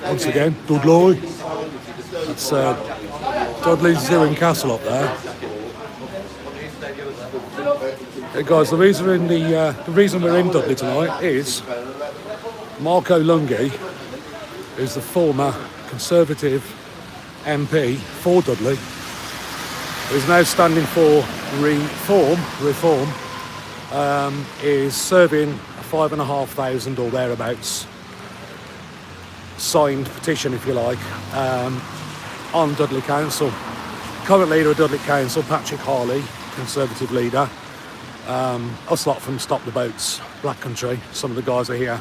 once again, Dudley. That's Dudley Zoo and Castle up there. Hey guys, the reason we're in Dudley tonight is Marco Longhi, who's the former Conservative MP for Dudley, who's now standing for reform, is serving a 5,500 or thereabouts signed petition, if you like, on Dudley Council. Current leader of Dudley Council, Patrick Harley, Conservative leader. Us lot from Stop the Boats, Black Country, some of the guys are here,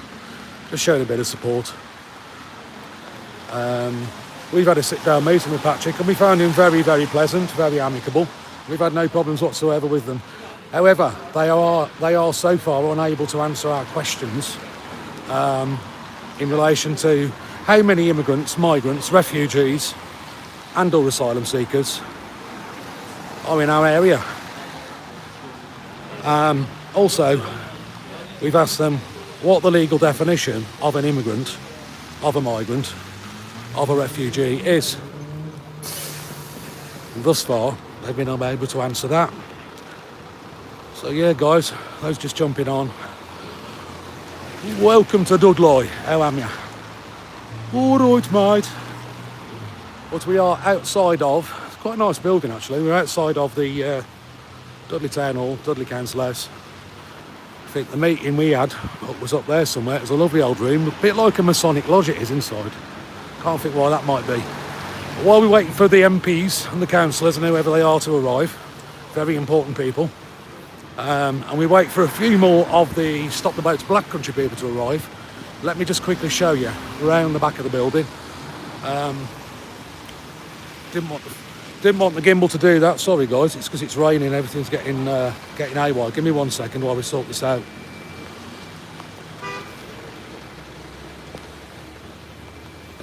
just showing a bit of support. We've had a sit-down meeting with Patrick and we found him very, very pleasant, very amicable. We've had no problems whatsoever with them. However, they are so far unable to answer our questions in relation to how many immigrants, migrants, refugees and or asylum seekers are in our area. Also, we've asked them what the legal definition of an immigrant, of a migrant, of a refugee is. And thus far, they've been unable to answer that. So yeah, guys, those just jumping on. Welcome to Dudley, how am ya? All right, mate. But we are outside of, it's quite a nice building actually, we're outside of the Dudley Town Hall, Dudley Council House. I think the meeting we had was up there somewhere. It was a lovely old room, a bit like a Masonic lodge it is inside. Can't think why that might be. But while we're waiting for the MPs and the councillors and whoever they are to arrive, very important people, and we wait for a few more of the Stop the Boats Black Country people to arrive, let me just quickly show you around the back of the building. Didn't want the gimbal to do that, sorry guys, it's because it's raining, everything's getting AWOL. Give me 1 second while we sort this out.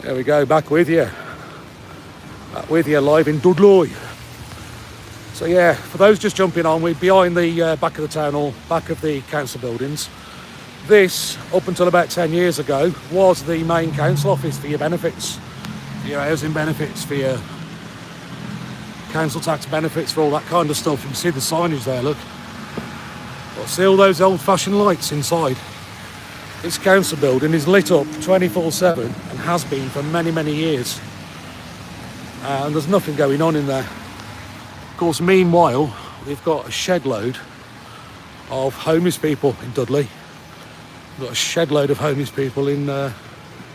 There we go, back with you live in Dudley. So yeah, for those just jumping on, we're behind the back of the town hall, back of the council buildings. This, up until about 10 years ago, was the main council office for your benefits, for your housing benefits, for your council tax benefits, for all that kind of stuff. You can see the signage there, look. But see all those old-fashioned lights inside? This council building is lit up 24/7 and has been for many, many years. And there's nothing going on in there. Of course, meanwhile, we've got a shed load of homeless people in Dudley. We've got a shed load of homeless people in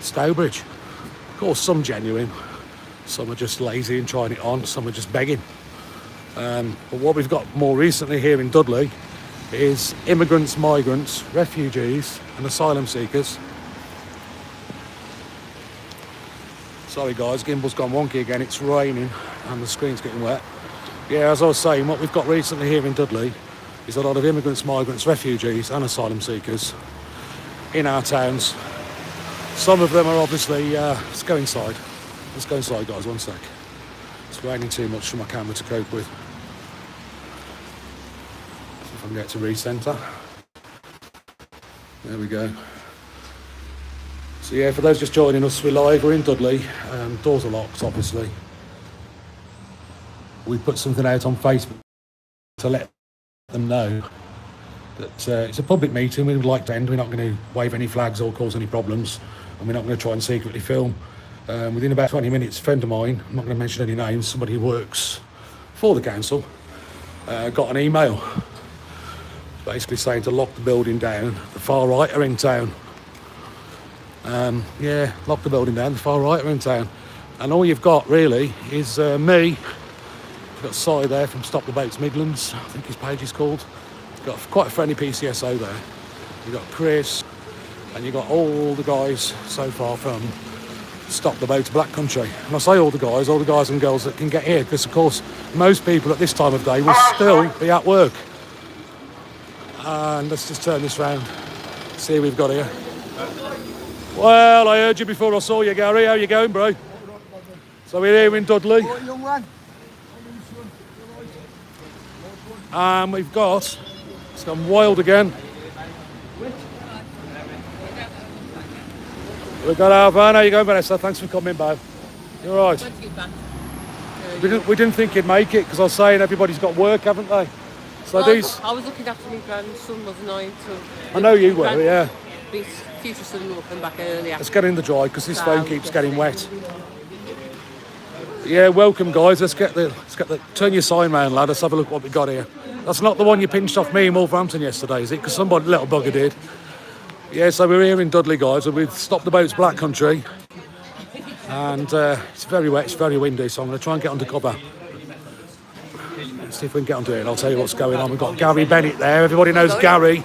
Stowbridge. Of course, some genuine. Some are just lazy and trying it on. Some are just begging. But what we've got more recently here in Dudley is immigrants, migrants, refugees and asylum seekers. Sorry guys, gimbal's gone wonky again, it's raining and the screen's getting wet. Yeah, as I was saying, what we've got recently here in Dudley is a lot of immigrants, migrants, refugees and asylum seekers in our towns. Some of them are obviously, let's go inside. Let's go inside guys, 1 sec. It's raining too much for my camera to cope with. See if I can get to recenter. There we go. So yeah, for those just joining us, we're live, we're in Dudley. Doors are locked, obviously. We put something out on Facebook to let them know that it's a public meeting. We would like to end. We're not going to wave any flags or cause any problems, and we're not going to try and secretly film. Within about 20 minutes, a friend of mine, I'm not going to mention any names, somebody who works for the council, got an email basically saying to lock the building down. The far right are in town. Yeah, lock the building down, the far right are in town. And all you've got really is me. You've got Si there from Stop the Boats Midlands, I think his page is called. You've got quite a friendly PCSO there. You've got Chris, and you've got all the guys so far from Stop the Boats Black Country. And I say all the guys and girls that can get here, because of course most people at this time of day will still be at work. And let's just turn this round, see who we've got here. Well, I heard you before I saw you, Gary. How you going, bro? So we're here in Dudley. And we've got, it's gone wild again. We've got our van. How you going, Vanessa? Thanks for coming, babe. You're all right. We didn't think you'd make it because I was saying everybody's got work, haven't they? So well, these. I was looking after my grandson was 9 to. I know you were, yeah. His future son will come back earlier. Let's get in the dry because this phone keeps getting wet. Yeah, welcome guys. Let's get the turn your sign round, lad. Let's have a look what we got here. That's not the one you pinched off me in Wolverhampton yesterday, is it? Because somebody little bugger did. Yeah, so we're here in Dudley, guys, and we've stopped the boats Black Country, and it's very wet, it's very windy, so I'm going to try and get under cover. Let's see if we can get onto it, and I'll tell you what's going on. We've got Gary Bennett there. Everybody knows Gary.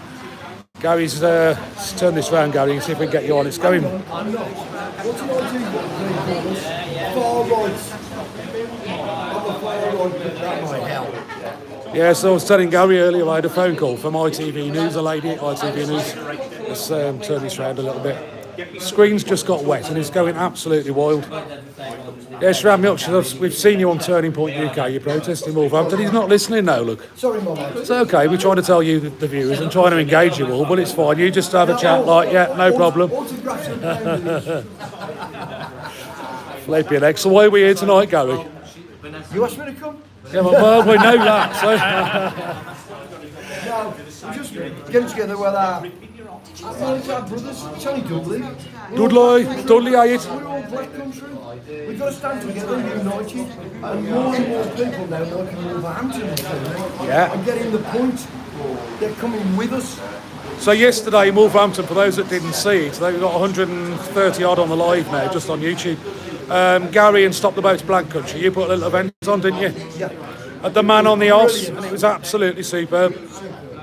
Gary's let's turn this round, Gary, and see if we can get you on. It's going. Yeah, so I was telling Gary earlier, I had a phone call from ITV News, a lady at ITV News. Let's turn this round a little bit. The screen's just got wet and it's going absolutely wild. Yeah, Shram Milch, we've seen you on Turning Point UK, you're protesting Wolverhampton. He's not listening now, look. Sorry, Mum. It's okay, we're trying to tell you, the viewers, and trying to engage you all, but it's fine. You just have a chat like, yeah, no problem. Flipping heck. So why are we here tonight, Gary? You asked me to come? Yeah, well, we know that, so... No, we're just getting together with our brothers. It's only Dudley. Dudley, are you? We're all Black Country. We've got to stand together and united. And more people now like in Wolverhampton and getting the point. They're coming with us. So yesterday in Wolverhampton, for those that didn't see it, they've got 130 odd on the live now, just on YouTube. Gary and Stop the Boats Black Country, you put a little event on, didn't you? Yeah. At the Man on the Os, and it was absolutely superb.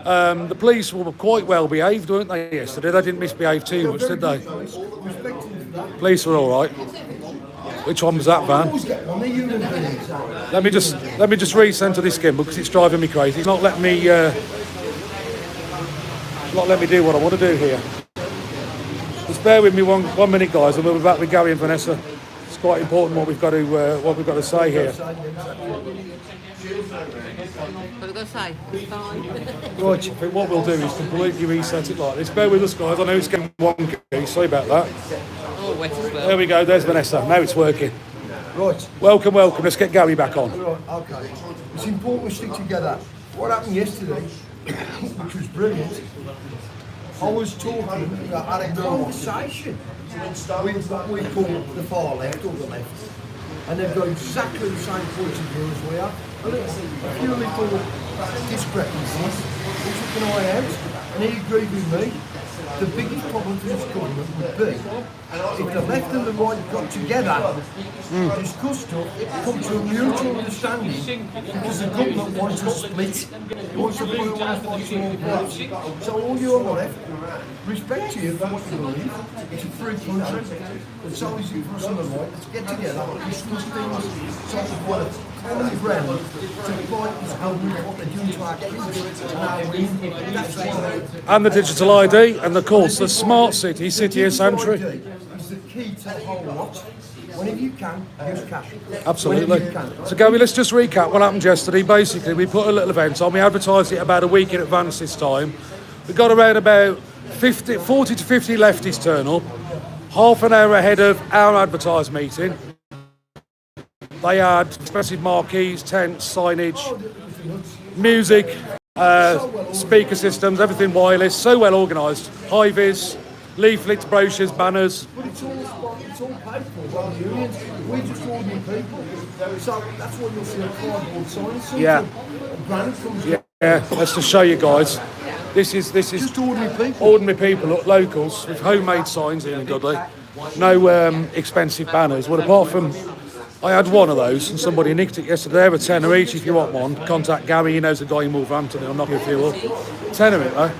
The police were quite well behaved, weren't they, yesterday? They didn't misbehave too much, did they? Police were all right. Which one was that van? Let me just recenter this gimbal because it's driving me crazy. It's not letting me do what I want to do here. Just bear with me one minute, guys, and we'll be back with Gary and Vanessa. It's quite important what we've got to say here. What have I got to say? Right, I think what we'll do is completely reset it like this. Bear with us, guys. I know it's getting wonky. Sorry about that. Oh, wet as well. There we go. There's Vanessa. Now it's working. Right. Welcome. Let's get Gary back on. Right, okay. It's important we stick together. What happened yesterday, which was brilliant, I was talking, I had a conversation with what we call the far left or the left. And they've got exactly the same points of view as we are. A few little discrepancies, which we can iron out. And he agreed with me. The biggest problem for this government would be if the left and the right got together, discuss stuff, come to a mutual understanding, because the government wants to split. It wants to put it on a small place. So all you on the left, respect you for what you believe. It's a free country. And so is it for us on the right. Let's get together, discuss things, so we've got a common ground to fight this government, what they're doing to our kids and our women. That's what And the digital ID, and of course the smart city of Sanctuary. It's the key to the whole lot. Whenever you can, use cash. Absolutely. Whenever you can. So Gary, let's just recap what happened yesterday. Basically, we put a little event on. We advertised it about a week in advance this time. We got around about 40 to 50 lefties turn up, half an hour ahead of our advertised meeting. They had expensive marquees, tents, signage, music, speaker systems, everything wireless, so well organised. High-vis, leaflets, brochures, banners. But it's all paid for by the unions. We're just ordinary people. So that's what you'll see a cardboard sign. Yeah. A brand comes Yeah, let's just show you guys. This is just ordinary people. Ordinary people, locals, with homemade signs here in Dudley. No expensive banners. Well, apart from, I had one of those and somebody nicked it yesterday. They're a tenner each. If you want one, contact Gary. He knows a guy in Wolverhampton. He'll knock you a few up. Tenner it though.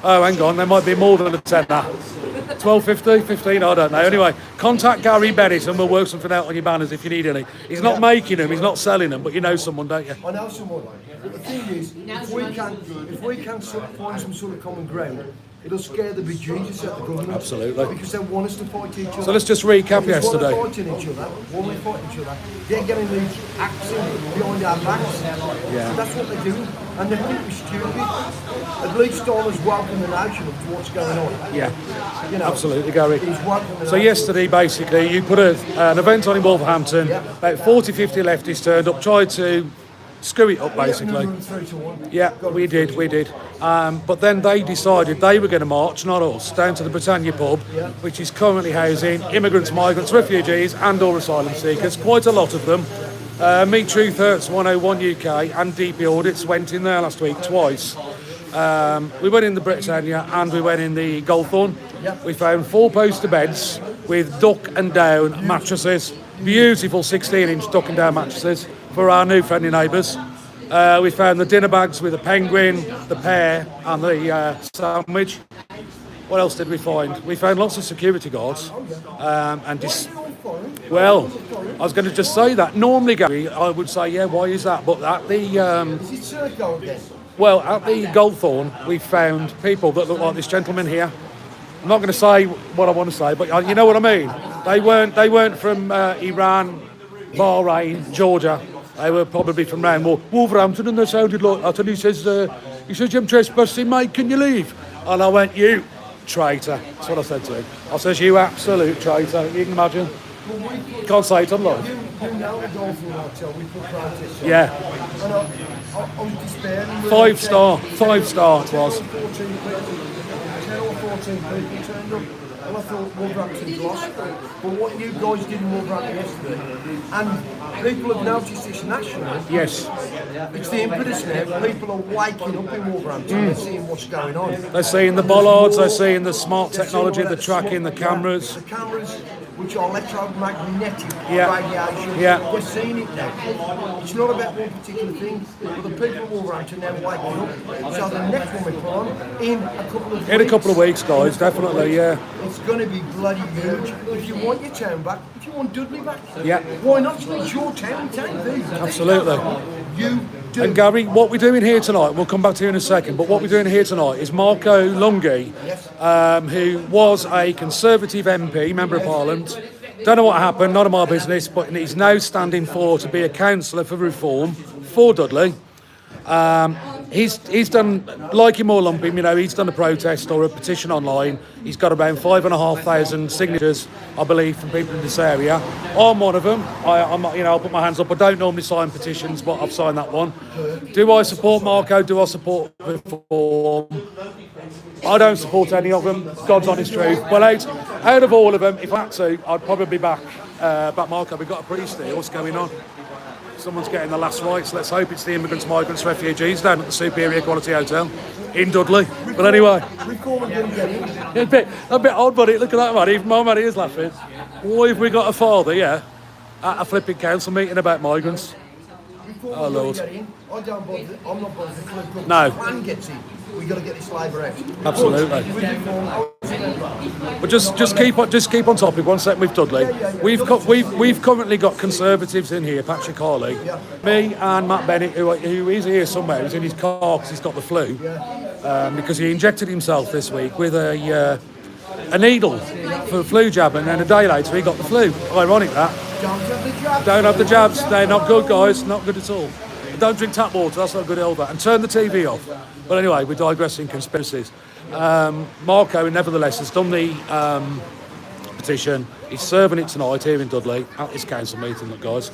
Oh, hang on. There might be more than a tenner. 12.50, 15, I don't know. Anyway, contact Gary Bennett and we'll work something out on your banners if you need any. He's not making them, he's not selling them, but you know someone, don't you? I know someone. But the thing is, if we can find some sort of common ground, it'll scare the bejesus out of the government. Absolutely. Because they want us to fight each other. So let's just recap Because yesterday. While we're fighting each other, they're getting these acts behind our backs. Yeah. That's what they're doing. And they think we're stupid. At least Donald's welcome the nation up to what's going on. Yeah, You know, absolutely, Gary. He's welcome the So nation. yesterday, basically, you put an event on in Wolverhampton. Yeah. About 40, 50 leftists turned up, tried to screw it up, Yeah, basically. and 3-1. Yeah, we did. But then they decided they were going to march, not us, down to the Britannia pub, Yeah. which is currently housing immigrants, migrants, refugees and or asylum seekers, quite a lot of them. Me Truth Hurts 101 UK and DP Audits went in there last week twice. We went in the Britannia and we went in the Goldthorn. Yeah. We found 4-poster beds with duck and down mattresses, beautiful 16-inch duck and down mattresses for our new friendly neighbours. We found the dinner bags with the penguin, the pear and the sandwich. What else did we find? We found lots of security guards. Well, I was going to just say that. Normally, Gary, I would say, yeah, why is that? But at the Is it Circo again? well, at the Goldthorn, we found people that look like this gentleman here. I'm not going to say what I want to say, but you know what I mean. They weren't from Iran, Bahrain, Georgia. They were probably from around Wolverhampton, and they sounded like that. And he says, "I'm trespassing, mate. Can you leave?" And I went, "You traitor." That's what I said to him. I says, "You absolute traitor." You can imagine. Can't say it online. You know the Dolphin Hotel, we put protests on. Yeah, And I was despairing. 5 star it was. 10 or 14 people turned up. And I thought Wolverhampton's lost. But what you guys did in Wolverhampton yesterday, and people have noticed this nationally, Yes, it's the impetus now. People are waking up in Wolverhampton and seeing what's going on. they're seeing the bollards, they're seeing the smart technology, the tracking, the cameras. The cameras, which are electromagnetic Yeah. radiation. Yeah. We're seeing it now. It's not about one particular thing, but the people of Wolverhampton now waking up. So the next one we put on in a couple of weeks. In a couple of weeks, guys, definitely, yeah. It's going to be bloody huge. If you want your town back, if you want Dudley back, Yeah. why not? It's your town, Absolutely. You do. And Gary, what we're doing here tonight, we'll come back to you in a second, but what we're doing here tonight is Marco Longhi, who was a Conservative MP, Member of Parliament. Don't know what happened, none of my business, but he's now standing to be a councillor for reform for Dudley. He's done, like him or lump him, he's done a protest or a petition online. He's got around 5,500 signatures, I believe, from people in this area. I'm one of them. I'll put my hands up. I don't normally sign petitions, but I've signed that one. Do I support Marco? Do I support reform? I don't support any of them. God's honest truth. But out of all of them, if I had to, I'd probably back Marco. We've got a priest here. What's going on? Someone's getting the last rites. Let's hope it's the immigrants, migrants, refugees down at the Superior Quality Hotel in Dudley. But anyway, a bit odd, buddy. Look at that, man. Even my man is laughing. Why have we got a father, at a flipping council meeting about migrants? Oh, Lord. I'm not bothered. No. The plan gets in. We've got to get this labour out. Absolutely. But just keep on topic. 1 second with Dudley. We've currently got Conservatives in here. Patrick Harley, me and Matt Bennett, who is here somewhere. He's in his car because he's got the flu because he injected himself this week with a needle for a flu jab, and then a day later he got the flu. Ironic that. Don't have the jabs. They're not good, guys. Not good at all. Don't drink tap water. That's not good either. And turn the TV off. But anyway, we're digressing conspiracies. Marco, nevertheless, has done the petition. He's serving it tonight here in Dudley at this council meeting, look, guys.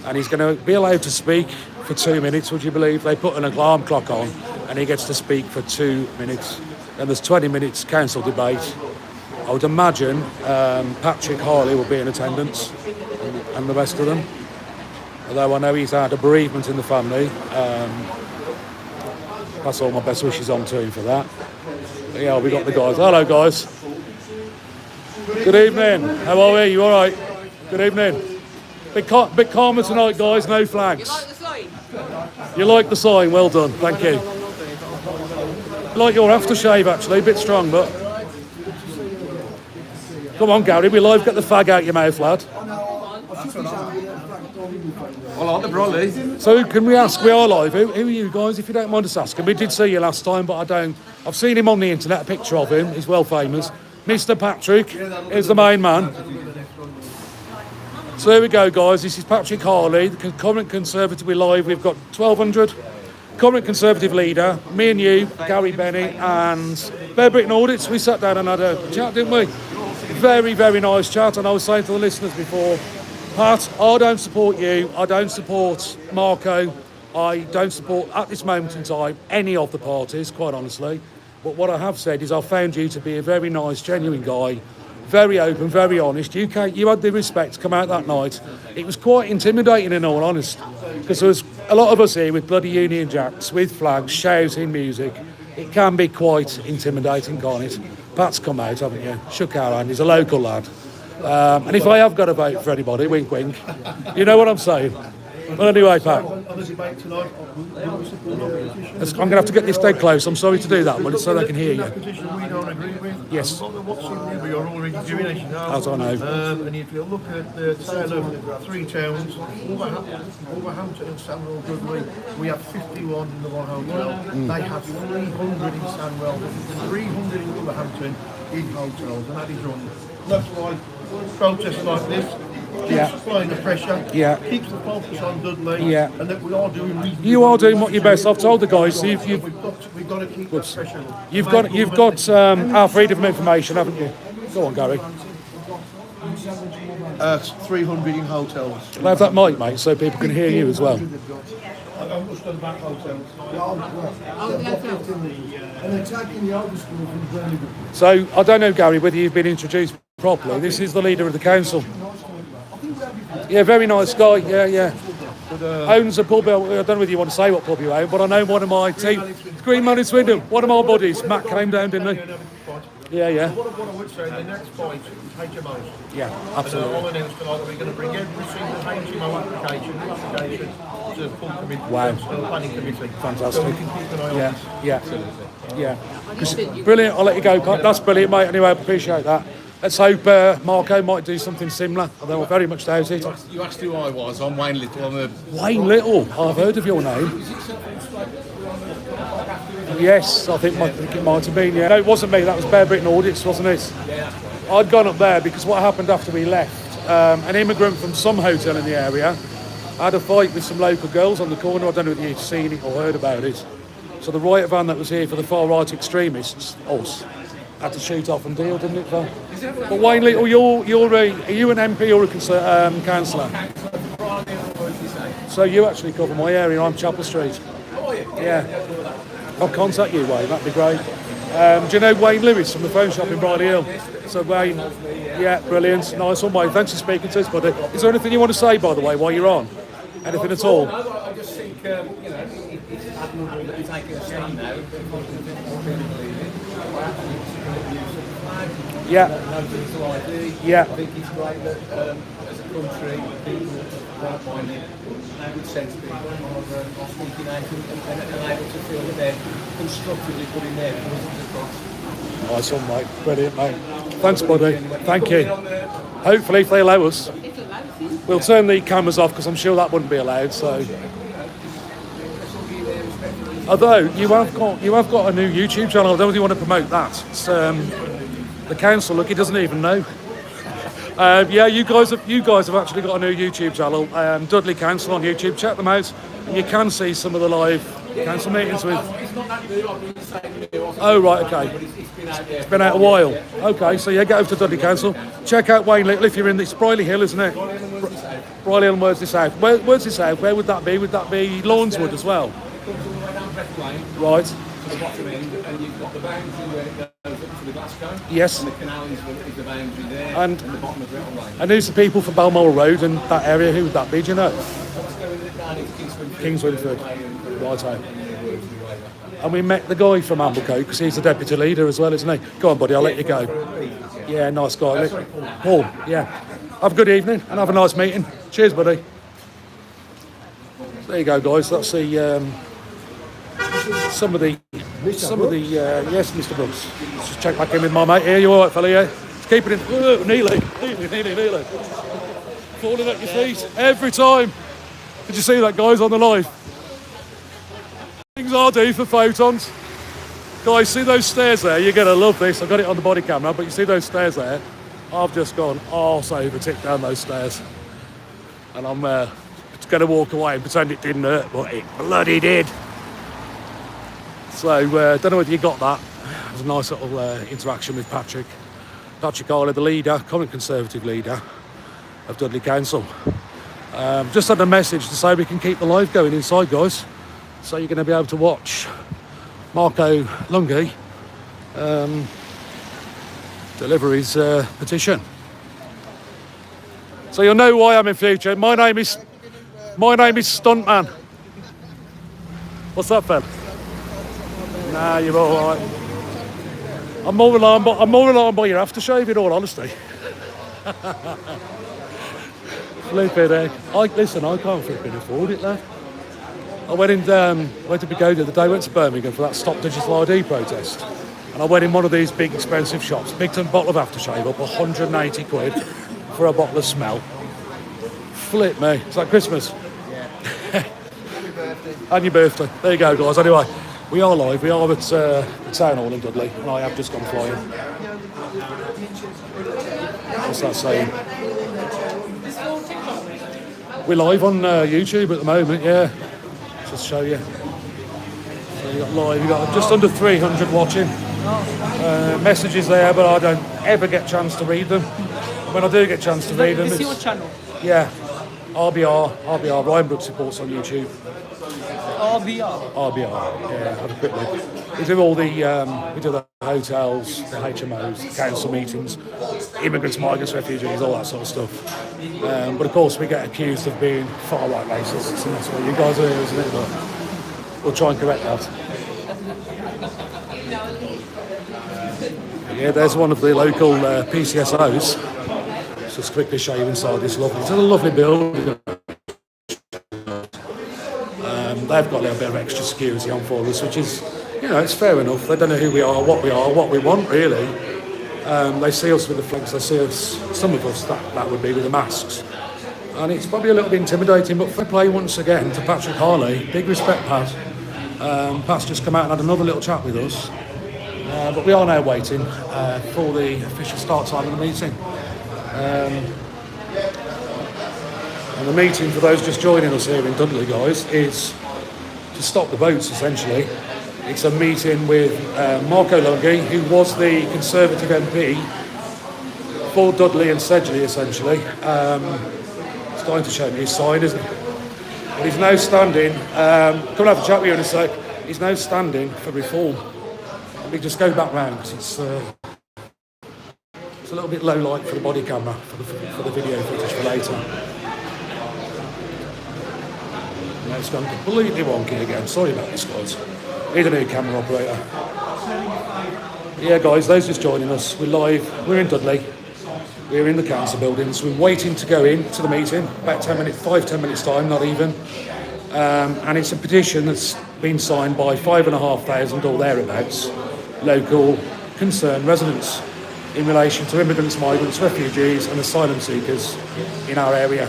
And he's going to be allowed to speak for 2 minutes, would you believe? They put an alarm clock on and he gets to speak for 2 minutes. Then there's 20 minutes council debate. I would imagine Patrick Harley will be in attendance and the rest of them. Although I know he's had a bereavement in the family. That's all my best wishes on to him for that. But yeah, we got the guys. Hello, guys. Good evening. How are we? You all right? Good evening. Bit calmer tonight, guys. No flags. You like the sign? You like the sign? Well done. Thank you. Like your aftershave, actually. A bit strong, but... Come on, Gary. We live. Get the fag out your mouth, lad. I like the brolly. So can we ask, we are live, who are you guys, if you don't mind us asking? We did see you last time, but I've seen him on the internet, a picture of him, he's well famous. Mr. Patrick is the main man. So here we go, guys, this is Patrick Harley, the current Conservative. We're live, we've got 1200. Current Conservative leader, me and you, Gary Bennett, and Bear Britain Audits. We sat down and had a chat, didn't we? Very, very nice chat. And I was saying to the listeners before, Pat, I don't support you, I don't support Marco, I don't support, at this moment in time, any of the parties, quite honestly. But what I have said is I found you to be a very nice, genuine guy, very open, very honest. You had the respect to come out that night. It was quite intimidating, in all honesty, because there was a lot of us here with bloody Union Jacks, with flags, shouting music. It can be quite intimidating, can't it? Pat's come out, haven't you? Shook our hand, he's a local lad. And if I have got to vote for anybody, wink wink, you know what I'm saying. Well, anyway, Pat, I'm going to have to get this dead close. I'm sorry to do that, but it's so they can hear you. Petition we don't agree with. Yes. What's in we are already doing, as you know. As I know. And if you look at the tale of three towns, Wolverhampton and Stanwell Dudley, we have 51 in the one hotel. They have 300 in Stanwell, 300 in Wolverhampton in hotels, and that is wrong. That's why protests like this keeps applying the pressure, keeps the focus on Dudley, and that we are doing reasonably. You are doing what you're best. I've told the guys, so we've got to keep that pressure. You've got our freedom of information, haven't you? Go on, Gary. 300 in hotels. I'll have that mic, mate, so people can hear you as well. I'm just on back hotels. And they're taking the older school from Birmingham. So, I don't know, Gary, whether you've been introduced properly. This is the leader of the council. Yeah, very nice guy, yeah. Owns a pub, I don't know whether you want to say what pub you own, but I know one of my team, Green Man in Swindon, one of my buddies, Matt came down, didn't he? Yeah. What I would say, the next point is HMOs. Yeah, absolutely. I'll announce tonight that we're going to bring every single HMO application to the full committee, Wow. planning committee. Fantastic. So we can keep an eye on this. Yeah. Brilliant, I'll let you go, Pat. That's brilliant, mate. Anyway, I appreciate that. Let's hope Marco might do something similar, although I very much doubt it. You asked who I was. I'm Wayne Little. Wayne Little, I've heard of your name. Yes, I think it might have been, yeah. No, it wasn't me, that was Bear Britain Audits, wasn't it? Yeah. I'd gone up there because what happened after we left, an immigrant from some hotel in the area had a fight with some local girls on the corner. I don't know if you've seen it or heard about it. So the riot van that was here for the far-right extremists, us, had to shoot off and deal, didn't it, Phil? But Wayne Little, are you an MP or a councillor? So you actually cover my area, I'm Chapel Street. Yeah. I'll contact you, Wayne, that'd be great. Do you know Wayne Lewis from the phone shop in Briley Hill? So Wayne, yeah, brilliant, nice one, Wayne. Thanks for speaking to us, buddy. Is there anything you want to say, by the way, while you're on? Anything at all? I just think, it's admirable that you're taking a stand now. Yeah. Yeah. I think it's great that as a country, people like-minded, good sense people are speaking out and able to feel that they're constructively putting their voices across. Nice one, mate. Brilliant, mate. Thanks, buddy. Thank you. Hopefully, if they allow us, we'll turn the cameras off because I'm sure that wouldn't be allowed. So, although you have got a new YouTube channel, I don't know if you want to promote that. It's, the council, look, he doesn't even know. Yeah, you guys have actually got a new YouTube channel, Dudley Council on YouTube. Check them out, and you can see some of the live council meetings with. It's not that new, I've been saying new. Oh right, okay. It's been out a while. Okay, so yeah, get over to Dudley Council. Check out Wayne Little if you're in. It's Brierley Hill, isn't it? Brierley Hill and Worsley South. Worsley South. Where would that be? Would that be Lawnswood as well? Right. The bottom end, and you've got the boundary where it goes up to the Glasgow. Yes. And the canal is the boundary there, and the bottom of Brittle Lane. And who's the people from Balmoral Road and that area? Who would that be? Do you know? What's going down into Kings Winford. Right. And we met the guy from Amblecote because he's the deputy leader as well, isn't he? Go on, buddy. I'll let you go. Yeah, nice guy. Paul. Yeah. Have a good evening and have a nice meeting. Cheers, buddy. There you go, guys. That's the. Some of the yes, Mr. Brooks. Just check back in with my mate here. You all right, fella? Yeah. Keep it in. Nearly. Falling at your feet every time. Did you see that, guys, on the live? Things I do for photons. Guys, see those stairs there? You're going to love this. I've got it on the body camera, but you see those stairs there? I've just gone arse over tick down those stairs. And I'm going to walk away and pretend it didn't hurt, but it bloody did. So, don't know whether you got that. It was a nice little interaction with Patrick. Patrick Harley, the leader, current Conservative leader of Dudley Council. Just had a message to say we can keep the live going inside, guys. So you're going to be able to watch Marco Longhi deliver his petition. So you'll know who I am in future. My name is Stuntman. What's that, fella? Nah, you're all right. I'm more alarmed by your aftershave, in all honesty. Flipping heck. Listen, I can't flipping afford it, lad. I went to Pagoda the other day, went to Birmingham for that Stop Digital ID protest. And I went in one of these big expensive shops, picked a bottle of aftershave up, 180 quid for a bottle of smell. Flip me. Is that Christmas? Yeah. And your birthday. There you go, guys. Anyway, we are live. We are at the town hall in Dudley, and I have just gone flying. What's that saying? We're live on YouTube at the moment, yeah. Just show you. So you got live, you got just under 300 watching. Messages there, but I don't ever get a chance to read them. When I do get a chance to read them, it's your channel. Yeah, RBR, Ryan Brooks Reports on YouTube. RBR, yeah, have a quick look. We do all the, we do the hotels, the HMOs, the council meetings, immigrants, migrants, refugees, all that sort of stuff. But of course we get accused of being far-right racists, and that's what you guys are, isn't it? But we'll try and correct that. Yeah, there's one of the local PCSOs. Let's just quickly show you inside this lovely, it's a lovely building. They've got a little bit of extra security on for us, which is, you know, it's fair enough. They don't know who we are, what we want, really. They see us with the flags, they see us, some of us, that would be with the masks. And it's probably a little bit intimidating, but fair play once again to Patrick Harley. Big respect, Pat. Pat's just come out and had another little chat with us. But we are now waiting for the official start time of the meeting. And the meeting, for those just joining us here in Dudley, guys, is to stop the votes, essentially. It's a meeting with Marco Longhi, who was the Conservative MP for Dudley and Sedgley, essentially. It's going to show me his sign, isn't it? But he's now standing, come and have a chat with you in a sec, he's now standing for reform. Let me just go back round, because it's a little bit low light for the body camera, for the video footage for later. Now it's gone completely wonky again. Sorry about this, guys. Need a new camera operator. Yeah, guys, those just joining us. We're live. We're in Dudley. We're in the council buildings. We're waiting to go in to the meeting. About 10 minutes time, not even. And it's a petition that's been signed by 5,500 or thereabouts local concerned residents in relation to immigrants, migrants, refugees and asylum seekers in our area.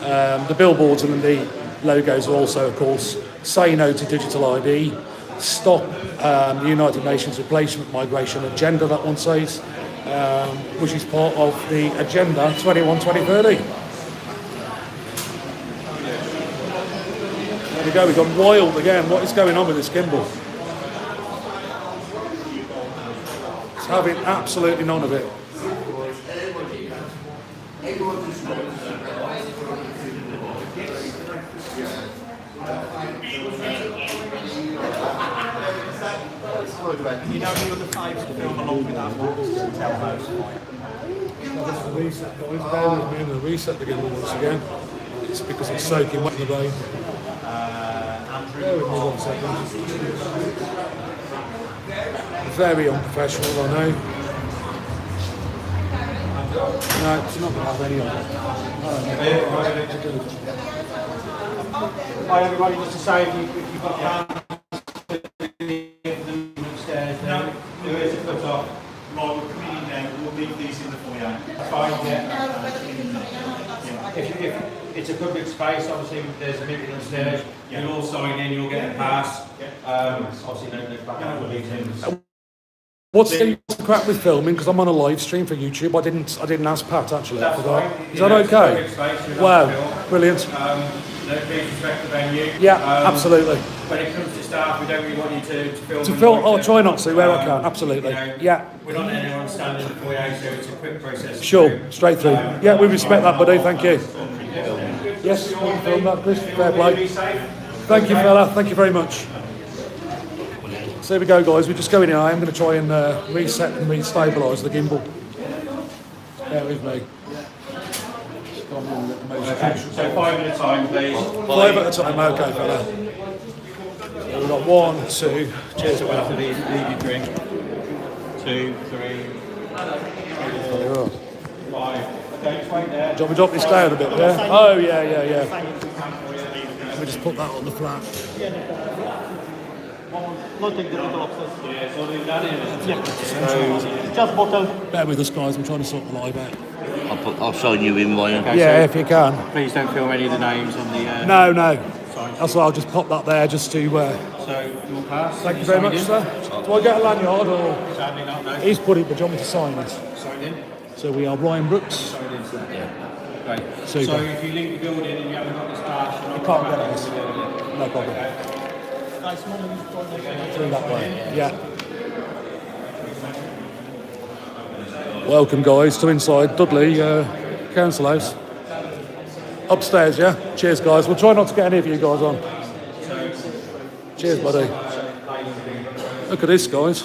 The billboards and the logos are also, of course, say no to digital ID, stop the United Nations replacement migration agenda, that one says, which is part of the Agenda 21-2030. There we go, we've gone wild again. What is going on with this gimbal? It's having absolutely none of it. You don't need the fives to film along with that one to tell those. Reset, guys. Bear with me, I'm going to reset the gimbal once again. It's because it's soaking wet in the rain. Bear with me 1 second. Very unprofessional, I know. No, it's not going to have any on it. Hi everybody, just to say if you've got upstairs, there is a cut off. Right, we're coming in now, we'll leave these in the Fine, yeah. If it's a public space, obviously there's a meeting upstairs, you'll all sign in, you'll get a pass. Obviously no back out of the meetings. What's the crap with filming? Because I'm on a live stream for YouTube. I didn't ask Pat actually. I That's forgot. fine. Is that okay? Wow, brilliant. No please respect the venue. Yeah, absolutely. When it comes to staff, we don't really want you to film. To film, I'll try not to where I can. Absolutely. You know, Yeah. We're not anyone standing in the foyer, so it's a quick process. Sure, straight through. Yeah, we respect that, buddy. Thank you. Yes, we'll film that, Chris. Fair play. Be safe. Thank you, fella. Thank you very much. So here we go, guys. We're just going in. I am going to try and reset and re-stabilise the gimbal. Bear with me. Okay, so 5 at a time, please. 5 at a time. Okay, fella. So we've got 1, 2. Cheers. Leave your drink. 2, 3, 5. Okay, just wait there. Do you want me to drop this down a bit, yeah? Oh, yeah. Let me just put that on the flat. Yeah, so leave that in. Just bottle. Bear with us, guys. I'm trying to sort the live out. I'll sign you in, Ryan. Okay, Yeah, so if you can. please don't film any of the names on the. No. That's why I'll just pop that there just to... So you'll pass. Thank you very much, sir. Do I get a lanyard or... Sadly not, no. He's put it, but do you want me to sign this? Signed in. So we are Ryan Brooks. Signed in, sir. Yeah. Right. Super. So if you leave the building and you haven't got the stash, you're not You can't back get into us. the building. No problem. Through that way. Yeah. Welcome, guys, to inside Dudley Council House. Upstairs, yeah? Cheers, guys. We'll try not to get any of you guys on. Cheers, buddy. Look at this, guys.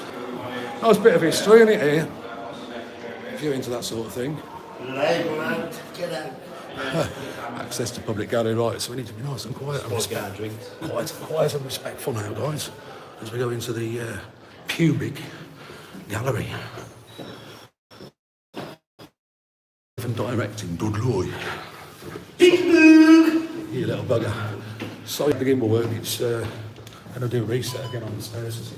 Nice bit of history, isn't it, here? If you're into that sort of thing. Access to public gallery rights, so we need to be nice and quiet and quiet and respectful now, guys, as we go into the pubic gallery. And directing Dudley. You little bugger. Sorry, the gimbal work. It's going to do a reset again on the stairs.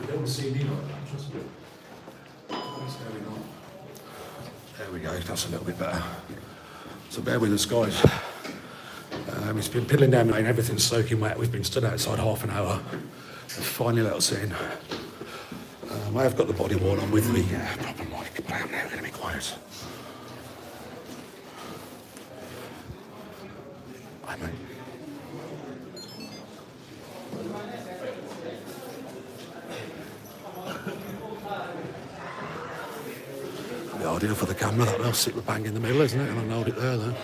I don't see me like that, trust me. What's going on? There we go, that's a little bit better. So bear with us, guys. It's been piddling down the lane, everything's soaking wet. We've been stood outside half an hour. They've finally let us in. I have got the body worn on with me. Proper mic, but I am now going to be quiet. Hi, mate. The ideal for the camera, that will sit the bang in the middle, isn't it? And I'll hold it there then.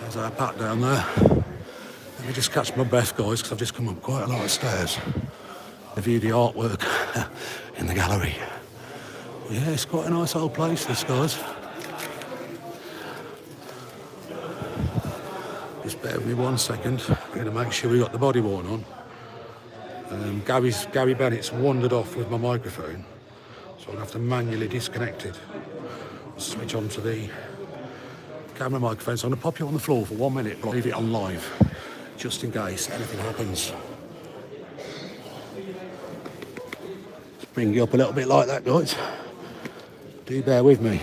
There's our Pat down there. Let me just catch my breath, guys, because I've just come up quite a lot of stairs. I view the artwork in the gallery. Yeah, it's quite a nice old place, this, guys. Just bear with me 1 second. We're going to make sure we got the body worn on. Gary Bennett's wandered off with my microphone, so I'll have to manually disconnect it. Switch on to the camera microphone. So I'm going to pop you on the floor for 1 minute, but I'll leave it on live, just in case anything happens. Bring you up a little bit like that, guys. Do bear with me.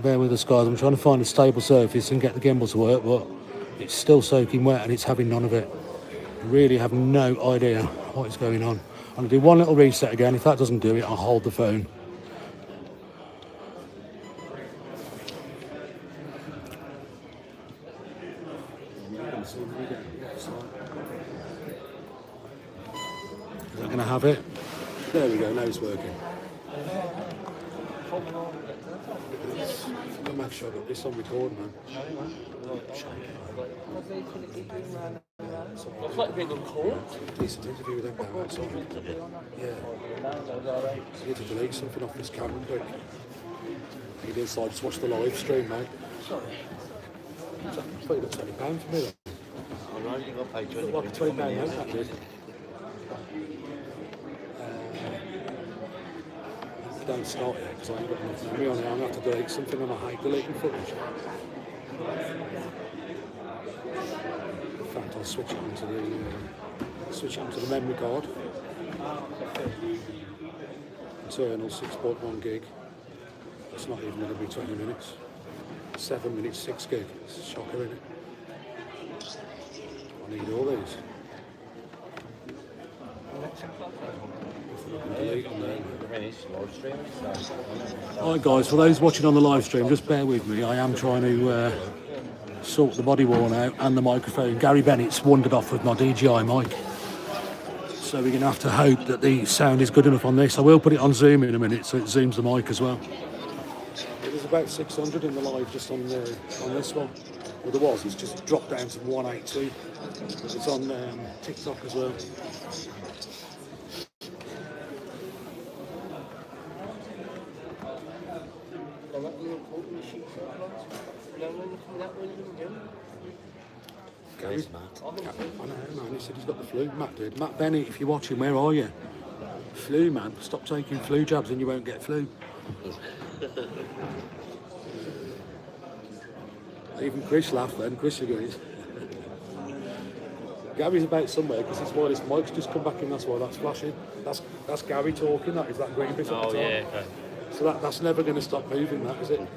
Bear with us, guys. I'm trying to find a stable surface and get the gimbal to work, but it's still soaking wet and it's having none of it. I really have no idea what is going on. I'm going to do one little reset again. If that doesn't do it, I'll hold the phone. Is that going to have it? There we go, now it's working. Make sure I got this on record, man. Looks like being on court. Decent interview with them down outside. Yeah. I need to delete something off this camera quick. Get inside, just watch the live stream, mate. Sorry. I thought you got £20 for me then. Alright, you got paid Looked like a £20 note, that did. don't start yet because I ain't got enough memory on it. I'm going to have to delete something and I hate deleting footage. In fact, I'll switch it onto the memory card. Internal 6.1 gig. It's not even going to be 20 minutes. 7 minutes, 6 gig. It's a shocker, isn't it? I need all these. Alright guys, for those watching on the live stream, just bear with me. I am trying to sort the body worn out and the microphone. Gary Bennett's wandered off with my DJI mic. So we're going to have to hope that the sound is good enough on this. I will put it on Zoom in a minute so it zooms the mic as well. It was about 600 in the live just on this one. Well, there was, it's just dropped down to 182. It's on TikTok as well. Gary's mad. I know, man. He said he's got the flu. Matt did. Matt Bennett, if you're watching, where are you? Flu, man. Stop taking flu jabs and you won't get flu. Even Chris laughed then. Chris agrees. Gary's about somewhere because his wireless mic's just come back in. That's why that's flashing. That's Gary talking. That is that green bit at the top. Oh yeah. Okay. So that's never going to stop moving. That is it.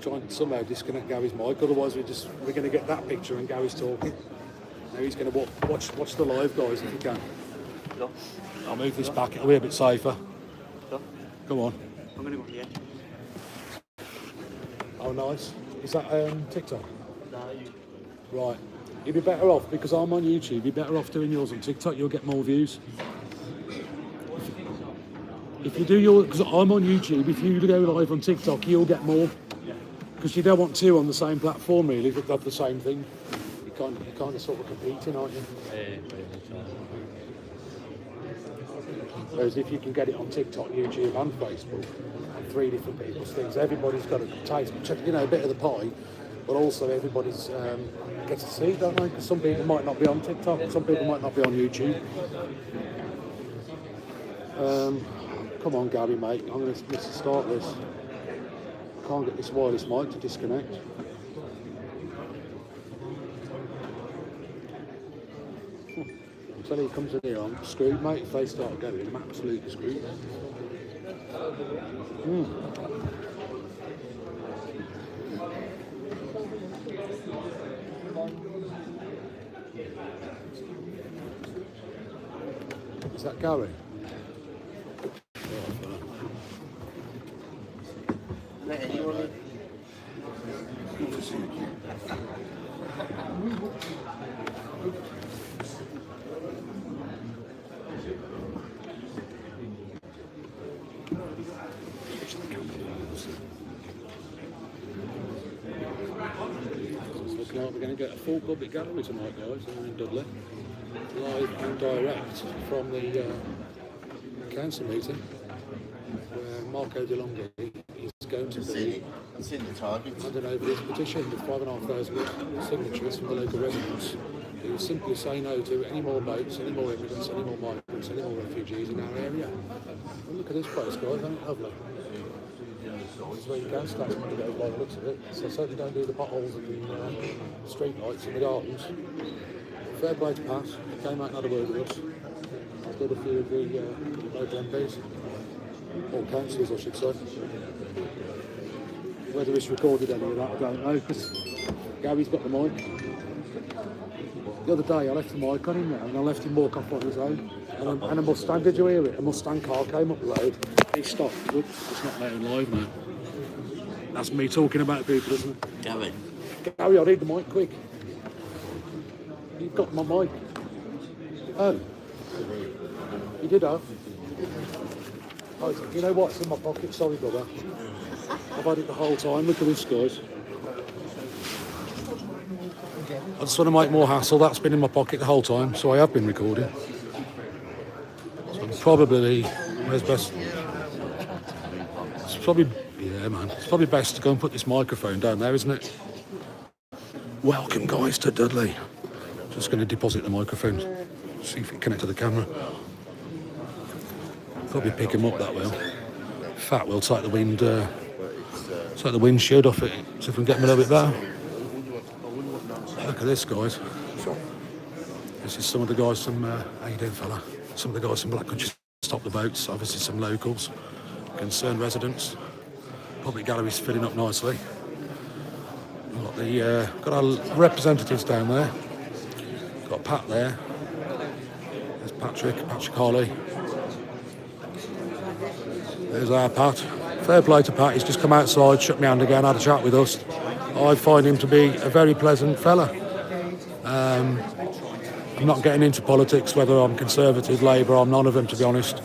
Try and somehow disconnect Gary's mic, otherwise we're going to get that picture and Gary's talking. Now he's going to watch the live, guys, if you can. Go. I'll move this back, it'll be a bit safer. Go on. I'm going to go here. Oh, nice. Is that TikTok? No, you. Right. You'd be better off, because I'm on YouTube, you're better off doing yours on TikTok, you'll get more views. If you do your, because I'm on YouTube, if you go live on TikTok, you'll get more. Because you don't want two on the same platform, really, if they have the same thing. You're kind of sort of competing, aren't you? Whereas if you can get it on TikTok, YouTube and Facebook, and 3 different people's things, everybody's got a taste, a bit of the pie, but also everybody's gets to see it, don't they? Because some people might not be on TikTok, some people might not be on YouTube. Come on, Gary, mate, I'm going to start this. Can't get this wireless mic to disconnect. Until he comes in here, I'm screwed, mate. If they start going, I'm absolutely screwed. Is that Gary? We're going to get a full public gallery tonight, guys, in Dudley, live and direct from the council meeting, where Marco de Longhi is going to be handing over this petition with 5,500 signatures from the local residents who simply say no to any more boats, any more immigrants, any more migrants, any more refugees in our area. And look at this place, guys, isn't it lovely? This is where you can start to go by the looks of it. So certainly don't do the potholes and the street lights in the gardens. Fair play to pass. He came out and had a word with us. As did a few of the local MPs. Or councillors, I should say. Whether it's recorded any of that, I don't know, because Gary's got the mic. The other day I left the mic on him now and I left him walk off on his own. And a Mustang, did you hear it? A Mustang car came up the road. He stopped. Oops, it's not there live now. That's me talking about people, isn't it? Gary, I need the mic quick. You've got my mic. Oh. You did have? Oh, you know what's in my pocket? Sorry, brother. I've had it the whole time. Look at this, guys. I just want to make more hassle. That's been in my pocket the whole time, so I have been recording. So probably, where's best? It's probably, yeah, man. It's probably best to go and put this microphone down there, isn't it? Welcome, guys, to Dudley. Just going to deposit the microphone. See if it connects to the camera. Probably pick him up, that will. In fact, we'll take the windshield off it, so if we can get him a little bit better. Look at this, guys. This is some of the guys from, how you doing, fella? Some of the guys from Black Country Stop the Boats, obviously some locals, concerned residents. Public gallery's filling up nicely. Got our representatives down there. Got Pat there. There's Patrick Harley. There's our Pat. Fair play to Pat, he's just come outside, shook my hand again, had a chat with us. I find him to be a very pleasant fella. I'm not getting into politics, whether I'm Conservative, Labour, I'm none of them, to be honest.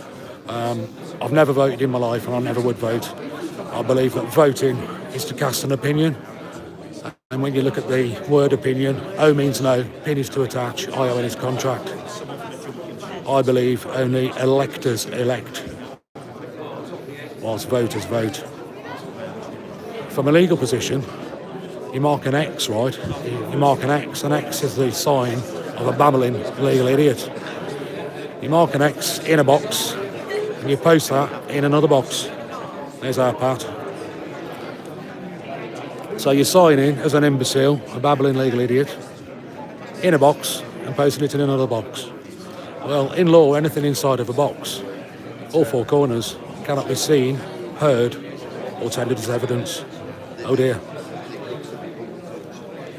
I've never voted in my life and I never would vote. I believe that voting is to cast an opinion. And when you look at the word opinion, O means no, pin is to attach, IO in his contract. I believe only electors elect, whilst voters vote. From a legal position, you mark an X, right? You mark an X is the sign of a babbling legal idiot. You mark an X in a box, and you post that in another box. There's our Pat. So you're signing as an imbecile, a babbling legal idiot, in a box and posting it in another box. Well, in law, anything inside of a box, all four corners, cannot be seen, heard, or tendered as evidence. Oh dear.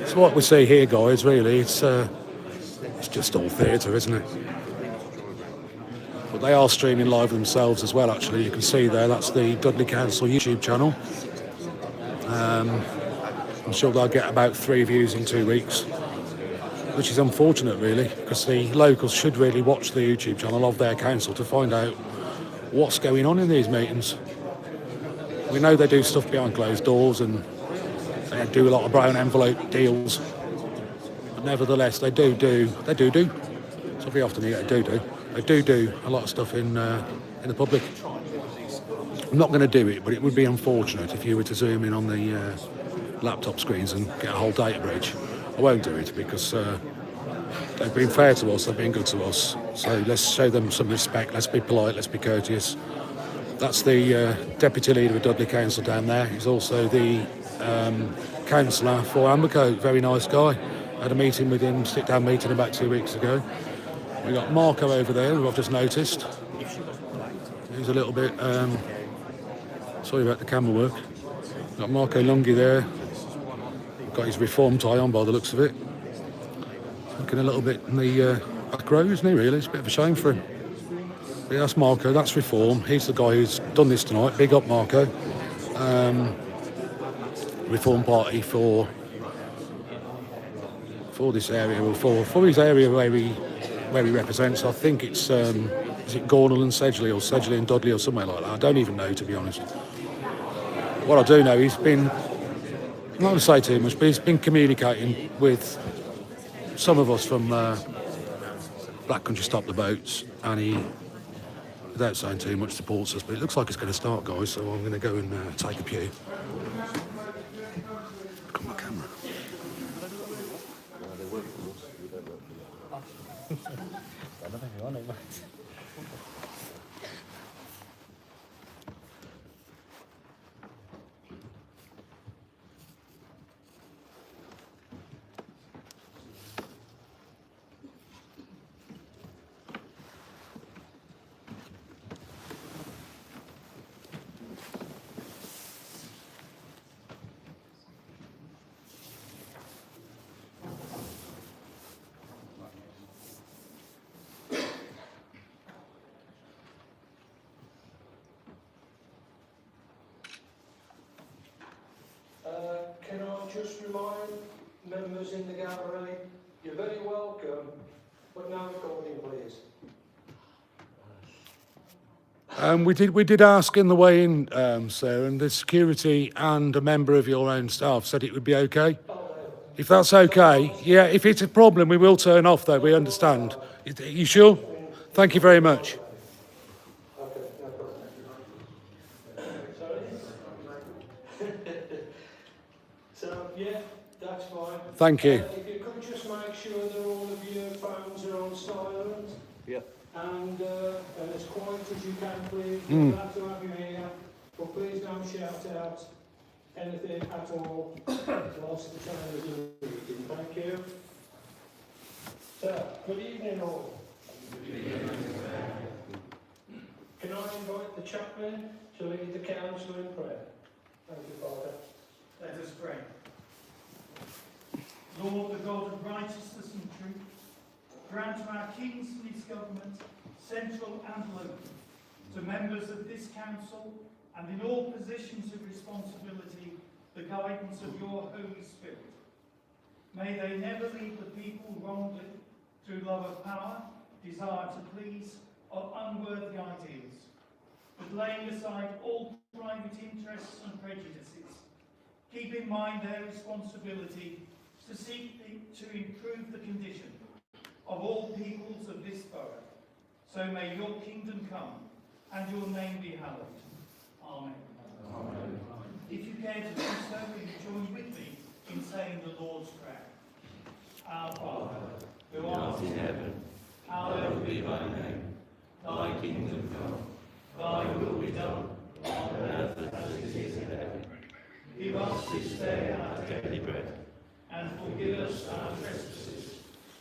So what we see here, guys, really, it's just all theatre, isn't it? But they are streaming live themselves as well, actually. You can see there, that's the Dudley Council YouTube channel. I'm sure they'll get about 3 views in 2 weeks, which is unfortunate, really, because the locals should really watch the YouTube channel of their council to find out what's going on in these meetings. We know they do stuff behind closed doors and they do a lot of brown envelope deals, but nevertheless, they do. It's not very often you get They do a lot of stuff in the public. I'm not going to do it, but it would be unfortunate if you were to zoom in on the laptop screens and get a whole data breach. I won't do it because they've been fair to us, they've been good to us. So let's show them some respect, let's be polite, let's be courteous. That's the Deputy Leader of Dudley Council down there. He's also the Councillor for Ambercote, very nice guy. I had a meeting with him, sit-down meeting about 2 weeks ago. We got Marco over there, who I've just noticed. He's a little bit, sorry about the camera work. Got Marco Longhi there. Got his reform tie on by the looks of it. Looking a little bit in the back row, isn't he, really? It's a bit of a shame for him. But yeah, that's Marco, that's reform. He's the guy who's done this tonight. Big up, Marco. Reform Party for this area, or for his area where he represents. I think it's, is it Gornal and Sedgley, or Sedgley and Dudley, or somewhere like that? I don't even know, to be honest. What I do know, he's been, I'm not going to say too much, but he's been communicating with some of us from Black Country Stop the Boats, and he, without saying too much, supports us. But it looks like it's going to start, guys, so I'm going to go and take a pew. Look at my camera. Can I just remind members in the gallery, you're very welcome, but no recording, please. We did ask in the way in, sir, and the security and a member of your own staff said it would be okay. If that's okay, yeah, if it's a problem, we will turn off, though, we understand. You sure? Thank you very much. So, yeah, that's fine. Thank you. If you could just make sure that all of your phones are on silent. Yep. and as quiet as you can, please. We're glad to have you here, but please don't shout out anything at all whilst the time is in the meeting. Thank you. So, good evening all. Can I invite the chaplain to lead the council in prayer? Thank you, Father. Let us pray. Lord, the God of righteousness and truth, grant to our kings and his government, central and local, to members of this council and in all positions of responsibility, the guidance of your Holy Spirit. May they never lead the people wrongly through love of power, desire to please, or unworthy ideas, but laying aside all private interests and prejudices, keep in mind their responsibility to seek to improve the condition of all peoples of this borough. So may your kingdom come and your name be hallowed. Amen. Amen. If you care to do so, will you join with me in saying the Lord's Prayer? Our Father, who art in heaven, hallowed be thy name. Thy kingdom come, thy will be done, on earth as it is in heaven. Give us this day our daily bread, and forgive us our trespasses,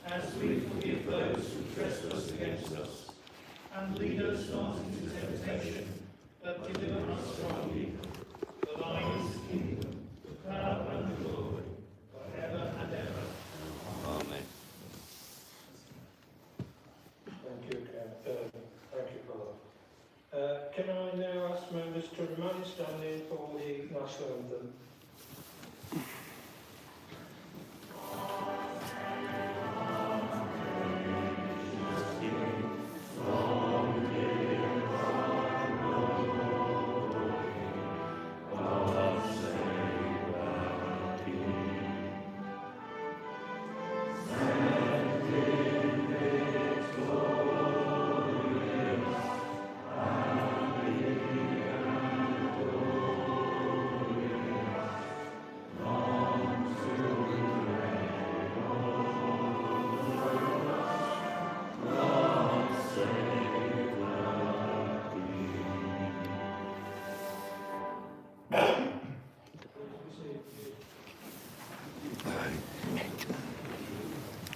as we forgive those who trespass against us. And lead us not into temptation, but deliver us from evil. For thine is the kingdom, the power and the glory, forever and ever. Amen. Thank you, thank you, Father. Can I now ask members to remain standing for the national anthem?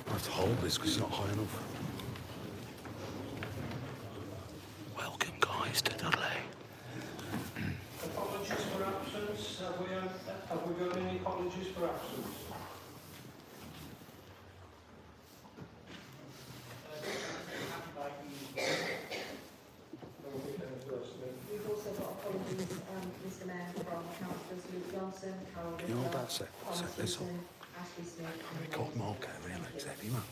I have to hold this because it's not high enough. Welcome, guys, to Dudley. Apologies for absence. Have we got any apologies for absence? We've also got apologies, Mr Mayor, from councillors Luke Johnson, Carol You know Ritter, about set this up? Ashley Smith, We and got Marco, really, it's heavy, man.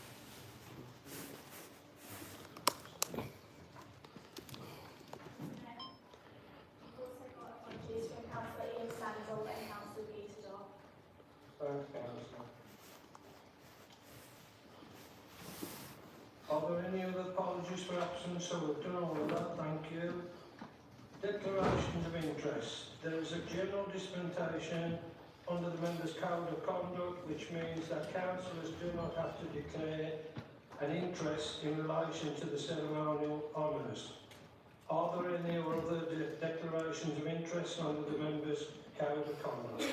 Are there any other apologies for absence? So we've done all of that, thank you. Declarations of interest. There is a general dispensation under the Members' Code of Conduct, which means that councillors do not have to declare an interest in relation to the ceremonial honours. Are there any other declarations of interest under the Members' Code of Conduct?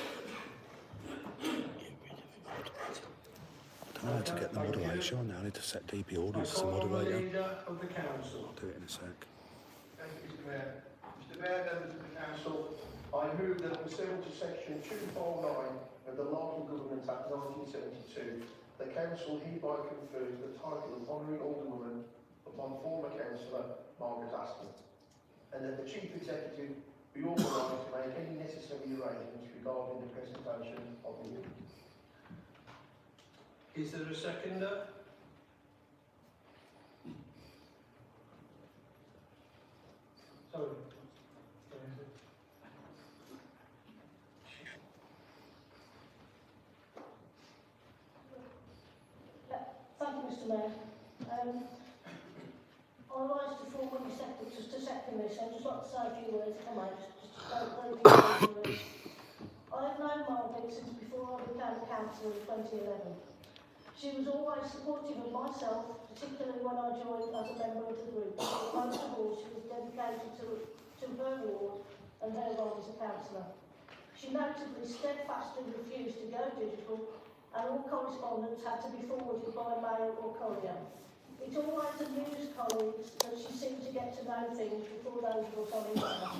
I don't know how to get the moderation on now. I need to set DP orders to moderate it. Leader of the council. I'll do it in a sec. Thank you, Mr Mayor. Mr Mayor, members of the council, I move that pursuant to section 249 of the Local Government Act 1972, the council hereby confers the title of Honorary Alderwoman upon former councillor Margaret Aslum, and that the Chief Executive be authorised to make any necessary arrangements regarding the presentation of the award. Is there a seconder? Sorry. Thank you, Mr Mayor. I rise to formally second this. I'd just like to say a few words, if I may, don't I have known Margaret since before I became councillor in 2011. She was always supportive of myself, particularly when I joined as a member of the group. Most of all, she was dedicated to her ward and her role as a councillor. She notably steadfastly refused to go digital, and all correspondence had to be forwarded by mail or courier. It always amused colleagues that she seemed to get to know things before those of us on email.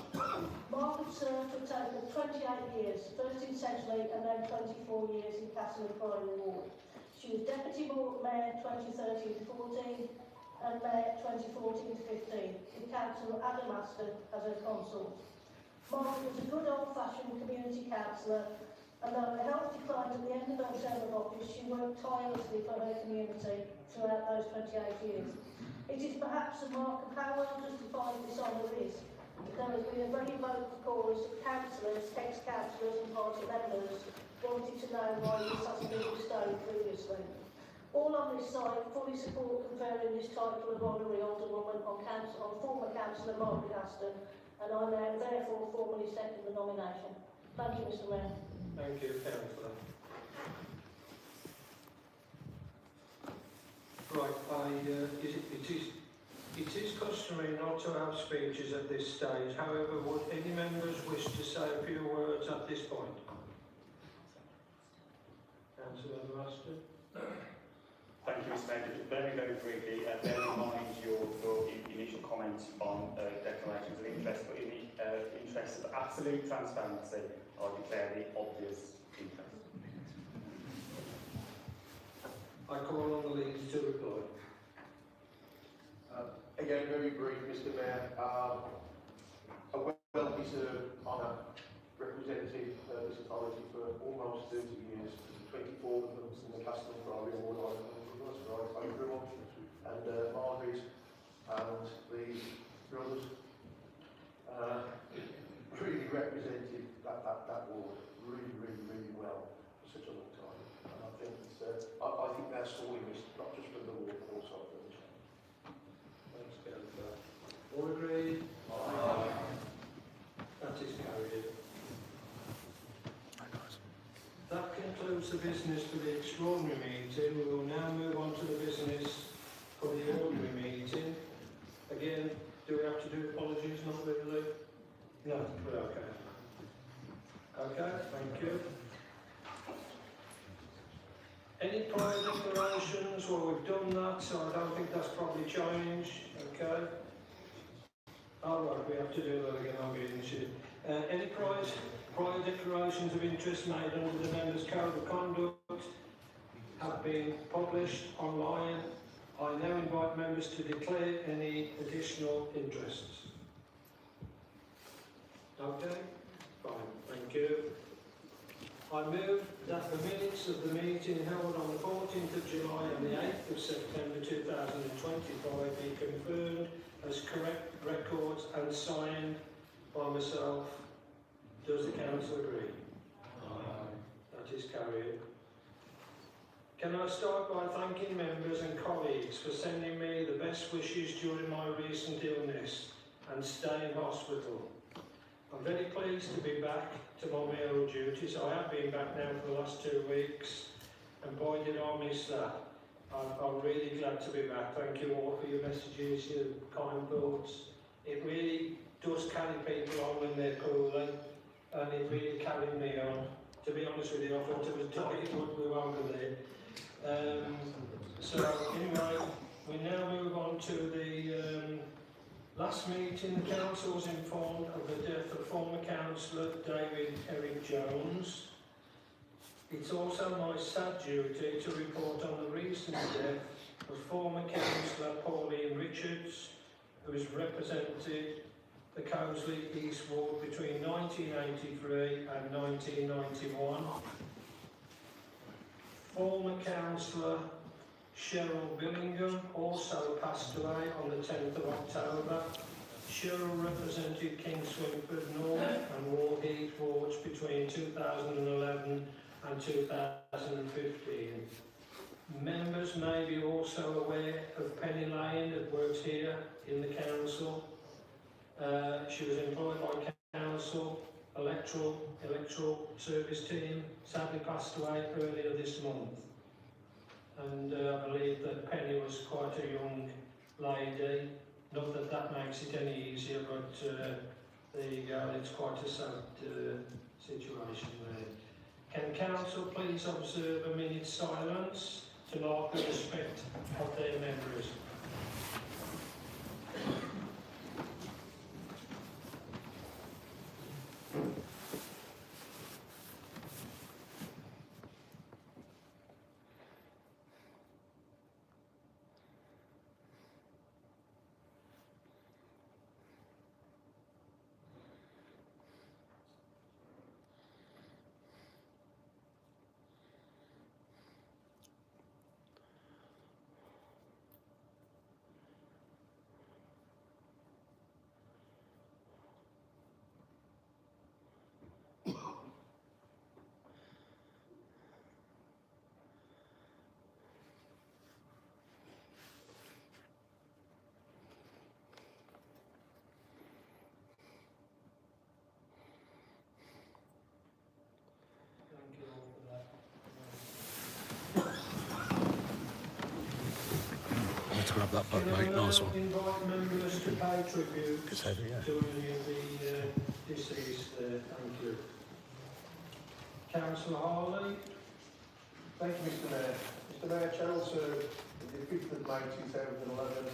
Margaret served for a total of 28 years, first in Sedgley and then 24 years in Castle and Priory ward. She was Deputy Mayor 2013 to 14 and Mayor 2014 to 15, with Councillor Adam Aston as her consort. Margaret was a good old-fashioned community councillor, and though her health declined at the end of her term of office, she worked tirelessly for her community throughout those 28 years. It is perhaps a mark of how well justified this honour is that there has been a very vocal chorus of councillors, ex-councillors and party members wanting to know why this hasn't been bestowed previously. All on this side fully support conferring this title of honorary alderwoman on former councillor Margaret Aston, and I now therefore formally second the nomination. Thank you, Mr. Mayor. Thank you, Councillor. Right, it is customary not to have speeches at this stage. However, would any members wish to say a few words at this point? Councillor Aston. Thank you, Mr. Mayor. Just very, very briefly, bear in mind your initial comments on declarations of interest, but in the interest of absolute transparency, I declare the obvious interest. I call on the leads to reply. Again, very brief, Mr. Mayor. A well-deserved honour representing this authority for almost 30 years, 24 of them in the Castle and Priory Ward. I grew up, and Margaret and the brothers really represented that ward really well for such a long time. And I think I think they're sorely missed, not just from the ward, but also from the town. Thanks, Councillor. All agreed? Aye. That is carried. That concludes the business for the extraordinary meeting. We will now move on to the business for the ordinary meeting. Again, do we have to do apologies? Not really? No, but okay. Okay, thank you. Any prior declarations? Well, we've done that, so I don't think that's probably changed. Okay. All right, we have to do that again. I'm getting shit. Any prior declarations of interest made under the Members' Code of Conduct have been published online. I now invite members to declare any additional interests. Okay? Fine, thank you. I move that the minutes of the meeting held on the 14th of July and the 8th of September 2025 be confirmed as correct records and signed by myself. Does the council agree? Aye. That is carried. Can I start by thanking members and colleagues for sending me the best wishes during my recent illness and stay in hospital. I'm very pleased to be back to my mayoral duties. I have been back now for the last 2 weeks, and boy did I miss that. I'm really glad to be back. Thank you all for your messages, your kind thoughts. It really does carry people on when they're poorly, and it really carried me on. To be honest with you, I thought it was dying, but we won't go there. So anyway, we now move on to the last meeting. The council was informed of the death of former councillor David Eric Jones. It's also my sad duty to report on the recent death of former councillor Pauline Richards, who has represented the Cosley East Ward between 1983 and 1991. Former councillor Cheryl Billingham also passed away on the 10th of October. Cheryl represented King Swinford North and Warheath wards between 2011 and 2015. Members may be also aware of Penny Lane that works here in the council. She was employed by council electoral service team, sadly passed away earlier this month. and I believe that Penny was quite a young lady. Not that that makes it any easier, but there you go, it's quite a sad situation there. Can Council please observe a minute's silence to mark the respect of their memories? Let's grab that back, mate. Nice one. Invite members to pay tribute It's heavy, yeah. to any of the deceased there. Thank you. Councillor Harley. Thank you, Mr Mayor. Mr Mayor, Cheryl served the 5th of May 2011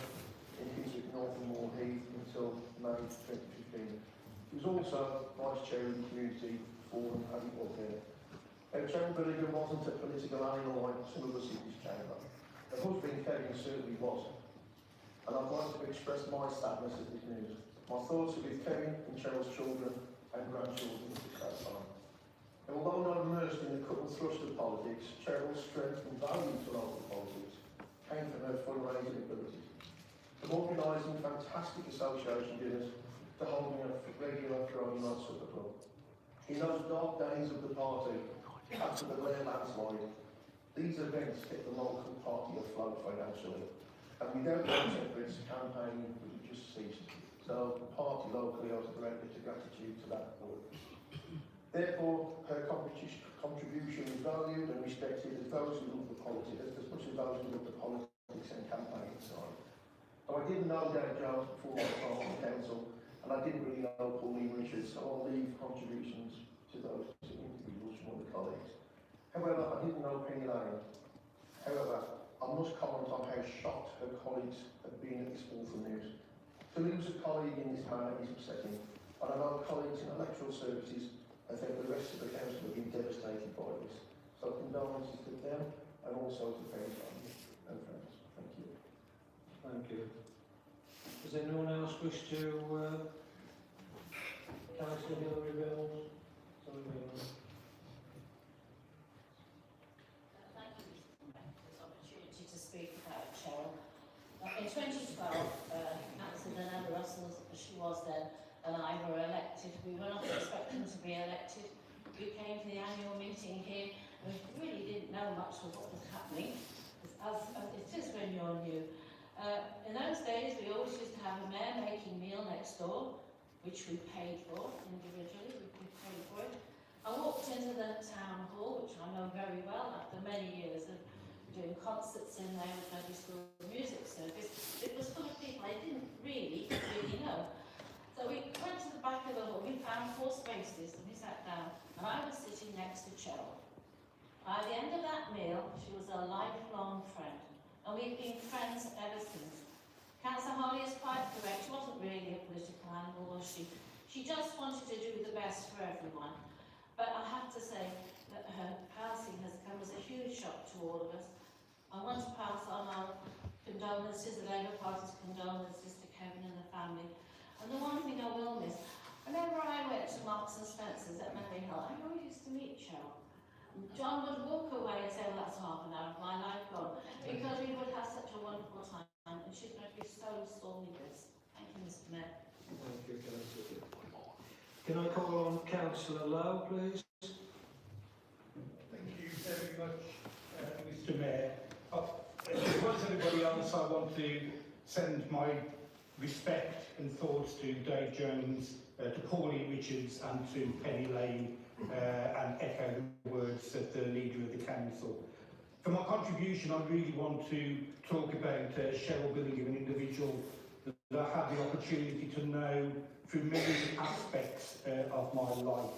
in Kingswick North and Moor Heath until May 2015. She was also Vice Chair of the Community Forum as it was there. Cheryl Billigan wasn't a political animal like some of us in this chamber. Her husband Kevin certainly was. And I'd like to express my sadness at this news. My thoughts are with Kevin and Cheryl's children and grandchildren at this time. And although not immersed in the cut and thrust of politics, Cheryl's strength and value to local politics came from her fundraising abilities. From organising fantastic association dinners to holding a regular Friday night supper club. In those dark days of the party, after the Blair landslide, these events kept the local party afloat financially. And without those efforts, campaigning would have just ceased. So the party locally owes a great bit of gratitude to that board. Therefore, her contribution is valued and respected as those who love the politics, as much as those who love the politics and campaigning side. Now, I didn't know Dave Jones before I was on the council, and I didn't really know Pauline Richards, so I'll leave contributions to those individuals from other colleagues. However, I didn't know Penny Lane. However, I must comment on how shocked her colleagues have been at this awful news. To lose a colleague in this manner is upsetting, and I know colleagues in electoral services. I think the rest of the council have been devastated by this. So condolences to them and also to Penny's family and friends. Thank you. Thank you. Does anyone else wish to Councillor Hilary Bills? Sorry, Bills. Thank you, Mr. Mayor, for this opportunity to speak about Cheryl. In 2012, Councillor Nella Russell, as she was then, and I were elected. We were not expecting to be elected. We came to the annual meeting here and we really didn't know much of what was happening, as it is when you're new. In those days, we always used to have a mayor making meal next door, which we paid for individually. We paid for it. I walked into the town hall, which I know very well after many years of doing concerts in there with Dudley School Music Service. It was full of people I didn't really know. So we went to the back of the hall, we found 4 spaces and we sat down and I was sitting next to Cheryl. By the end of that meal, she was a lifelong friend and we've been friends ever since. Councillor Harley is quite correct, she wasn't really a political animal, was she? She just wanted to do the best for everyone. But I have to say that her passing has come as a huge shock to all of us. I want to pass on our condolences, the Labour Party's condolences to Kevin and the family. And the one thing I will miss, whenever I went to Marks and Spencer's at Mary Hill, I always used to meet Cheryl. John would walk away and say, well, that's half an hour of my life gone, because we would have such a wonderful time, and she's going to be so sorely missed. Thank you, Mr. Mayor. Thank you, Councillor. Can I call on Councillor Lowe, please? Thank you very much, Mr. Mayor. As well as everybody else, I want to send my respect and thoughts to Dave Jones, to Pauline Richards and to Penny Lane, and echo the words of the leader of the council. For my contribution, I really want to talk about Cheryl Billingham, an individual that I had the opportunity to know through many aspects of my life.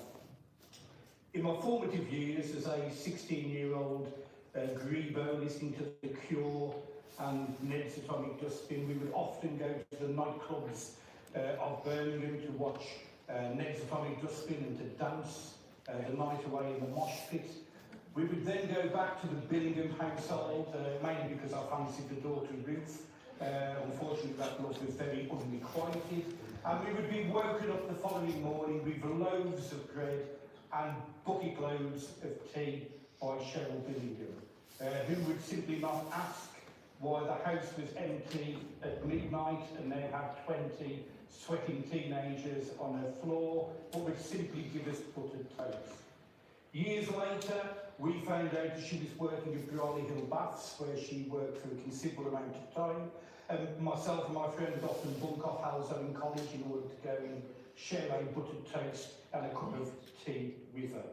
In my formative years as a 16-year-old grebo listening to The Cure and Ned's Atomic Dustbin, we would often go to the nightclubs of Birmingham to watch Ned's Atomic Dustbin and to dance the night away in the mosh pit. We would then go back to the Billingham household, mainly because I fancied the daughter Ruth. Unfortunately, that love was very unrequited. And we would be woken up the following morning with loaves of bread and bucket loads of tea by Cheryl Billingham, who would simply not ask why the house was empty at midnight and they had 20 sweating teenagers on her floor, but would simply give us buttered toast. Years later, we found out that she was working at Priory Hill Baths, where she worked for a considerable amount of time. Myself and my friend would often bunk off Halzone College in order to go and share a buttered toast and a cup of tea with her.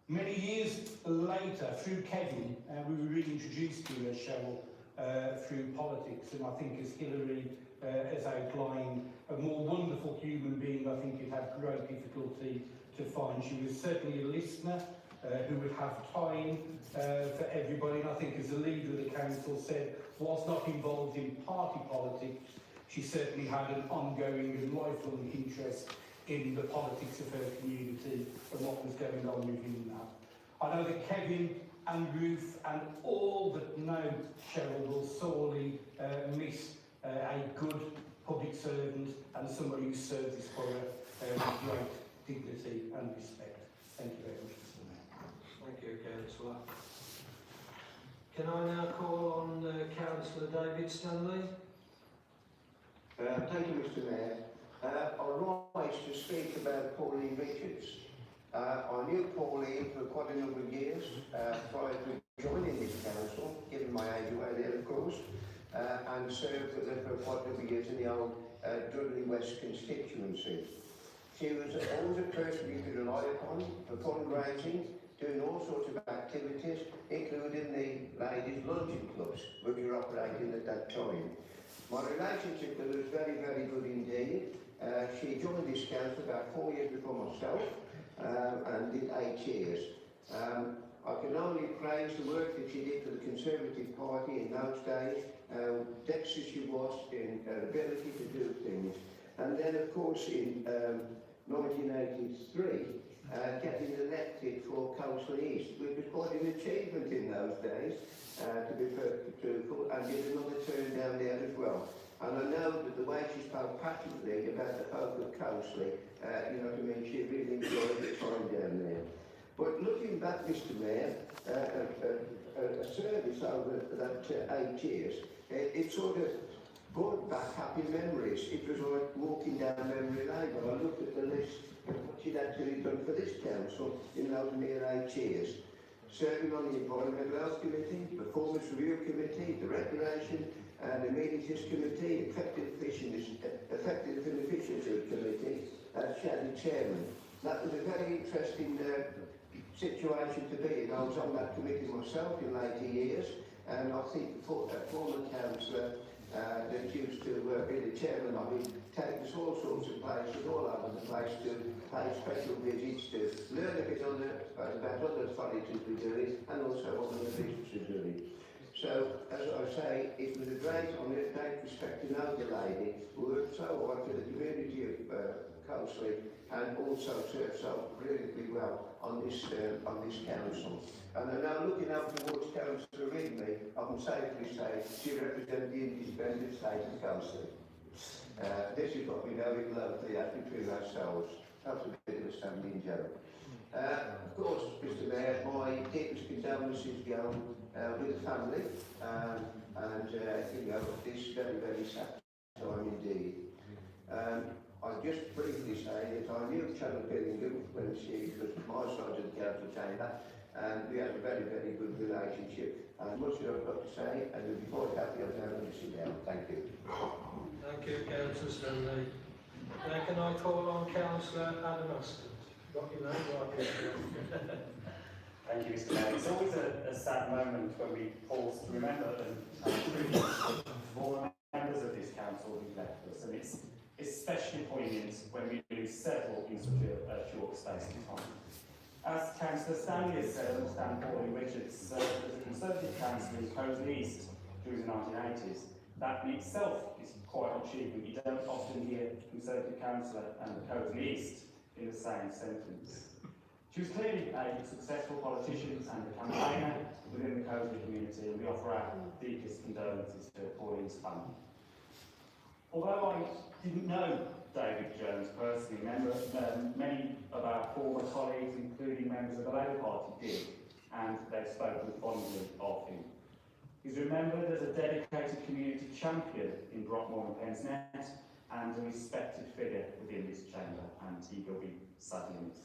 Many years later, through Kevin, we were reintroduced to Cheryl through politics, and I think as Hillary has outlined, a more wonderful human being I think it had great difficulty to find. She was certainly a listener who would have time for everybody, and I think as the leader of the council said, whilst not involved in party politics, she certainly had an ongoing and lifelong interest in the politics of her community and what was going on within that. I know that Kevin and Ruth and all that know Cheryl will sorely miss a good public servant and somebody who serves this borough with great dignity and respect. Thank you very much, Mr. Mayor. Thank you, Councillor. Can I now call on Councillor David Stanley? Thank you, Mr. Mayor. I rise to speak about Pauline Richards. I knew Pauline for quite a number of years prior to joining this council, given my age away there, of course, and served with her for quite a number of years in the old Dudley West constituency. She was always a person you could rely upon for fundraising, doing all sorts of activities, including the ladies' luncheon clubs, which were operating at that time. My relationship with her was very, very good indeed. She joined this council about 4 years before myself and did 8 years. I can only praise the work that she did for the Conservative Party in those days, dexterous she was in her ability to do things. And then, of course, in 1983, getting elected for Council East, which was quite an achievement in those days, to be perfectly truthful, and did another turn down there as well. And I know that the way she spoke passionately about the folk of Council, you know what I mean, she really enjoyed the time down there. But looking back, Mr. Mayor, a service over that 8 years, it sort of brought back happy memories. It was like walking down memory lane. When I looked at the list of what she'd actually done for this council in those mere 8 years. Serving on the Environmental Health Committee, the Performance Review Committee, the Recreation and Amenities Committee, Effective and Efficiency Committee, she had the chairman. That was a very interesting situation to be in. I was on that committee myself in later years, and I think a former councillor that used to be the chairman of it, take us all sorts of places all over the place to pay special visits, to learn a bit about other authorities we do it, and also other businesses do it. So, as I say, it was a great honour, great respect to know the lady who worked so hard for the community of Council and also served so brilliantly well on this council. And I'm now looking up towards Councillor Ridley, I can safely say she represents the independent state of Council. This is what we know it locally as between ourselves. That's a bit of a standing joke. Of course, Mr. Mayor, my deepest condolences go with the family, and you know, this very, very sad time indeed. I'll just briefly say that I knew Cheryl Billingham when she was my side of the council chamber, and we had a very, very good relationship. And much as I've got to say, and we'll be quite happy I'll now to sit down. Thank you. Thank you, Councillor Stanley. Now can I call on Councillor Adam Aston? Got your name right here. Thank you, Mr. Mayor. It's always a sad moment when we pause to remember and tribute all the members of this council who've left us, and it's especially poignant when we lose several in such a short space of time. As Councillor Stanley has said, Stan Pauline Richards served as a Conservative councillor in Coast East during the 1980s. That in itself is quite an achievement. You don't often hear Conservative councillor and Coast East in the same sentence. She was clearly a successful politician and a campaigner within the Coast community, and we offer our deepest condolences to Pauline's family. Although I didn't know David Jones personally, many of our former colleagues, including members of the Labour Party, did, and they've spoken fondly of him. He's remembered as a dedicated community champion in Brockmore and Pensnet, and a respected figure within this chamber, and he will be sadly missed.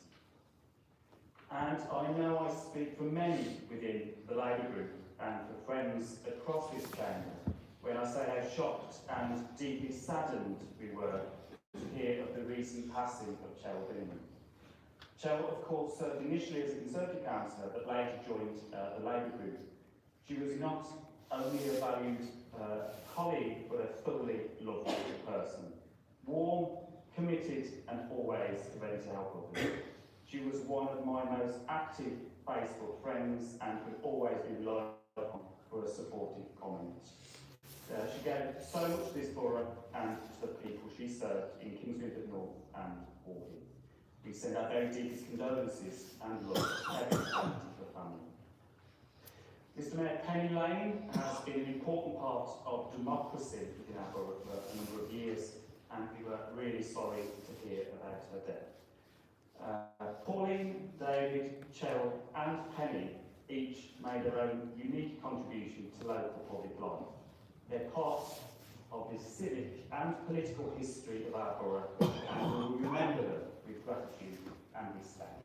And I know I speak for many within the Labour group and for friends across this chamber when I say how shocked and deeply saddened we were to hear of the recent passing of Cheryl Bingham. Cheryl, of course, served initially as a Conservative councillor, but later joined the Labour group. She was not only a valued colleague, but a thoroughly lovely person. Warm, committed, and always ready to help others. She was one of my most active Facebook friends and could always be relied upon for a supportive comment. She gave so much to this borough and to the people she served in Kingsmead North and Horsham. We send our very deepest condolences and love to every family to the family. Mr Mayor, Penny Lane has been an important part of democracy within our borough for a number of years, and we were really sorry to hear about her death. Pauline, David, Cheryl and Penny each made their own unique contribution to local public life. They're part of the civic and political history of our borough, and we will remember them with gratitude and respect.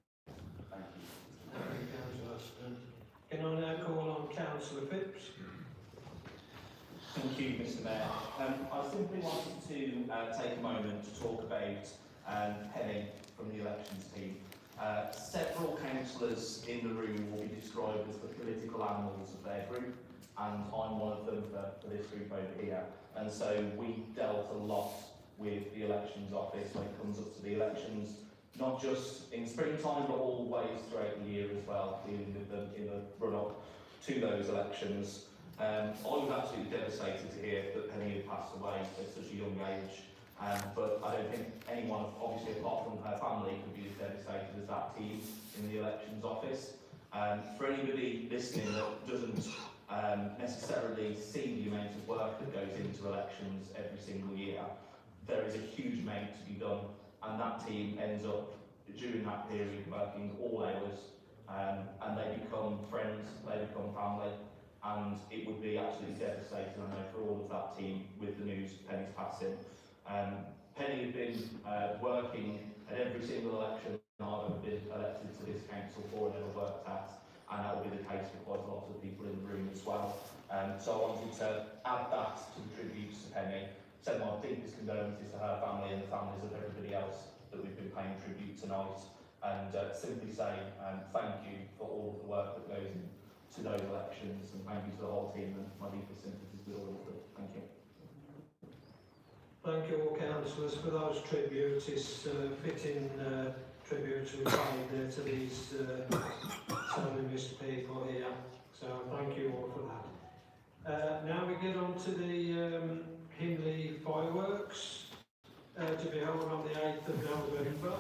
Thank you. Thank you, Councillor Aston. Can I now call on Councillor Phipps? Thank you, Mr Mayor. I simply wanted to take a moment to talk about Penny from the elections team. Several councillors in the room will be described as the political animals of their group, and I'm one of them for this group over here. And so we dealt a lot with the elections office when it comes up to the elections, not just in springtime, but always throughout the year as well, dealing with them in the run-up to those elections. I was absolutely devastated to hear that Penny had passed away at such a young age. But I don't think anyone, obviously apart from her family, could be as devastated as that team in the elections office. For anybody listening that doesn't necessarily see the amount of work that goes into elections every single year, there is a huge amount to be done, and that team ends up, during that period, working all hours, and they become friends, they become family, and it would be absolutely devastating, I know, for all of that team with the news of Penny's passing. Penny had been working at every single election I've ever been elected to this council for and ever worked at, and that will be the case for quite a lot of people in the room as well. So I wanted to add that to the tributes to Penny, send my deepest condolences to her family and the families of everybody else that we've been paying tribute tonight, and simply say thank you for all of the work that goes into those elections, and thank you to the whole team, and my deepest sympathies with all of them. Thank you. Thank you all councillors for those tributes. It's fitting tributes we paid to these sadly missed people here. So thank you all for that. Now we get on to the Hindley fireworks to be held on the 8th of November.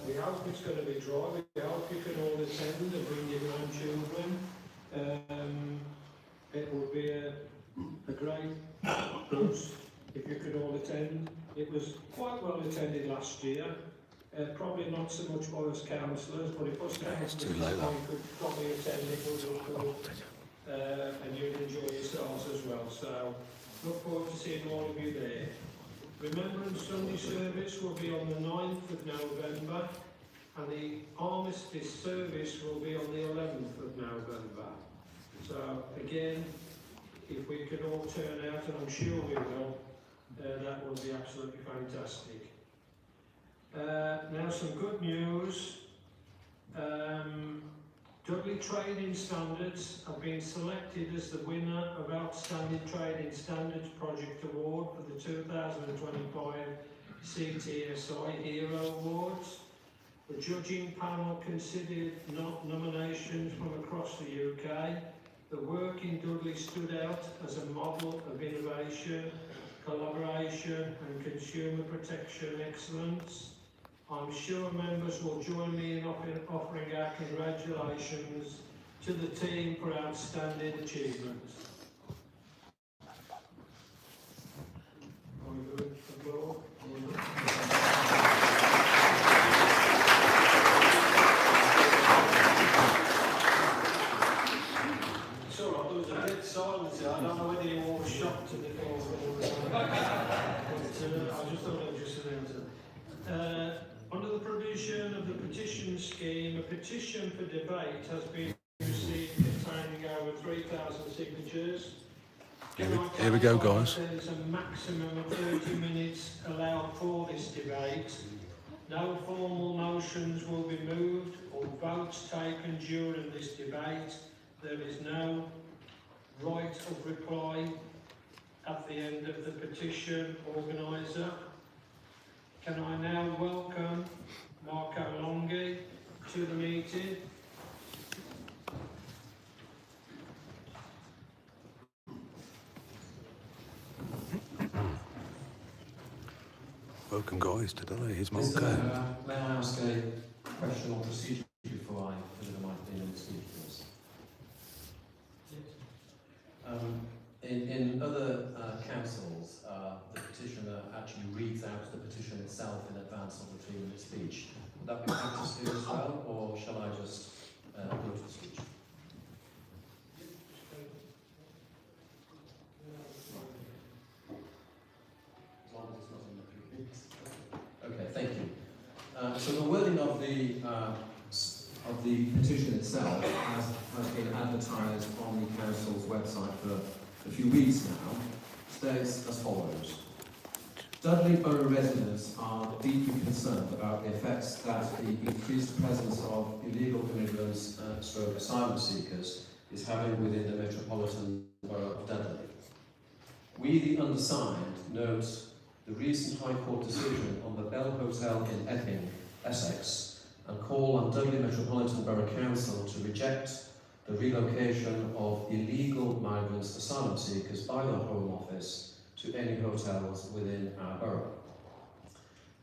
We hope it's going to be dry. We hope you can all attend and bring your own children. It will be a great boost if you could all attend. It was quite well attended last year. Probably not so much by us councillors, but if us councillors could probably attend, it was all cool. And you'd enjoy yourselves as well. So look forward to seeing all of you there. Remembrance Sunday service will be on the 9th of November, and the Armistice service will be on the 11th of November. So again, if we could all turn out, and I'm sure we will, that will be absolutely fantastic. Now some good news. Dudley Trading Standards have been selected as the winner of Outstanding Trading Standards Project Award for the 2025 CTSI Hero Awards. The judging panel considered nominations from across the UK. The work in Dudley stood out as a model of innovation, collaboration and consumer protection excellence. I'm sure members will join me in offering our congratulations to the team for outstanding achievements. It's all right, there was a bit silence there. I don't know whether you all were shocked to the call but I just thought I'd just announce it. Under the provision of the petition scheme, a petition for debate has been received containing over 3,000 signatures. Here we go, guys. There is a maximum of 30 minutes allowed for this debate. No formal motions will be moved or votes taken during this debate. There is no right of reply at the end of the petition organiser. Can I now welcome Longhi to the meeting? Welcome, guys, to today's Mr. Marco. May I ask a question or procedure before I deliver my opinion and speak, please? In other councils, the petitioner actually reads out the petition itself in advance of the 3-minute speech. Would that be practiced here as well, or shall I just go to the speech? As long as it's not in the 3 minutes. Okay, thank you. So the wording of the petition itself has been advertised on the council's website for a few weeks now, states as follows. Dudley Borough residents are deeply concerned about the effects that the increased presence of illegal immigrants stroke asylum seekers is having within the metropolitan borough of Dudley. We, the undersigned, note the recent High Court decision on the Bell Hotel in Epping, Essex, and call on Dudley Metropolitan Borough Council to reject the relocation of illegal migrants asylum seekers by the Home Office to any hotels within our borough.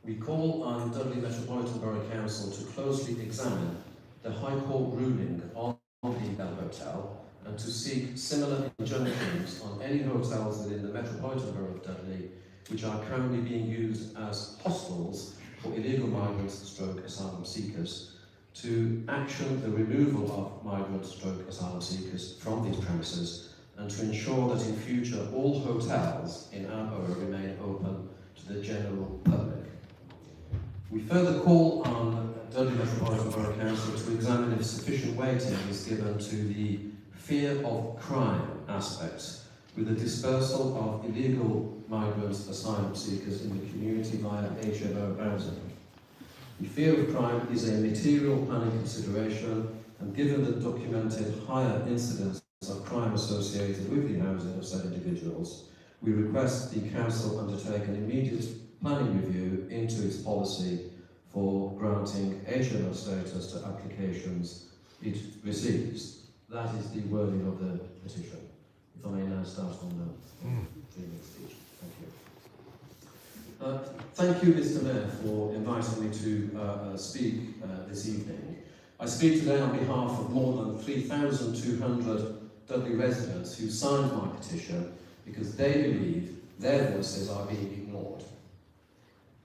We call on Dudley Metropolitan Borough Council to closely examine the High Court ruling on the Bell Hotel and to seek similar injunctions on any hotels within the Metropolitan Borough of Dudley which are currently being used as hostels for illegal migrants stroke asylum seekers, to action the removal of migrant stroke asylum seekers from these premises and to ensure that in future all hotels in our borough remain open to the general public. We further call on Dudley Metropolitan Borough Council to examine if sufficient weighting is given to the fear of crime aspects with the dispersal of illegal migrants asylum seekers in the community via HMO housing. The fear of crime is a material planning consideration, and given the documented higher incidence of crime associated with the housing of said individuals, we request the Council undertake an immediate planning review into its policy for granting HMO status to applications it receives. That is the wording of the petition. If I may now start on the 3-minute speech. Thank you. Thank you, Mr. Mayor, for inviting me to speak this evening. I speak today on behalf of more than 3,200 Dudley residents who signed my petition because they believe their voices are being ignored.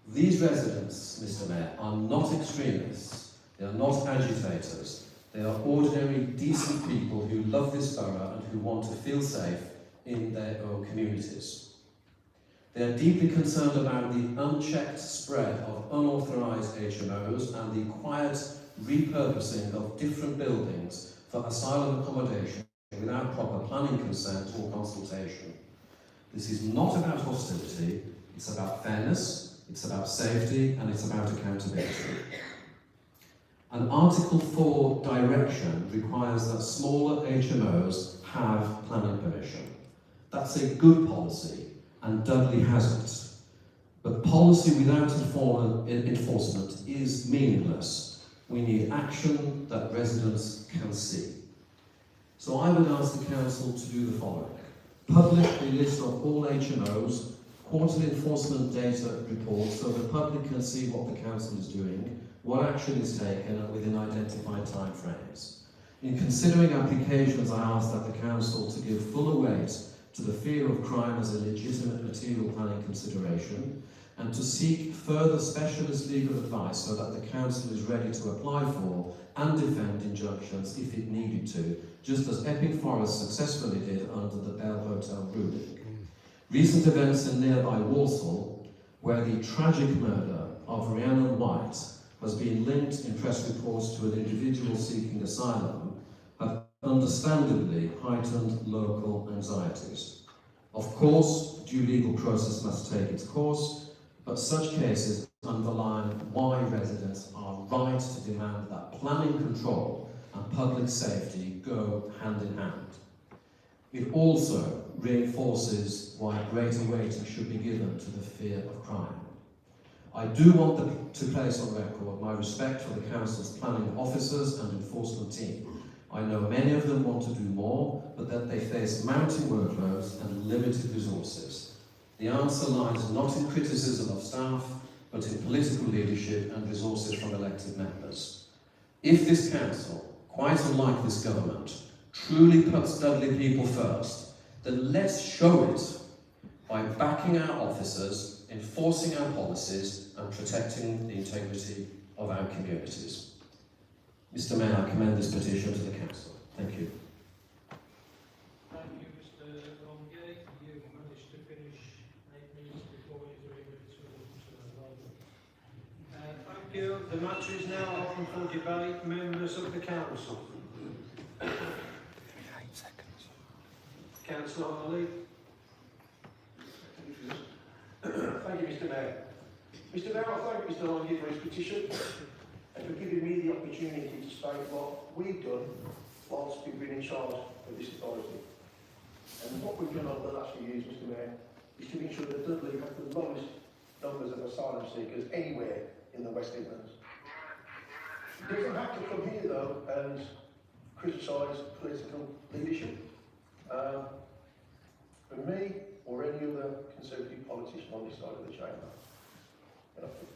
These residents, Mr. Mayor, are not extremists, they are not agitators, they are ordinary, decent people who love this borough and who want to feel safe in their own communities. They are deeply concerned about the unchecked spread of unauthorised HMOs and the quiet repurposing of different buildings for asylum accommodation without proper planning consent or consultation. This is not about hostility, it's about fairness, it's about safety, and it's about accountability. And Article 4 direction requires that smaller HMOs have planning permission. That's a good policy, and Dudley has it. But policy without enforcement is meaningless. We need action that residents can see. So I would ask the Council to do the following. Publish a list of all HMOs, quarterly enforcement data reports so the public can see what the Council is doing, what action is taken and within identified timeframes. In considering applications, I ask that the Council to give fuller weight to the fear of crime as a legitimate material planning consideration, and to seek further specialist legal advice so that the Council is ready to apply for and defend injunctions if it needed to, just as Epping Forest successfully did under the Bell Hotel ruling. Recent events in nearby Walsall, where the tragic murder of Rhiannon White has been linked in press reports to an individual seeking asylum, have understandably heightened local anxieties. Of course, due legal process must take its course, but such cases underline why residents are right to demand that planning control and public safety go hand in hand. It also reinforces why greater weighting should be given to the fear of crime. I do want to place on record my respect for the Council's planning officers and enforcement team. I know many of them want to do more, but that they face mounting workloads and limited resources. The answer lies not in criticism of staff, but in political leadership and resources from elected members. If this Council, quite unlike this government, truly puts Dudley people first, then let's show it by backing our officers, enforcing our policies and protecting the integrity of our communities. Mr. Mayor, I commend this petition to the Council. Thank you. Thank you, Mr. Longhi. You managed to finish 8 minutes before you were able to thank you. The matter is now open for debate. Members of the Council. 8 seconds. Councillor Harley. Thank you, Mr. Mayor. Mr. Mayor, I thank Mr. Longhi for his petition and for giving me the opportunity to state what we've done whilst we've been in charge of this authority. And what we've done over the last few years, Mr. Mayor, is to ensure that Dudley has the lowest numbers of asylum seekers anywhere in the West Midlands. He doesn't have to come here, though, and criticise political leadership. For me, or any other Conservative politician on this side of the chamber,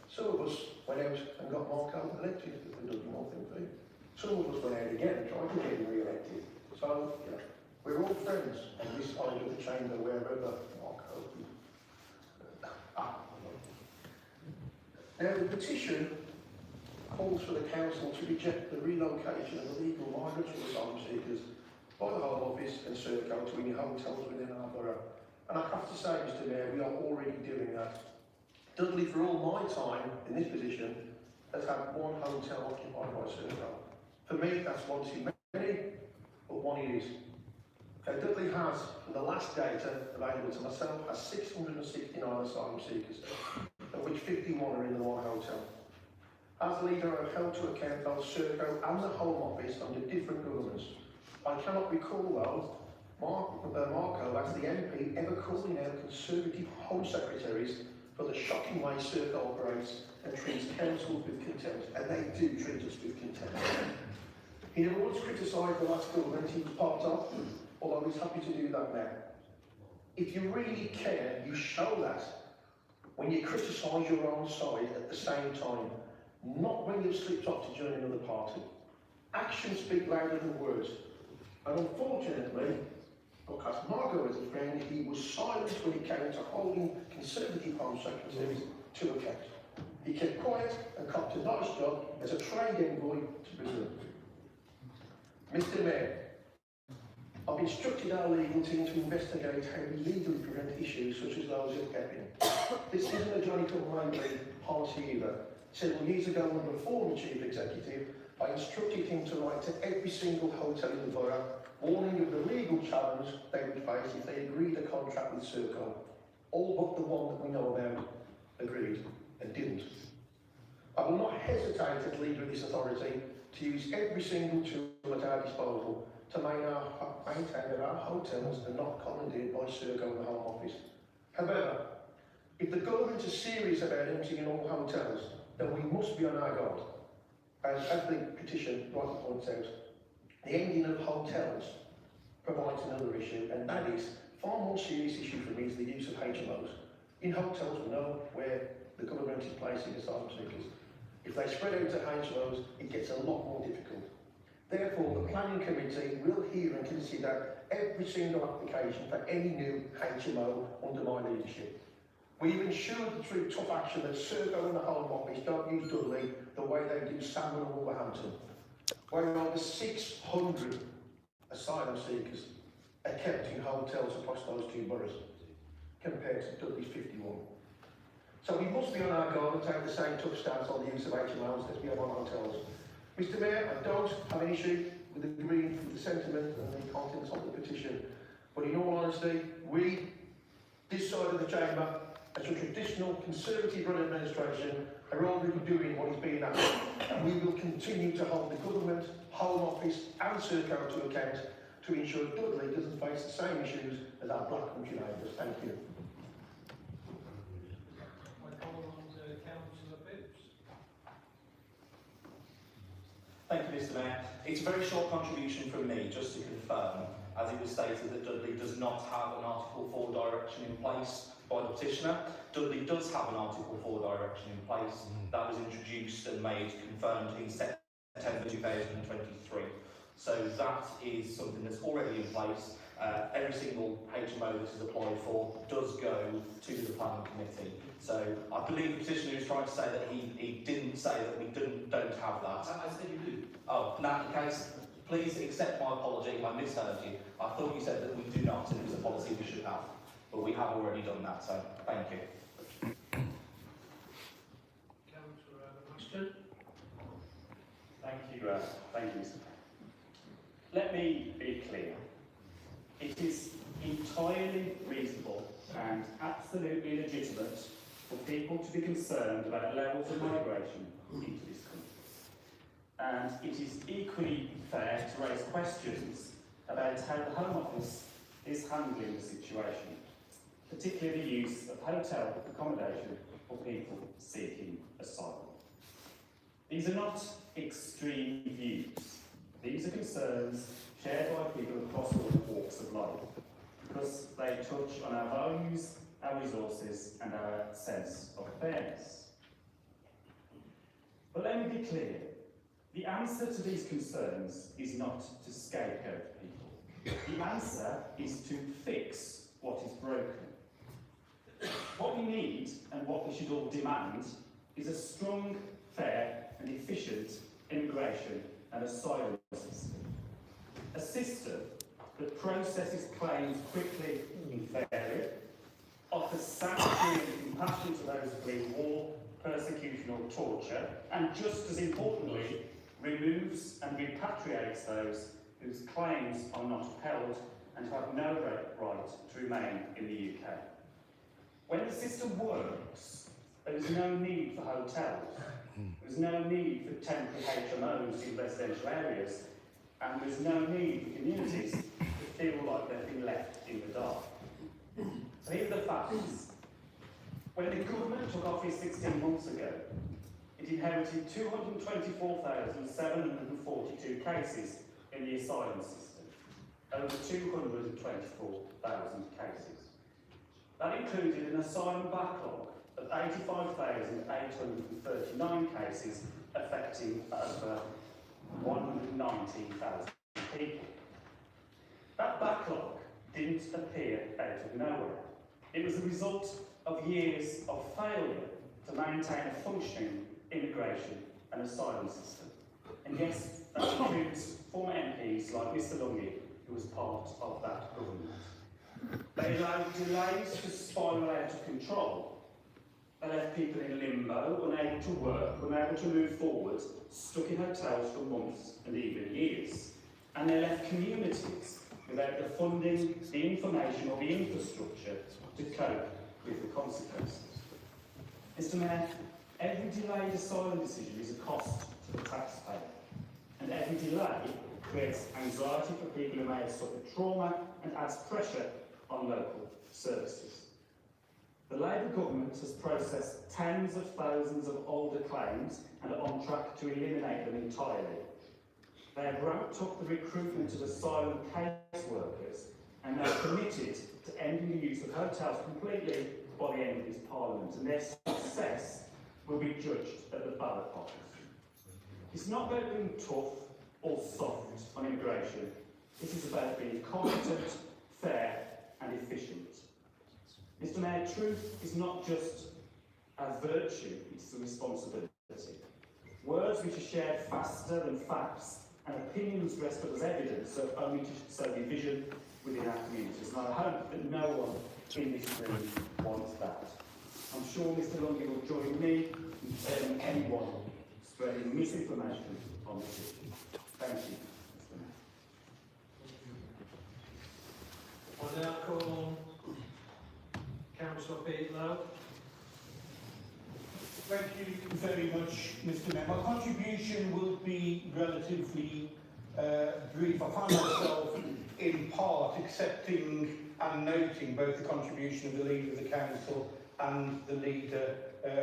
some of us went out and got Marco elected for the Dudley North MP. Some of us went out again and tried to get him re-elected. So, we're all friends on this side of the chamber, wherever Marco. Now, the petition calls for the Council to reject the relocation of illegal migrants and asylum seekers by the Home Office and Serco to any hotels within our borough. And I have to say, Mr. Mayor, we are already doing that. Dudley, for all my time in this position, has had one hotel occupied by Serco. For me, that's one too many, but one it is. Okay, Dudley has, from the last data available to myself, has 669 asylum seekers, of which 51 are in the one hotel. As leader, I have held to account both Serco and the Home Office under different governments. I cannot recall, though, Marco, as the MP, ever calling out Conservative Home Secretaries for the shocking way Serco operates and treats councils with contempt, and they do treat us with contempt. He never once criticised the last government he was part of, although he's happy to do that now. If you really care, you show that when you criticise your own side at the same time, not when you've slipped off to join another party. Actions speak louder than words. And unfortunately, because Margot as a friend, he was silent when it came to holding Conservative Home Secretaries to account. He kept quiet and copped a nice job as a trade envoy to Brazil. Mr. Mayor, I've instructed our legal team to investigate how we legally prevent issues such as those at Epping. This isn't a Johnny-come-lately policy either. Several years ago, under the former Chief Executive, I instructed him to write to every single hotel in the borough, warning of the legal challenge they would face if they agreed a contract with Serco. All but the one that we know about agreed and didn't. I will not hesitate as leader of this authority to use every single tool at our disposal to maintain that our hotels are not commandeered by Serco and the Home Office. However, if the government is serious about emptying all hotels, then we must be on our guard. As the petition rightly points out, the ending of hotels provides another issue, and that is far more serious issue for me is the use of HMOs. In hotels, we know where the government is placing asylum seekers. If they spread out to HMOs, it gets a lot more difficult. Therefore, the planning committee will hear and consider every single application for any new HMO under my leadership. We've ensured through tough action that Serco and the Home Office don't use Dudley the way they do Salmon and Wolverhampton, where over 600 asylum seekers are kept in hotels across those two boroughs, compared to Dudley's 51. So we must be on our guard and take the same tough stance on the use of HMOs as we have on hotels. Mr Mayor, I don't have an issue with agreeing with the sentiment and the contents of the petition, but in all honesty, we, this side of the chamber, as a traditional Conservative-run administration, are already doing what is being asked, and we will continue to hold the government, Home Office and Serco to account to ensure Dudley doesn't face the same issues as our black country neighbours. Thank you. Thank you, Mr Mayor. It's a very short contribution from me, just to confirm, as it was stated that Dudley does not have an Article 4 direction in place by the petitioner. Dudley does have an Article 4 direction in place that was introduced and made confirmed in September 2023. So that is something that's already in place. Every single HMO that is applied for does go to the planning committee. So I believe the petitioner is trying to say that he didn't say that we don't have that. I said you do. Oh, in that case, please accept my apology. I misheard you. I thought you said that we do not, and it was a policy we should have. But we have already done that, so thank you. Councillor Ashton. Thank you, Mr. Mayor. Let me be clear. It is entirely reasonable and absolutely legitimate for people to be concerned about levels of migration into this country. And it is equally fair to raise questions about how the Home Office is handling the situation, particularly the use of hotel accommodation for people seeking asylum. These are not extreme views. These are concerns shared by people across all walks of life, because they touch on our values, our resources, and our sense of fairness. But let me be clear, the answer to these concerns is not to scapegoat people. The answer is to fix what is broken. What we need, and what we should all demand, is a strong, fair, and efficient immigration and asylum system. A system that processes claims quickly and fairly, offers sanctuary and compassion to those fleeing war, persecution or torture, and just as importantly, removes and repatriates those whose claims are not upheld and who have no right to remain in the UK. When the system works, there is no need for hotels, there's no need for temporary HMOs in residential areas, and there's no need for communities to feel like they've been left in the dark. So here are the facts. When the government took office 16 months ago, it inherited 224,742 cases in the asylum system, over 224,000 cases. That included an asylum backlog of 85,839 cases affecting over 119,000 people. That backlog didn't appear out of nowhere. It was the result of years of failure to maintain a functioning immigration and asylum system. And yes, that includes former MPs like Mr Longhi, who was part of that government. They allowed delays to spiral out of control. They left people in limbo, unable to work, unable to move forward, stuck in hotels for months and even years. And they left communities without the funding, the information or the infrastructure to cope with the consequences. Mr Mayor, Every delayed asylum decision is a cost to the taxpayer, and every delay creates anxiety for people who may have suffered trauma and adds pressure on local services. The Labour government has processed tens of thousands of older claims and are on track to eliminate them entirely. They have ramped up the recruitment of asylum caseworkers and are committed to ending the use of hotels completely by the end of this Parliament, and their success will be judged at the ballot box. It's not about being tough or soft on immigration. It is about being competent, fair and efficient. Mr Mayor, truth is not just a virtue, it's a responsibility. Words which are shared faster than facts and opinions dressed up as evidence serve only to sow division within our communities. And I hope that no one in this room wants that. I'm sure Mr Longhi will join me in telling anyone spreading misinformation on this issue. Thank you, Mr Mayor. I now call Councillor Peatlow. Thank you very much, Mr Mayor. My contribution will be relatively brief. I find myself in part accepting and noting both the contribution of the Leader of the Council and the Leader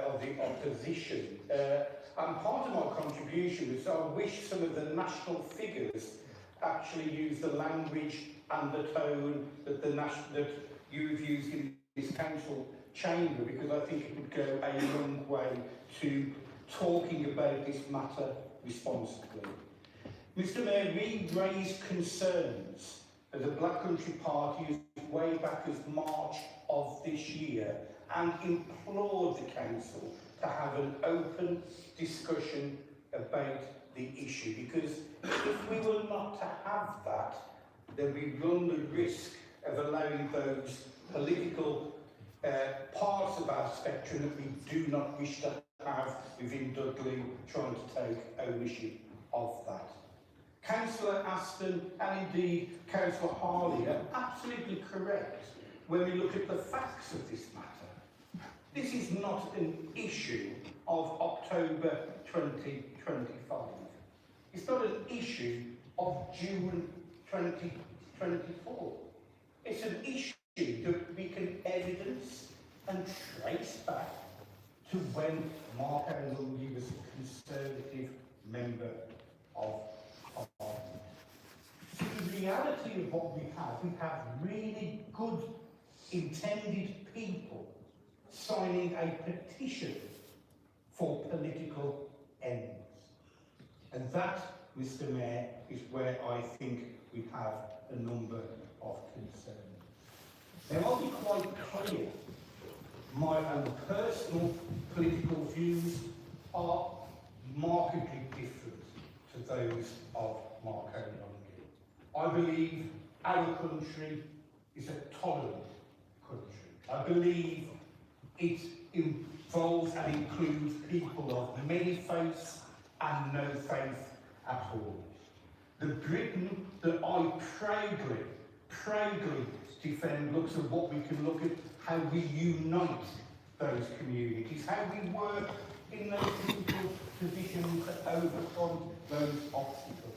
of the Opposition. And part of my contribution is I wish some of the national figures actually use the language and the tone that you've used in this council chamber, because I think it would go a long way to talking about this matter responsibly. Mr Mayor, we raised concerns as a Black Country Party way back as March of this year and implored the council to have an open discussion about the issue, because if we were not to have that, then we run the risk of allowing those political parts of our spectrum that we do not wish to have within Dudley trying to take ownership of that. Councillor Aston and indeed Councillor Harley are absolutely correct when we look at the facts of this matter. This is not an issue of October 2025. It's not an issue of June 2024. It's an issue that we can evidence and trace back to when Mark Longhi was a Conservative member of Parliament. So the reality of what we have really good intended people signing a petition for political ends. And that, Mr Mayor, is where I think we have a number of concerns. Now, I'll be quite clear. My own personal political views are markedly different to those of Mark Longhi. I believe our country is a tolerant country. I believe it involves and includes people of many faiths and no faith at all. The Britain that I proudly defend looks at what we can look at, how we unite those communities, how we work in those difficult positions to overcome those obstacles.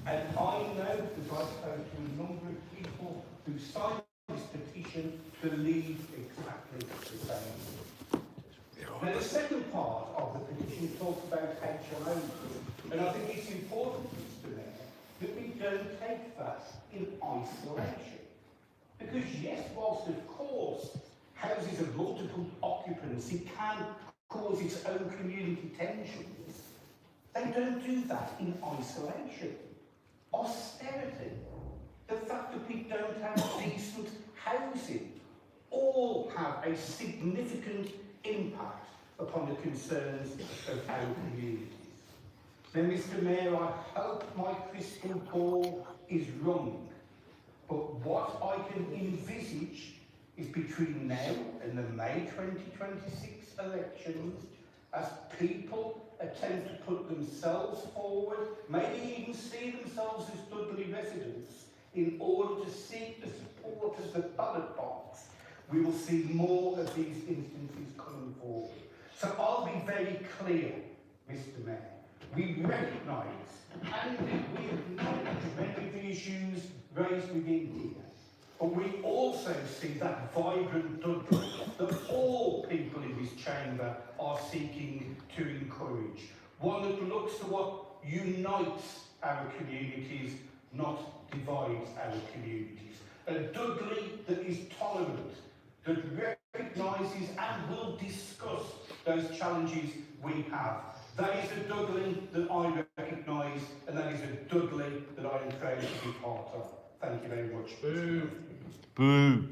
And I know that I spoke to a number of people who signed this petition believe exactly the same. Now, the second part of the petition talks about HMO, and I think it's important, Mr Mayor, that we don't take that in isolation. Because yes, whilst of course houses of multiple occupancy can cause its own community tensions, they don't do that in isolation. Austerity, the fact that we don't have decent housing, all have a significant impact upon the concerns of our communities. Now, Mr Mayor, I hope my crystal ball is wrong, but what I can envisage is between now and the May 2026 elections, as people attempt to put themselves forward, maybe even see themselves as Dudley residents, in order to seek the support of the ballot box, we will see more of these instances coming forward. So I'll be very clear, Mr. Mayor. We recognise and we acknowledge many of the issues raised within here, but we also see that vibrant Dudley that all people in this chamber are seeking to encourage. One that looks to what unites our communities, not divides our communities. A Dudley that is tolerant, that recognises and will discuss those challenges we have. That is a Dudley that I recognise, and that is a Dudley that I am proud to be part of. Thank you very much. Boo. Boo.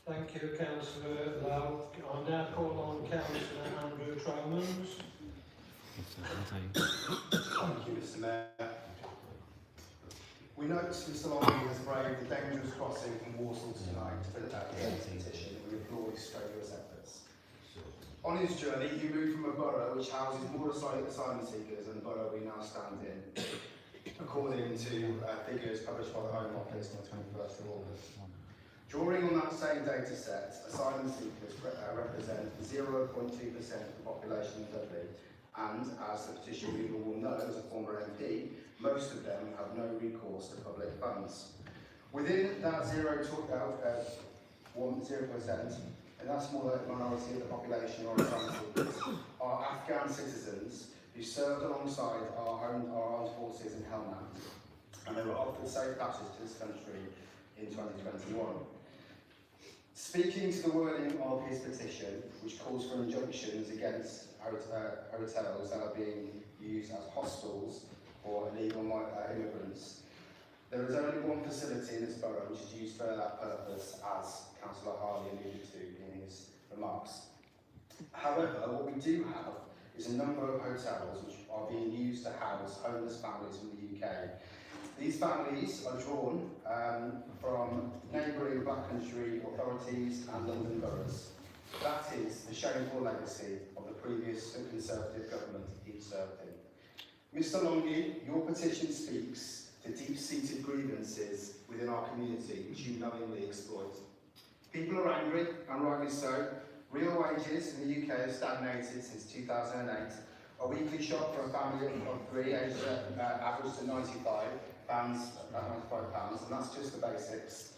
Thank you, Councillor Lowe. I now call on Councillor Andrew Tromans. Thank you, Mr. Mayor. We note Mr. Longhi has braved the dangerous crossing from Walsall tonight to fill out the petition, and we applaud his strenuous efforts. On his journey, he moved from a borough which houses more asylum seekers than the borough we now stand in, according to figures published by the Home Office on the 21st of August. Drawing on that same data set, asylum seekers represent 0.2% of the population of Dudley, and as the petition reader will know as a former MP, most of them have no recourse to public funds. Within that 0%, and that's more like the minority of the population or asylum seekers, are Afghan citizens who served alongside our armed forces in Helmand, and they were offered safe passage to this country in 2021. Speaking to the wording of his petition, which calls for injunctions against hotels that are being used as hostels for illegal immigrants, there is only one facility in this borough which is used for that purpose, as Councillor Harley alluded to in his remarks. However, what we do have is a number of hotels which are being used to house homeless families from the UK. These families are drawn from neighbouring Black Country authorities and London boroughs. That is the shameful legacy of the previous Conservative government he served in. Mr. Longhi, your petition speaks to deep-seated grievances within our community which you knowingly exploit. People are angry, and rightly so. Real wages in the UK have stagnated since 2008. A weekly shop for a family of three, aged average to £95, and that's just the basics.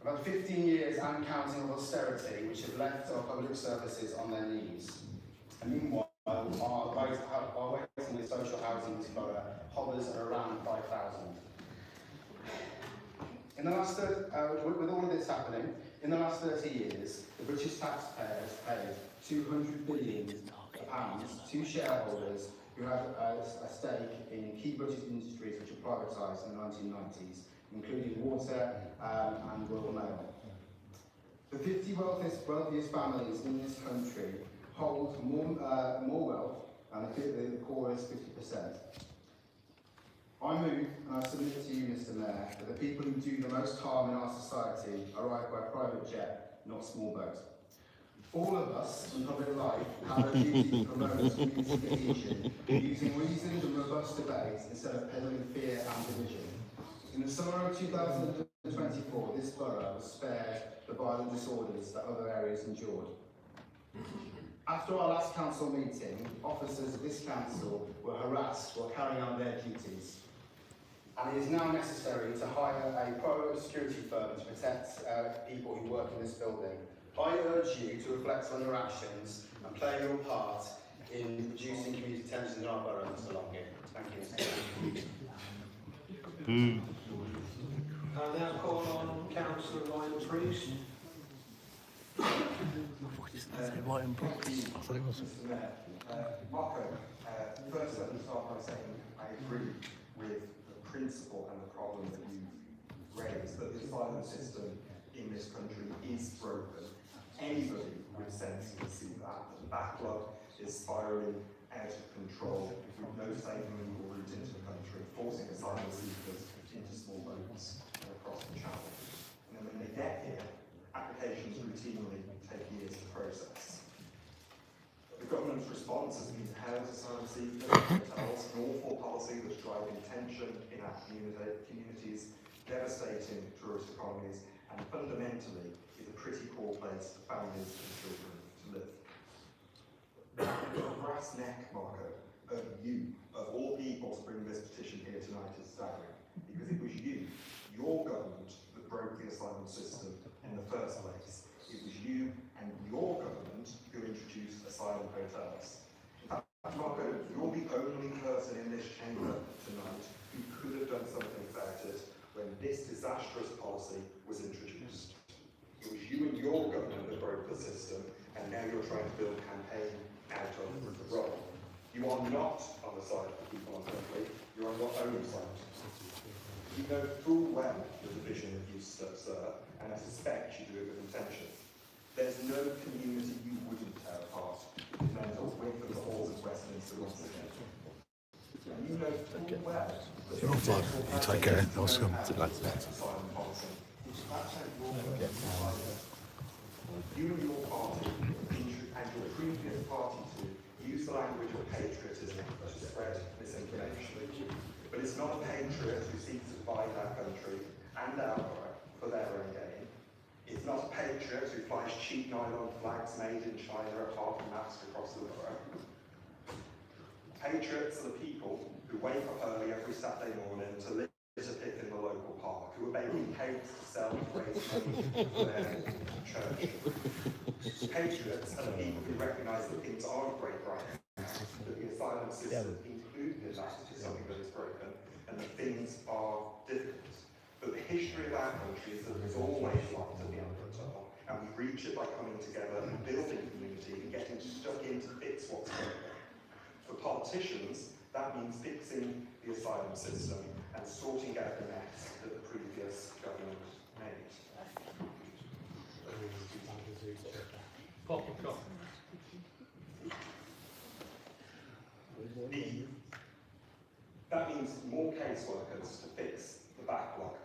About 15 years and counting of austerity, which have left our public services on their knees. And meanwhile, our waiting list social housing in this borough hovers at around 5,000. In the last, with all of this happening, in the last 30 years, the British taxpayers paid £200 billion to shareholders who had a stake in key British industries which were privatised in the 1990s, including water and Royal Mail. The 50 wealthiest families in this country hold more wealth than the poorest 50%. I move, and I submit to you, Mr. Mayor, that the people who do the most harm in our society arrive by private jet, not small boat. All of us in public life have a duty to promote community cohesion, using reasoned and robust debate instead of peddling fear and division. In the summer of 2024, this borough was spared the violent disorders that other areas endured. After our last council meeting, officers of this council were harassed while carrying out their duties. And it is now necessary to hire a private security firm to protect people who work in this building. I urge you to reflect on your actions and play your part in reducing community tensions in our borough, Mr. Longhi. Thank you, Mr. I now call on Councillor Ryan Priest. Marco, first let me start by saying I agree with the principle and the problem that you've raised, that the asylum system in this country is broken. Anybody with sense can see that the backlog is spiralling out of control with no safe removal route into the country, forcing asylum seekers into small boats and across the channel. And then when they get here, applications routinely take years to process. The government's response has been to house asylum seekers, hotels, an awful policy that's driving tension in our communities, devastating tourist economies, and fundamentally is a pretty poor place for families and children. to live. The brass neck, Marco, of you, of all people, to bring this petition here tonight is staggering. Because it was you, your government, that broke the asylum system in the first place. It was you and your government who introduced asylum hotels. In fact, Marco, you're the only person in this chamber tonight who could have done something about it when this disastrous policy was introduced. It was you and your government that broke the system, and now you're trying to build a campaign out of the role. You are not on the side of the people on country, you're on your own side. You know full well the division that you stir, and I suspect you do it with intention. There's no community you wouldn't tear apart if meant a whiff of the halls of Westminster once again. You know full well that You're fine. You take care. I'll see you. asylum policy. You and your party, and your previous party too, use the language of patriotism to spread misinformation. But it's not a patriot who seeks to divide our country and our borough for their own gain. It's not a patriot who flies cheap nylon flags made in China at half mast across the borough. Patriots are the people who wake up early every Saturday morning to litter pick in the local park, who are baking cakes to sell to raise money for their church. Patriots are the people who recognise that things aren't great right now, that the asylum system included that is something that is broken, and that things are difficult. But the history of our country is that there's always light at the end of the tunnel, and we reach it by coming together and building community and getting stuck in to fix what's broken. For politicians, that means fixing the asylum system and sorting out the mess that the previous government made. That means more caseworkers to fix the backlog.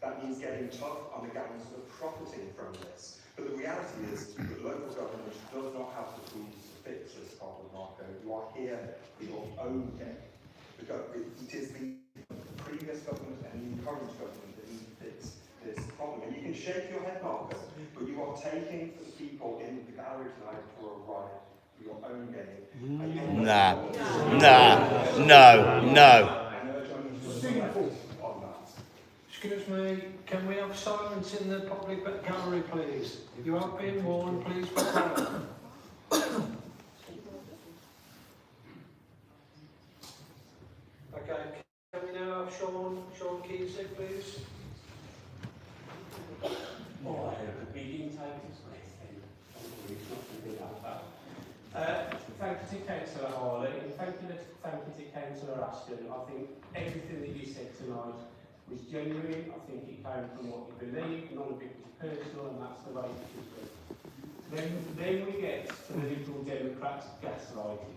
That means getting tough on the gangs that are profiting from this. But the reality is that local government does not have the tools to fix this problem, Marco. You are here for your own gain. It is the previous government and the current government that need to fix this problem. And you can shake your head, Marco, but you are taking the people in the gallery tonight for a ride for your own gain. No. Excuse me, can we have silence in the public gallery, please? You have been warned, please be quiet. Okay, can we now have Sean Kesey, please? Thank you to Councillor Harley, and thank you to Councillor Ashton. I think everything that you said tonight was genuine. I think it came from what you believe, none of it was personal, and that's the way it should be. Then we get to the Liberal Democrats gaslighting.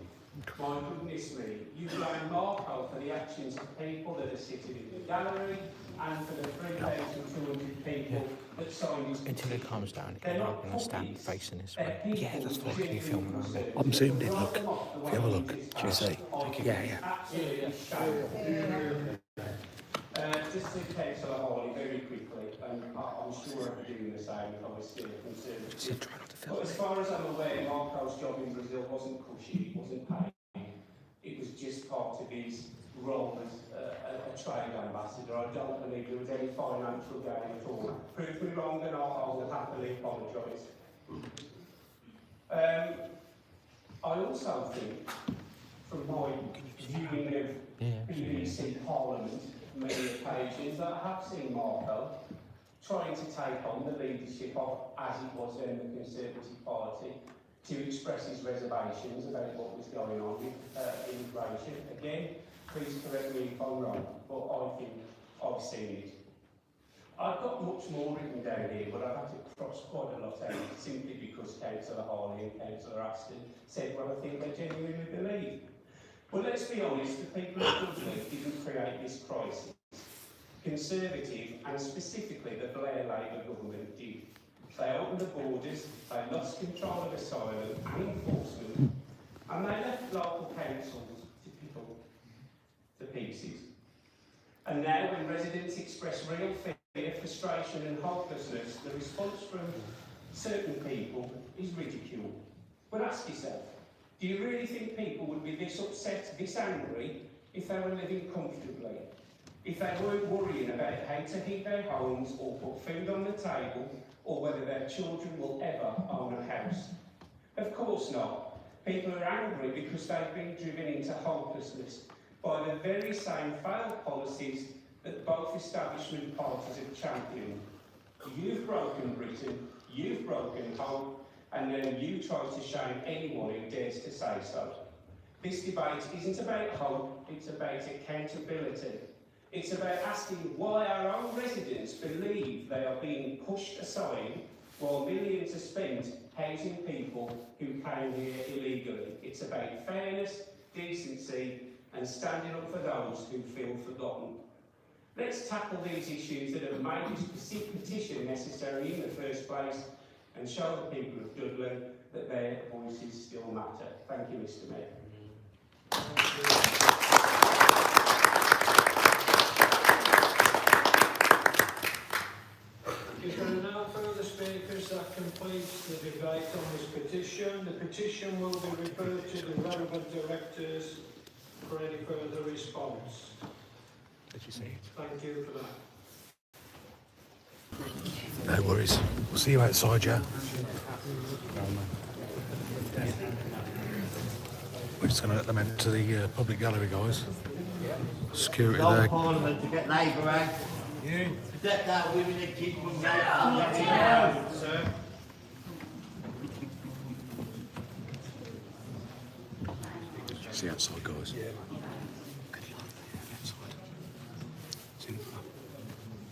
My goodness me, you blame Marco for the actions of people that are sitting in the gallery and for the 3,200 people that signed his petition. Until it calms down, you're not going to stand facing this way. Yeah, that's fine. Can you film around it? I'm zoomed in, look. If you have a look. Do you see? Yeah. Absolutely shameful. Just to Councillor Harley, very quickly, and I'm sure I'd be doing the same if I was still a Conservative. But as far as I'm aware, Marco's job in Brazil wasn't cushy, it wasn't paid. It was just part of his role as a trade ambassador. I don't believe there was any financial gain at all. Prove me wrong and I'll happily apologise. I also think, from my viewing of BBC Parliament, many occasions, that I have seen Marco trying to take on the leadership of, as it was then, the Conservative Party, to express his reservations about what was going on with immigration. Again, please correct me if I'm wrong, but I think I've seen it. I've got much more written down here, but I've had to cross quite a lot out simply because Councillor Harley and Councillor Aston said what I think they genuinely believe. Well, let's be honest, the people of Dudley didn't create this crisis. Conservative, and specifically the Blair Labour government, did. They opened the borders, they lost control of asylum and enforcement, and they left local councils to pick up the pieces. And now, when residents express real fear, frustration and hopelessness, the response from certain people is ridicule. But ask yourself, do you really think people would be this upset, this angry, if they were living comfortably? If they weren't worrying about how to heat their homes or put food on the table, or whether their children will ever own a house? Of course not. People are angry because they've been driven into hopelessness by the very same failed policies that both establishment parties have championed. You've broken Britain, you've broken hope, and then you try to shame anyone who dares to say so. This debate isn't about hope, it's about accountability. It's about asking why our own residents believe they are being pushed aside while millions are spent housing people who came here illegally. It's about fairness, decency, and standing up for those who feel forgotten. Let's tackle these issues that have made this petition necessary in the first place and show the people of Dudley that their voices still matter. Thank you, Mr. Mayor. If there are no further speakers, that completes the debate on this petition. The petition will be referred to the relevant directors for any further response. Did you see it? Thank you for that. No worries. We'll see you outside, yeah? We're just going to let them into the public gallery, guys. Security there. Parliament to get Labour out. Yeah. Protect our women and kids from Labour. Sir. See you outside, guys. Yeah. See you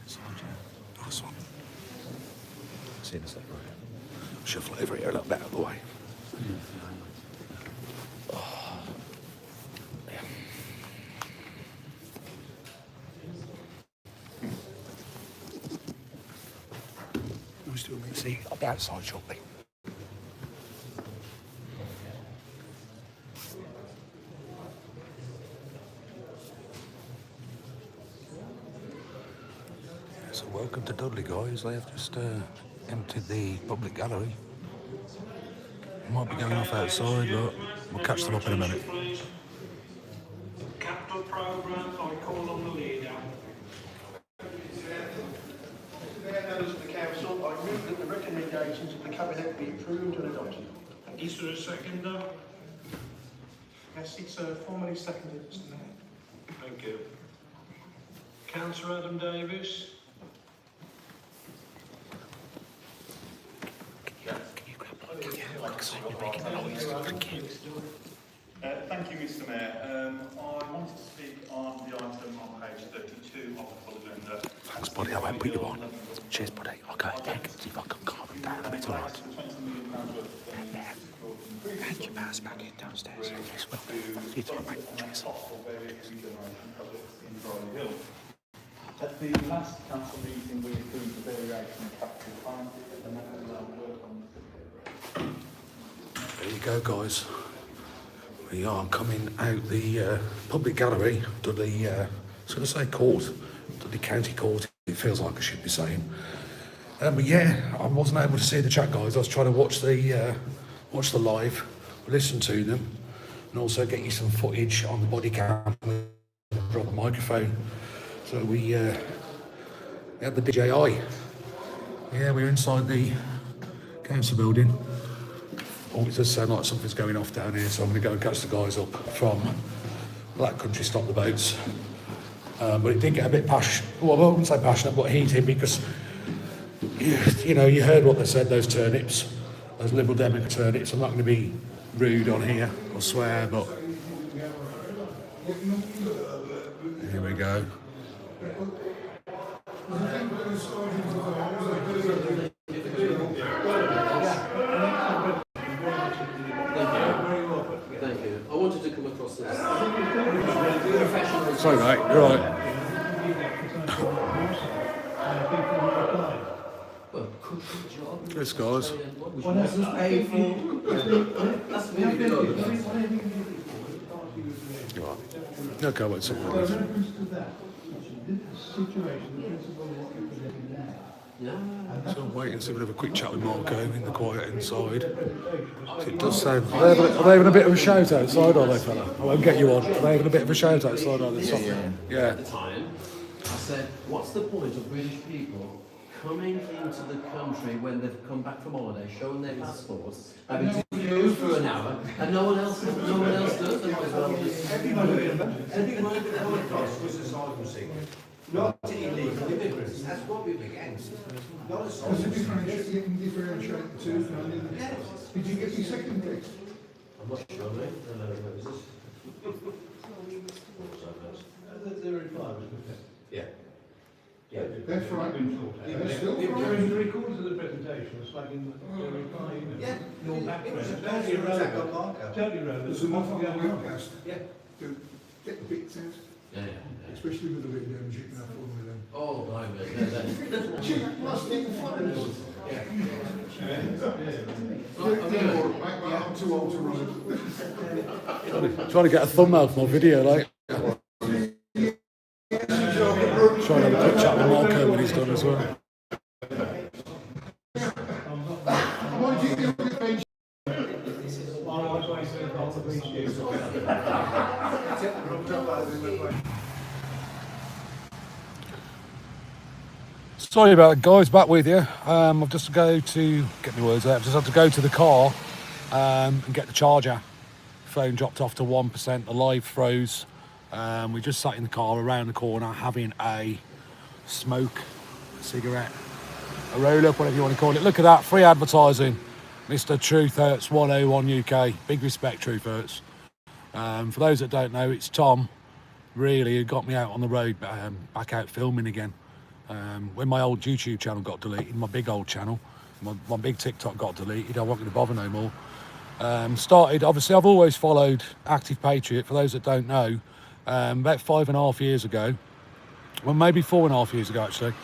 outside, yeah. Nice one. See you in a sec, right? Shuffle over here a little bit out of the way. Oh. Yeah. Who's doing me? See, I'll be outside shortly. So welcome to Dudley, guys. They have just emptied the public gallery. Might be going off outside, but we'll catch them up in a minute. Capital programme, I call on the leader. Mr. Mayor, members of the Council, I move that the recommendations of the Cabinet be approved and adopted. Is there a seconder? Yes, it's formally seconded, Mr. Mayor. Thank you. Councillor Adam Davis. Thank you, Mr. Mayor. I wanted to speak on the item on page 32 of the full agenda. Thanks, buddy. I won't put you on. Cheers, buddy. I'll go ahead and see if I can calm them down a bit, all right? Thank you, pass back in downstairs. Yes, well, see you tomorrow, mate. Cheers. At the last council meeting, we approved the variation of capital fund, and that will work on the. There you go, guys. We are coming out the public gallery, Dudley, I was going to say court, Dudley County Court, it feels like I should be saying. But yeah, I wasn't able to see the chat, guys. I was trying to watch the live, listen to them, and also get you some footage on the body cam with a proper microphone. So we had the DJI. Yeah, we're inside the council building. Oh, it does sound like something's going off down here, so I'm going to go and catch the guys up from Black Country Stop the Boats. But it did get a bit passionate, well, I wouldn't say passionate, but heated, because, you know, you heard what they said, those turnips, those Liberal Democrat turnips. I'm not going to be rude on here or swear, but here we go. Thank you. I wanted to come across this. Sorry, mate, you're right. This guys. What else was paid for? That's really good organised. You're right. Okay, wait a second. Yeah. So wait and see if we have a quick chat with Marco in the quiet inside. It does sound. Are they having a bit of a shout outside, are they, fella? I won't get you on. Are they having a bit of a shout outside, are they? Yeah. At the time, I said, what's the point of British people coming into the country when they've come back from holiday, showing their passports, having to queue for an hour, and no one else does? They might as well just... Everybody that come across was asylum seekers, not illegal immigrants. That's what we're against. Not asylum seekers. You can differentiate the two. Yes. Did you get your second pick? I'm not sure, mate. Is this? The reply was good. Yeah. Yeah. That's right. The recorders of the presentation was flagging the reply. Yeah. Your background. It was a totally irrelevant. Totally irrelevant. There's enough on the webcast. Yeah. To get the bits out. Yeah. Especially with the video and you can have fun with them. Oh, blimey. Chip, last thing for Yeah. I'm too old to run. Trying to get a thumbnail for my video, like. Trying to have a quick chat with Marco when he's done as well. Sorry about it, guys, back with you. I've just to go to, get my words out, I've just had to go to the car and get the charger. Phone dropped off to 1%, the live froze. We just sat in the car around the corner having a smoke, a cigarette, a roll up, whatever you want to call it. Look at that, free advertising. Mr. Truth Hurts 101 UK. Big respect, Truth Hurts. For those that don't know, it's Tom, really, who got me out on the road, back out filming again. When my old YouTube channel got deleted, my big old channel, my big TikTok got deleted, I wasn't going to bother no more. Obviously I've always followed Active Patriot, for those that don't know. About 5.5 years ago, well maybe 4.5 years ago actually,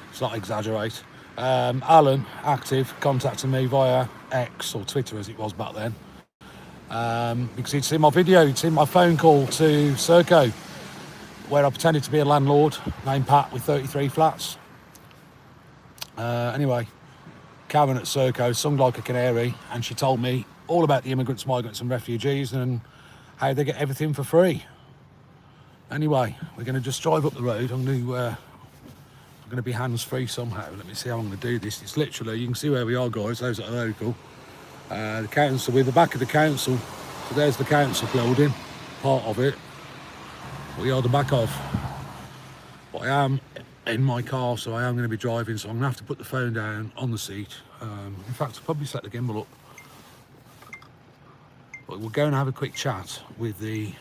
let's not exaggerate, Alan, Active, contacted me via X, or Twitter as it was back then, because he'd seen my video, he'd seen my phone call to Serco, where I pretended to be a landlord named Pat with 33 flats. Anyway, Karen at Serco sung like a canary, and she told me all about the immigrants, migrants and refugees and how they get everything for free. Anyway, we're going to just drive up the road. I'm going to be hands-free somehow. Let me see how I'm going to do this. It's literally, you can see where we are, guys, those that are local. The council, we're the back of the council. So there's the council building, part of it. We are the back of. But I am in my car, so I am going to be driving, so I'm going to have to put the phone down on the seat. In fact, I'll probably set the gimbal up. But we're going to have a quick chat with the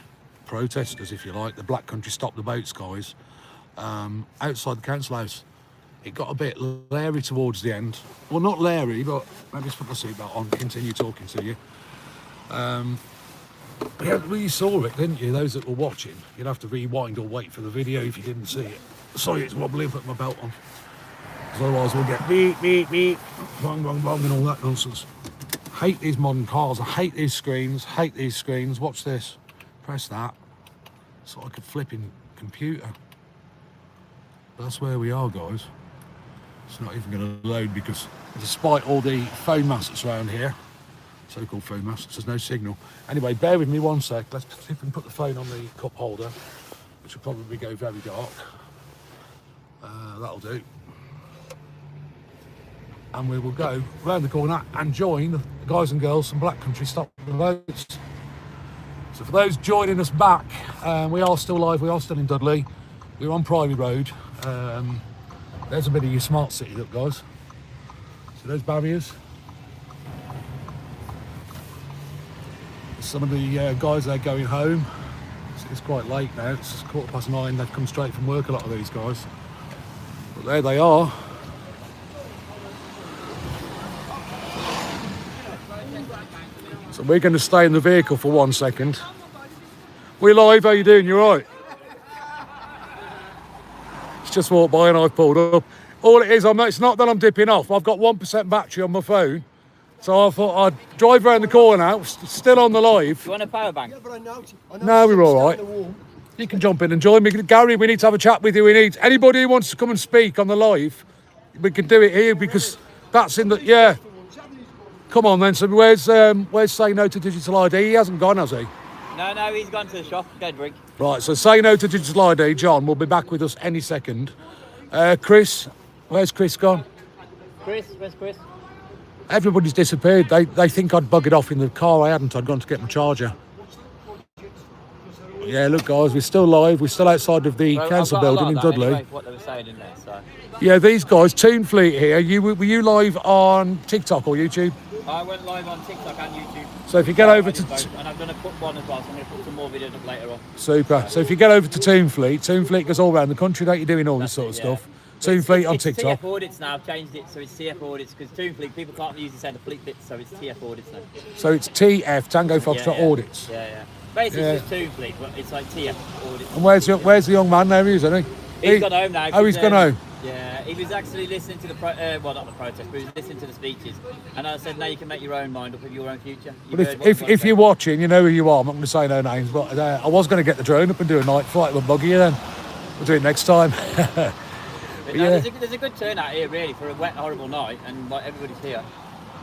protesters, if you like, the Black Country Stop the Boats guys, outside the council house. It got a bit leery towards the end. Well, not leery, but maybe just put my seatbelt on, continue talking to you. Yeah, well, you saw it, didn't you? Those that were watching, you'd have to rewind or wait for the video if you didn't see it. Sorry, it's wobbly, put my belt on. Because otherwise we'll get beep, beep, beep, bong, bong, bong, and all that nonsense. Hate these modern cars, I hate these screens, Watch this. Press that. It's like a flipping computer. That's where we are, guys. It's not even going to load because, despite all the phone masts around here, so-called phone masts, there's no signal. Anyway, bear with me one sec. Let's see if we can put the phone on the cup holder, which will probably go very dark. That'll do. And we will go round the corner and join the guys and girls from Black Country Stop the Boats. So for those joining us back, we are still live, we are still in Dudley. We're on Priory Road. There's a bit of your smart city look, guys. See those barriers? Some of the guys are going home. It's quite late now, it's 9:15. They've come straight from work, a lot of these guys. But there they are. So we're going to stay in the vehicle for 1 second. We're live, how you doing? You all right? It's just walked by and I've pulled up. All it is, it's not that I'm dipping off. I've got 1% battery on my phone. So I thought I'd drive around the corner now, still on the live. You want a power bank? Yeah, but I know No, we're all right. You can jump in and join me. Gary, we need to have a chat with you. Anybody who wants to come and speak on the live, we can do it here because That's in the, yeah. Come on then, so where's Say No to Digital ID? He hasn't gone, has he? No, he's gone to the shop to get a drink. Right, so Say No to Digital ID, John, will be back with us any second. Chris, where's Chris gone? Where's Chris? Everybody's disappeared. They think I'd buggered off in the car. I hadn't. I'd gone to get my charger. Yeah, look, guys, we're still live. We're still outside of the council building in Dudley. Anyway, what they were saying in there, so. Yeah, these guys, Toon Fleet here. Were you live on TikTok or YouTube? I went live on TikTok and YouTube. So if you get over to... And I'm going to put one as well, so I'm going to put some more videos up later on. Super. So if you get over to Toon Fleet goes all around the country, don't you, doing all this sort of stuff. Toon Fleet on TikTok. It's TF Audits now, I've changed it, so it's TF Audits, because Toon Fleet, people can't use the of fleet bits, so it's TF Audits now. So it's TF, Tango Foxtrot Audits. Yeah. Basically, it's just Toon Fleet, but it's like TF Audits. And where's the young man now, isn't he? He's gone home now. Oh, he's gone home? Yeah, he was actually listening to the, well, not the protest, but he was listening to the speeches. And I said, now you can make your own mind up of your own future. But if you're watching, you know who you are. I'm not going to say no names, but I was going to get the drone up and do a night flight with a buggy then. We'll do it next time. There's a good turnout here, really, for a wet, horrible night, and like everybody's here.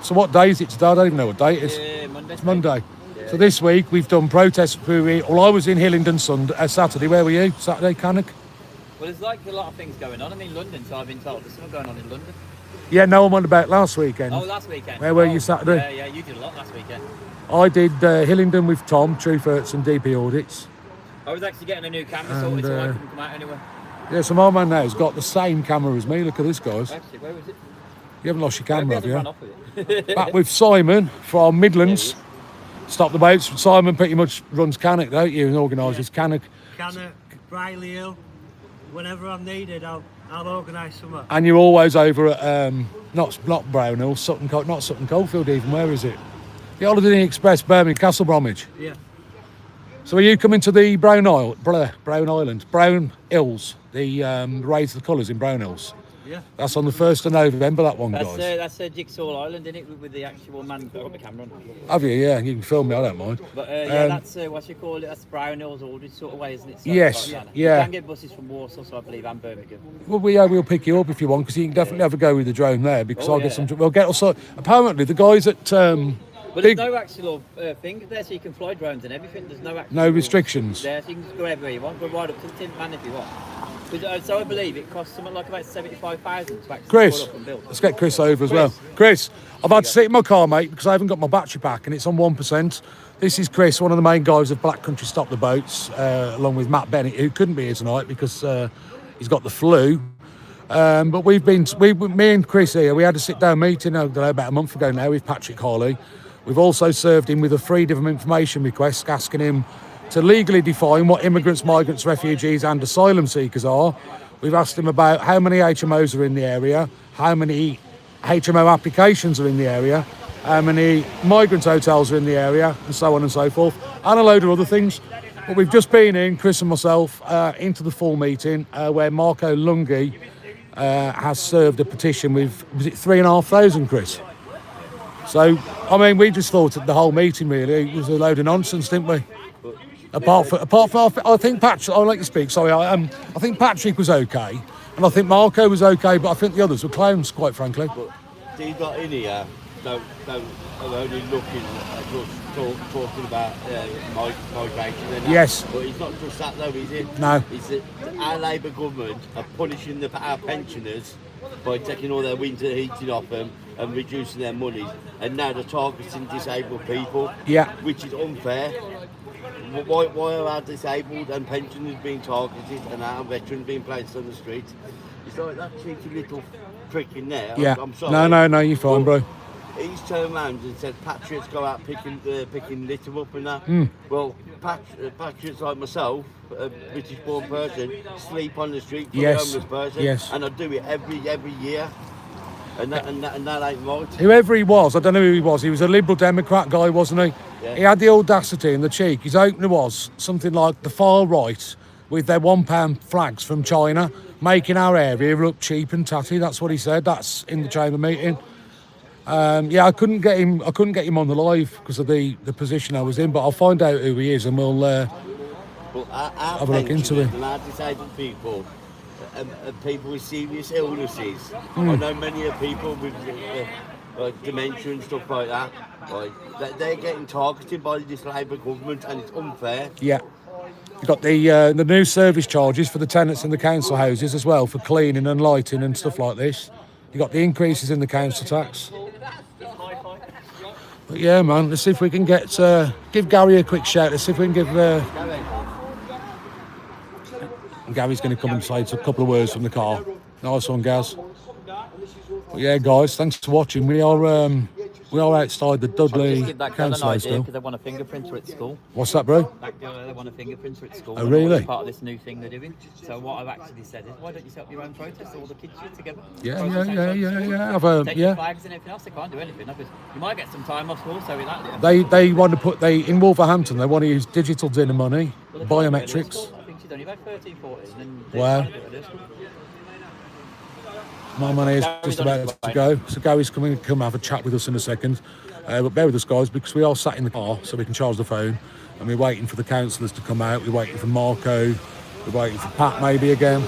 So what day is it today? I don't even know what day it is. Monday. It's Monday. Yeah. So this week we've done protests for Priory. Well, I was in Hillingdon Saturday. Where were you? Saturday, Cannock? Well, there's like a lot of things going on. I'm in London, so I've been told there's something going on in London. Yeah, no one went about last weekend. Oh, last weekend. Where were you Saturday? Yeah, you did a lot last weekend. I did Hillingdon with Tom, Truth Hurts and DP Audits. I was actually getting a new camera sorted, so I couldn't come out anywhere. Yeah, so my man now's got the same camera as me. Look at this, guys. Actually, where was it? You haven't lost your camera, have you? Run off with it. Back with Simon from Midlands. Stop the boats. Simon pretty much runs Cannock, don't you, and organises Cannock. Cannock, Briley Hill. Whenever I'm needed, I'll organise something. And you're always over at not Brownhill, not Sutton Coldfield even. Where is it? The Holiday Inn Express, Birmingham, Castle Bromwich. Yeah. So are you coming to the Brown Hills, the Raise the Colours in Brown Hills? Yeah. That's on the 1st of November, that one, guys. That's Jigsaw Island, isn't it, with the actual man got the camera on. Have you? Yeah, you can film me, I don't mind. But yeah, that's, what you call it, that's Brown Hills, all this sort of way, isn't it? So yes, yeah. Yeah. You can get buses from Warsaw, so I believe, and Birmingham. Well, we'll pick you up if you want, because you can definitely have a go with the drone there, because I'll get some... We'll get also... Apparently, the guys at... But there's no actual thing there, so you can fly drones and everything. There's no actual... No restrictions. There, so you can just go everywhere you want. Go right up to the Tin Man if you want. So I believe it costs something like about 75,000 to actually Chris, put up and build. let's get Chris over as well. Chris, I've had to sit in my car, mate, because I haven't got my battery pack and it's on 1%. This is Chris, one of the main guys of Black Country Stop the Boats, along with Matt Bennett, who couldn't be here tonight because he's got the flu. But me and Chris here, we had a sit-down meeting about a month ago now with Patrick Hawley. We've also served him with a freedom of information request, asking him to legally define what immigrants, migrants, refugees and asylum seekers are. We've asked him about how many HMOs are in the area, how many HMO applications are in the area, how many migrant hotels are in the area, and so on and so forth, and a load of other things. But we've just been in, Chris and myself, into the full meeting where Marco Longhi has served a petition with, was it 3,500, Chris? So, I mean, we just thought that the whole meeting really was a load of nonsense, didn't we? Apart from, I think Patrick, I'll let you speak, sorry, I think Patrick was okay, and I think Marco was okay, but I think the others were clowns, quite frankly. But these lot in here are only looking at just talking about migration and that. Yes. But it's not just that though, is it? No. It's that our Labour government are punishing our pensioners by taking all their winter heating off them and reducing their money, and now they're targeting disabled people, yeah, which is unfair. Why are our disabled and pensioners being targeted and our veterans being placed on the street? It's like that cheeky little prick in there. Yeah. I'm sorry. No, you're fine, bro. He's turned around and said patriots go out picking litter up and that. Mm. Well, patriots like myself, a British-born person, sleep on the street for Yes. a homeless person, Yes. and I do it every year. And that ain't right. Whoever he was, I don't know who he was a Liberal Democrat guy, wasn't he? Yeah. He had the audacity and the cheek. His opener was something like the far right with their £1 flags from China, making our area look cheap and tatty. That's what he said. That's in the chamber meeting. I couldn't get him on the live because of the position I was in, but I'll find out who he is and we'll But our have a look into him. And our disabled people people with serious illnesses. I know many people with dementia and stuff like that. Like, they're getting targeted by this Labour government, and it's unfair. Yeah. You've got the new service charges for the tenants in the council houses as well, for cleaning and lighting and stuff like this. You've got the increases in the council tax. But yeah, man, let's see if we can get... give Gary a quick shout. Let's see if we can give... Gary's going to come and say a couple of words from the car. Nice one, Gaz. But yeah, guys, thanks for watching. We are outside the Dudley Council house still. Because they want a fingerprinter at school. What's that, bro? They want a fingerprinter at school. Oh, really? Part of this new thing they're doing. So what I've actually said is, why don't you set up your own protest, all the kids shit together? Yeah. Take your flags and everything else. They can't do anything. Because you might get some time off school, so They want to put in Wolverhampton. They want to use digital dinner money, biometrics. I think she's only about 13, 14. And Wow. My money is just about to go, so Gary's coming to come have a chat with us in a second. But bear with us, guys, because we are sat in the car so we can charge the phone, and we're waiting for the councillors to come out. We're waiting for Marco. We're waiting for Pat maybe again.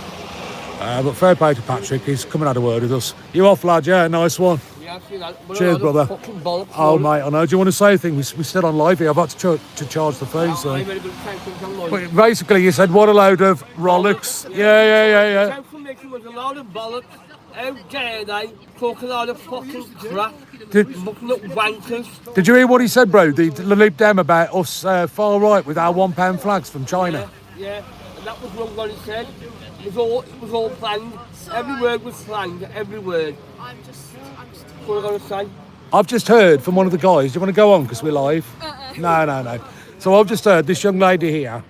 But fair play to Patrick. He's coming out a word with us. You off, lad? Yeah, nice one. Cheers, brother. Oh, mate, I know. Do you want to say anything? We're still on live here. I've had to charge the phone, so... But basically, you said, what a load of rollicks. Yeah. Was a load of bollocks. How dare they talk a lot of fucking crap, looking at wankers. Did you hear what he said, bro? The Lib Dem about us far right with our £1 flags from China. Yeah, and that was wrong what he said. It was all planned. Every word was planned, every word. I'm just what I'm gonna say. I've just heard from one of the guys. Do you want to go on because we're live? No. So I've just heard this young lady here,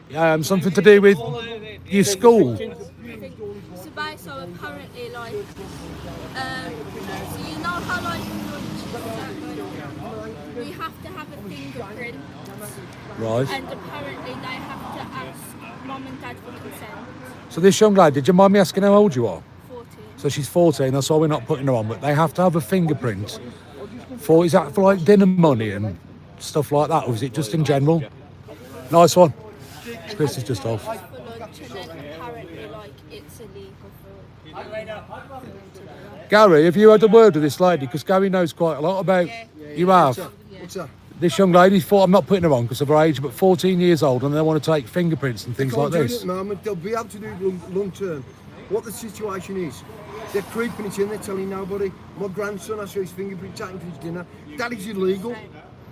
something to do with your school. So apparently, like, so you know how like we have to have a fingerprint, right? And apparently they have to ask mum and dad for consent. So this young lady, did you mind me asking how old you are? 14. So she's 14. That's why we're not putting her on, but they have to have a fingerprint. Is that for like dinner money and stuff like that, or is it just in general? Nice one. Chris is just off. Gary, have you had a word with this lady? Because Gary knows quite a lot about... You have? What's that? This young lady, I'm not putting her on because of her age, but 14 years old, and they want to take fingerprints and things like this. At the moment. They'll be able to do it long term. What the situation is, they're creeping it in, they're telling nobody. My grandson, I saw his fingerprint taken for his dinner. That is illegal.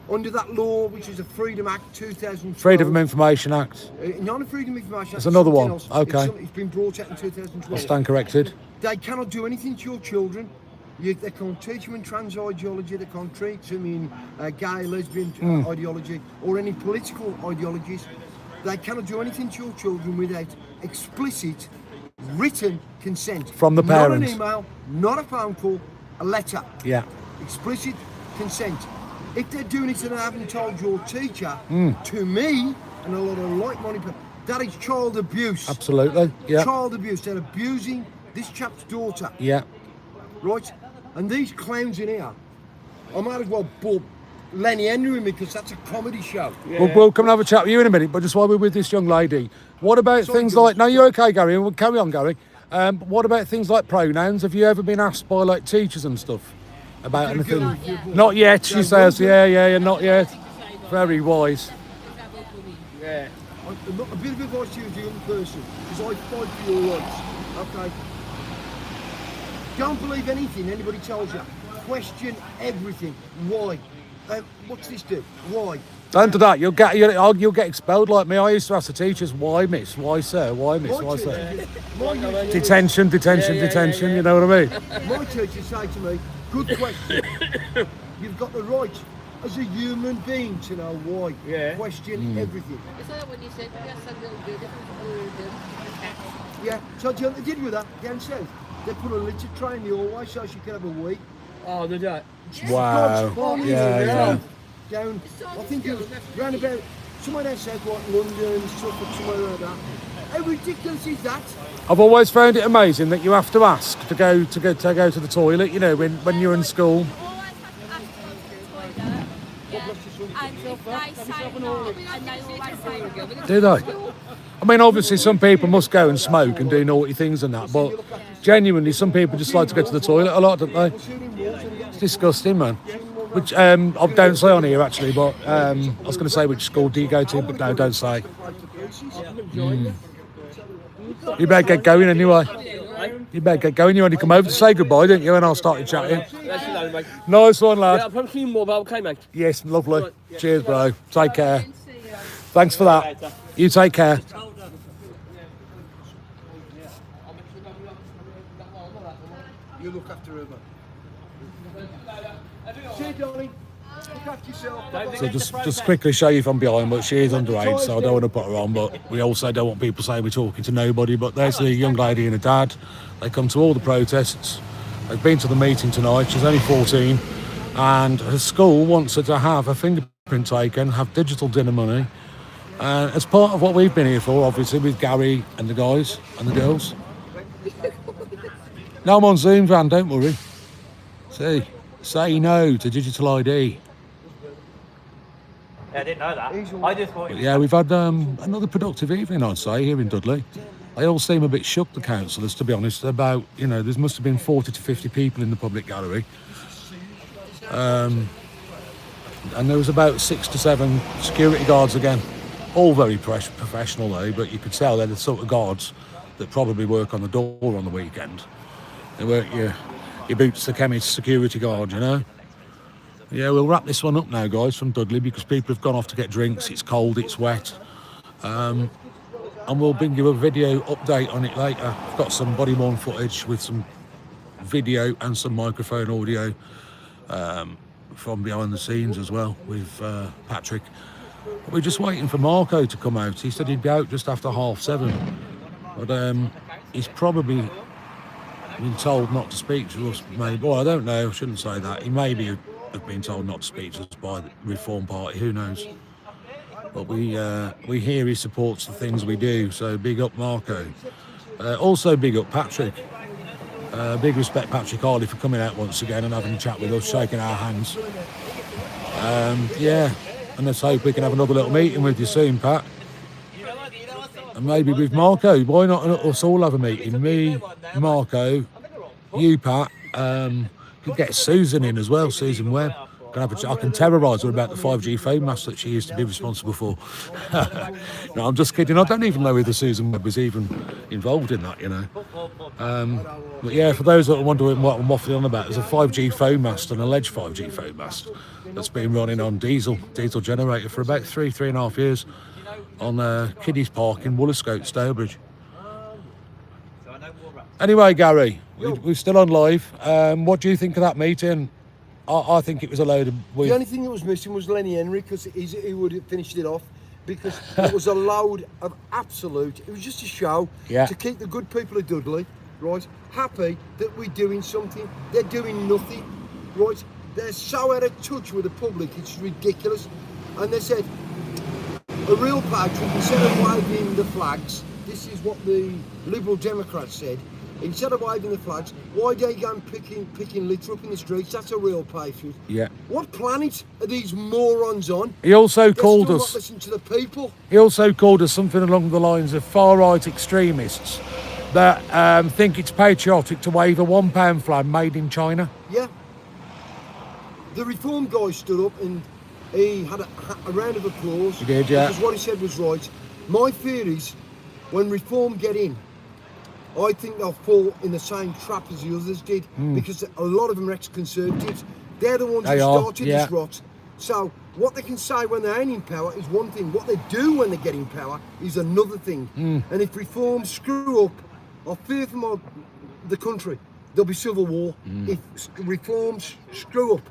Under that law, which is the Freedom Act 2012. Freedom of Information Act. Not a Freedom of Information Act. That's another one. Else. Okay. It's been brought out in 2012. I stand corrected. They cannot do anything to your children. They can't teach you in trans ideology. They can't teach them in gay, lesbian ideology or any political ideologies. They cannot do anything to your children without explicit written consent. From the parents. Not an email, not a phone call, a letter. Yeah. Explicit consent. If they're doing it and they haven't told your teacher, to me, and a lot of like-minded people, that is child abuse. Absolutely, yeah. Child abuse. They're abusing this chap's daughter. Yeah. Right? And these clowns in here, I might as well bump Lenny Henry because that's a comedy show. Yeah. We'll come and have a chat with you in a minute, but just while we're with this young lady, what about things like... No, you're okay, Gary. We'll carry on, Gary. What about things like pronouns? Have you ever been asked by like teachers and stuff about anything? Not yet, she says. Yeah, not yet. Very wise. Yeah. A bit of advice to you as a young person, because I fight for your rights. Okay? Don't believe anything anybody tells you. Question everything. Why? What's this do? Why? Don't do that. You'll get expelled like me. I used to ask the teachers, why miss? Why sir? Why miss? Why sir? Detention. You know what I mean? My teachers say to me, good question. You've got the right as a human being to know why. Question everything. Is that when you said yes, a little bit, yeah. So do you know what they did with that down south? They put a litter tray in the hallway so she could have a wee. Oh, they do. Wow. Yeah. Down, I think it was round about somewhere down south, like London, Suffolk, somewhere like that. How ridiculous is that? I've always found it amazing that you have to ask to go to the toilet. You know, when you're in school. And if they say no, and they always say Do they? I mean, obviously, some people must go and smoke and do naughty things and that, but genuinely, some people just like to go to the toilet a lot, don't they? It's disgusting, man. Which I don't say on here actually, but I was going to say which school do you go to, but no, don't say. You better get going anyway. You better get going. You only come over to say goodbye, didn't you? And I'll start chatting. Nice one, lad. Yeah, I'll probably see you more, but okay, mate. Yes, lovely. Cheers, bro. Take care. Thanks for that. You take care. You look after her, man. See you, darling. Look after yourself. So just quickly show you from behind, but she is underage, so I don't want to put her on, but we also don't want people saying we're talking to nobody. But there's the young lady and her dad. They come to all the protests. They've been to the meeting tonight. She's only 14, and her school wants her to have her fingerprint taken, have digital dinner money, as part of what we've been here for, obviously, with Gary and the guys and the girls. No, I'm on Zoom, Van, don't worry. See, say no to digital ID. Yeah, I didn't know that. I just thought. But yeah, we've had another productive evening, I'd say, here in Dudley. They all seem a bit shook, the councillors, to be honest, about, you know, there must have been 40 to 50 people in the public gallery. And there was about 6 to 7 security guards again. All very professional though, but you could tell they're the sort of guards that probably work on the door on the weekend. They weren't your boots the chemist security guard, you know. Yeah, we'll wrap this one up now, guys, from Dudley, because people have gone off to get drinks. It's cold, it's wet. And we'll bring you a video update on it later. I've got some body-worn footage with some video and some microphone audio from behind the scenes as well with Patrick. We're just waiting for Marco to come out. He said he'd be out just after 7:30. But he's probably been told not to speak to us, maybe. Well, I don't know, I shouldn't say that. He maybe have been told not to speak to us by the Reform Party, who knows. But we hear he supports the things we do, so big up Marco. Also big up Patrick. Big respect Patrick Harley for coming out once again and having a chat with us, shaking our hands. Yeah, and let's hope we can have another little meeting with you soon, Pat. And maybe with Marco. Why not us all have a meeting? Me, Marco, you, Pat. Could get Susan in as well, Susan Webb. I can terrorise her about the 5G phone mast that she used to be responsible for. No, I'm just kidding. I don't even know whether Susan Webb was even involved in that, you know. But yeah, for those that are wondering what I'm waffling on about, there's a 5G phone mast, an alleged 5G phone mast, that's been running on diesel generator for about 3.5 years on Kiddies Park in Woollerscote, Stourbridge. Anyway, Gary, we're still on live. What do you think of that meeting? I think it was a load of... The only thing that was missing was Lenny Henry, because he would have finished it off, because it was a load of absolute... It was just a show to keep the good people of Dudley, right, happy that we're doing something. They're doing nothing, right? They're so out of touch with the public, it's ridiculous. And they said, a real patriot, instead of waving the flags, this is what the Liberal Democrats said, instead of waving the flags, why do they go and picking litter up in the streets? That's a real patriot. Yeah. What planet are these morons on? He also called us... Not listen to the people. He also called us something along the lines of far-right extremists that think it's patriotic to wave a £1 flag made in China. Yeah. The Reform guy stood up and he had a round of applause. He did, yeah. Because what he said was right. My fear is, when Reform get in, I think they'll fall in the same trap as the others did, because a lot of them are ex-Conservatives. They're the ones who started this rot. So what they can say when they ain't in power is one thing. What they do when they get in power is another thing. And if Reform screw up, I fear for the country, there'll be civil war. If Reforms screw up,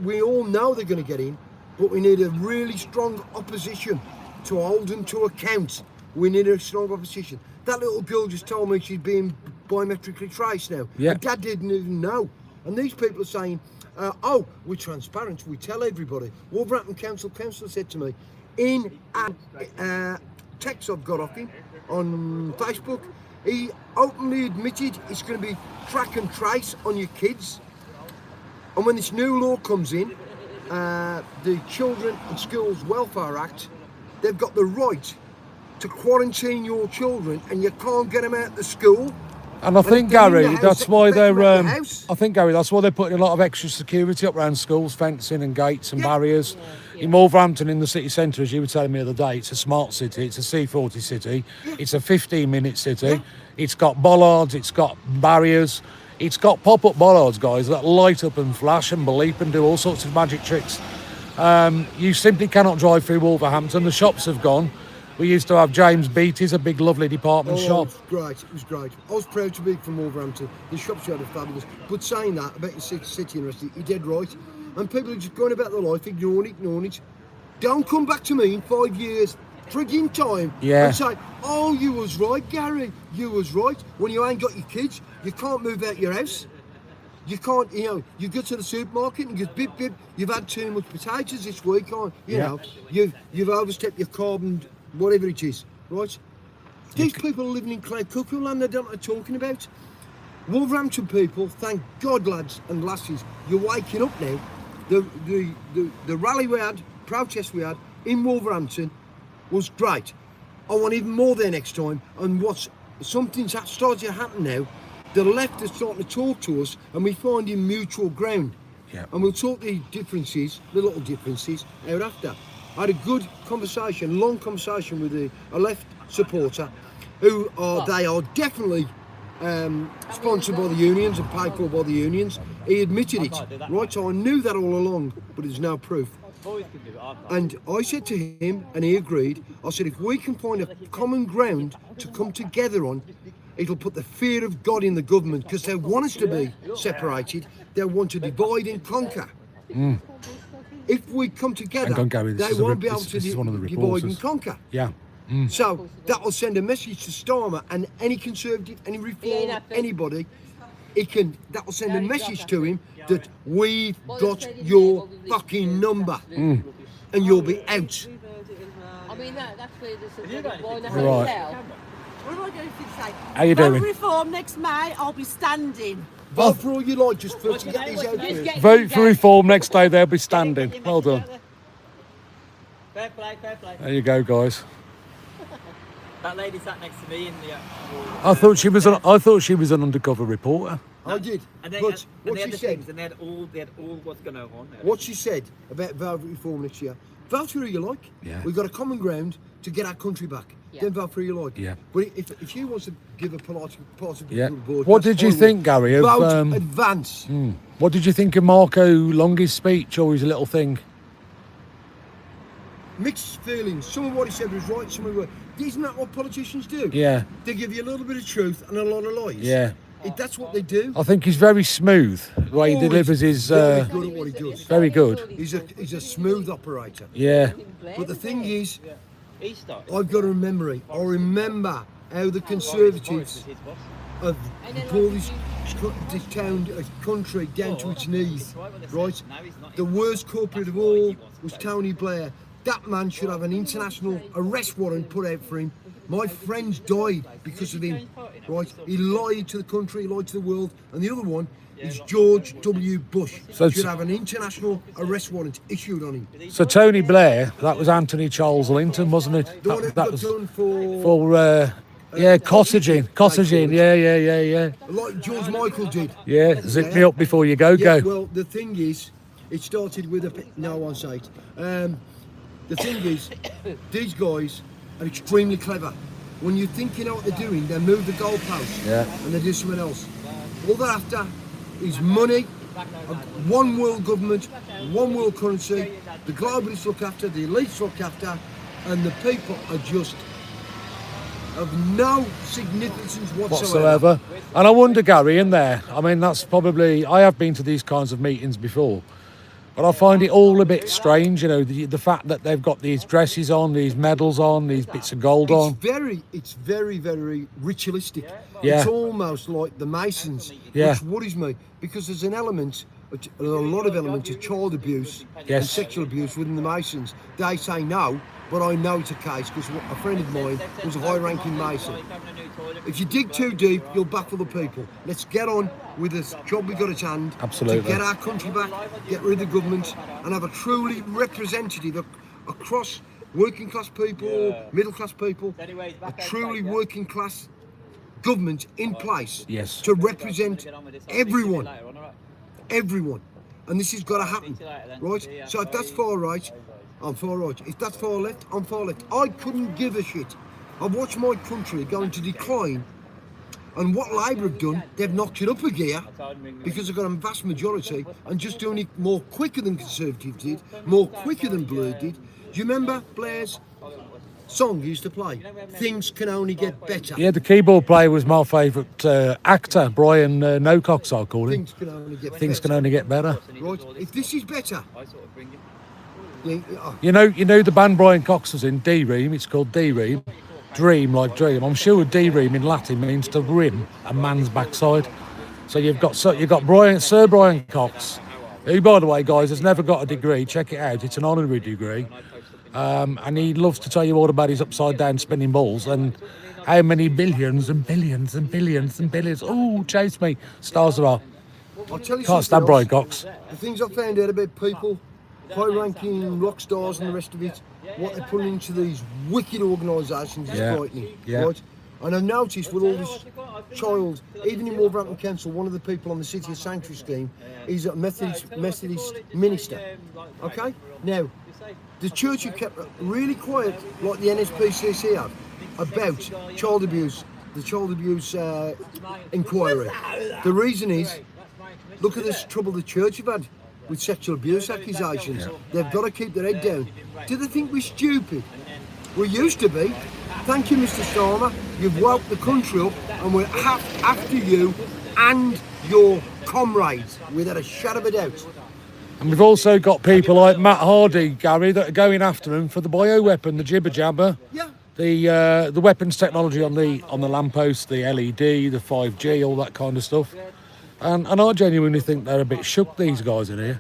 we all know they're going to get in, but we need a really strong opposition to hold them to account. We need a strong opposition. That little girl just told me she's being biometrically traced now. Yeah. Her dad didn't even know. And these people are saying, oh, we're transparent, we tell everybody. Wolverhampton Council said to me, in a text I've got off him on Facebook, he openly admitted it's going to be track and trace on your kids. And when this new law comes in, the Children and Schools Welfare Act, they've got the right to quarantine your children and you can't get them out of school. And I think, Gary, that's why they're. I I think, Gary, that's why they're putting a lot of extra security up around schools, fencing and gates and barriers. In Wolverhampton, in the city centre, as you were telling me the other day, it's a smart city. It's a C40 city. It's a 15-minute city. It's got bollards. It's got barriers. It's got pop-up bollards, guys, that light up and flash and bleep and do all sorts of magic tricks. You simply cannot drive through Wolverhampton. The shops have gone. We used to have James Beattie's, a big, lovely department shop. It was great. I was proud to be from Wolverhampton. The shops you had are fabulous. But saying that about the city university, you're dead right. And people are just going about their life, ignoring it. Don't come back to me in 5 years, frigging time, and say, oh, you was right, Gary, you was right. When you ain't got your kids, you can't move out your house. You can't, you go to the supermarket and you bip, you've had too much potatoes this week, you know, you've overstepped your carbon, whatever it is, right? These people are living in cloud cuckoo land, they don't know what they're talking about. Wolverhampton people, thank God, lads and lasses, you're waking up now. The rally we had, protest we had in Wolverhampton was great. I want even more there next time. And something's starting to happen now. The left is starting to talk to us, and we find in mutual ground. And we'll talk the differences, the little differences, out after. I had a good conversation, long conversation with a left supporter, they are definitely sponsored by the unions and paid for by the unions. He admitted it, right? So I knew that all along, but there's no proof. And I said to him, and he agreed, I said, if we can find a common ground to come together on, it'll put the fear of God in the government, because they want us to be separated. They want to divide and conquer. If we come together, Gary, they won't be able to divide and conquer. So that will send a message to Starmer and any Conservative, any Reform, anybody. That will send a message to him that we've got your fucking number and you'll be out. I mean, that's where there's a Right. What am I going to say? How you doing? Reform next May, I'll be standing. Vote for all you like, just for to get these out first. Vote for Reform next day, they'll be standing. Well done. Fair play. There you go, guys. That lady sat next to me in the. I thought she was an undercover reporter. I did. And they But had, what they had she the said, things, and they had all what's going on there. what she said about vote for Reform next year, vote for who you like. We've got a common ground to get our country back. Then vote for who you like. But if she wants to give a part of the board, What that's did you fine. think, Gary? Of, Vote advance. What did you think of Marco Longhi's speech or his little thing? Mixed feelings. Some of what he said was right, some of it. Isn't that what politicians do? Yeah. They give you a little bit of truth and a lot of lies. Yeah. That's what they do. I think he's very smooth the way he delivers his. Very good at what he does. Very good. He's a smooth operator. Yeah. But the thing is, I've got to remember it. I remember how the Conservatives have brought this town, country down to its knees, right? The worst culprit of all was Tony Blair. That man should have an international arrest warrant put out for him. My friends died because of him, right? He lied to the country, he lied to the world. And the other one is George W. Bush. So should have an international arrest warrant issued on him. So Tony Blair, that was Anthony Charles Linton, wasn't it? The one that got done cottaging. Yeah. Like George Michael did. Yeah, zip me up before you go. Well, the thing is, it started with no, I won't say it. The thing is, these guys are extremely clever. When you think you know what they're doing, they move the goalposts and they do something else. All they're after is money, one world government, one world currency, the globalists look after, the elites look after, and the people are just of no significance whatsoever. And I wonder, Gary, in there, I mean, that's probably, I have been to these kinds of meetings before, but I find it all a bit strange, you know, the fact that they've got these dresses on, these medals on, these bits of gold on. It's very, very ritualistic. Yeah. It's almost like the Masons, Yeah. which worries me, because there's a lot of elements of child abuse and sexual abuse within the Masons. They say no, but I know it's a case because a friend of mine was a high-ranking Mason. If you dig too deep, you'll baffle the people. Let's get on with this job we've got at hand. Absolutely. To get our country back, get rid of the government, and have a truly representative across working class people, middle class people, a truly working class government in place to represent everyone. Everyone. And this has got to happen, right? So if that's far right, I'm far right. If that's far left, I'm far left. I couldn't give a shit. I've watched my country go into decline, and what Labour have done, they've knocked it up a gear because they've got a vast majority and just doing it more quicker than Conservatives did, more quicker than Blur did. Do you remember Blair's song he used to play? Things can only get better. Yeah, the keyboard player was my favourite actor, Brian No Cox, I call him. Things can only get better. Things can only get better. Right, if this is better. You know the band Brian Cox was in, D-Ream, it's called D-Ream. Dream like dream. I'm sure D-Ream in Latin means to rim a man's backside. So you've got Sir Brian Cox, who, by the way, guys, has never got a degree. Check it out. It's an honorary degree. And he loves to tell you all about his upside down spinning balls and how many billions and billions and billions and billions. Oh, chase me. Stars there are. I'll tell you Can't stand Brian Cox. The things I found out about people, high-ranking rock stars and the rest of it, what they're putting into these wicked organisations is frightening, right? And I've noticed with all this child, even in Wolverhampton Council, one of the people on the City of Sanctuary scheme is a Methodist minister, okay? Now, the church have kept really quiet, like the NSPCC have, about child abuse, the child abuse inquiry. The reason is, look at this trouble the church have had with sexual abuse accusations. They've got to keep their head down. Do they think we're stupid? We used to be. Thank you, Mr. Starmer. You've woke the country up and we're after you and your comrades, without a shadow of a doubt. And we've also got people like Matt Hardy, Gary, that are going after him for the bioweapon, the jibber jabber. Yeah. The weapons technology on the lampposts, the LED, the 5G, all that kind of stuff. And I genuinely think they're a bit shook, these guys in here.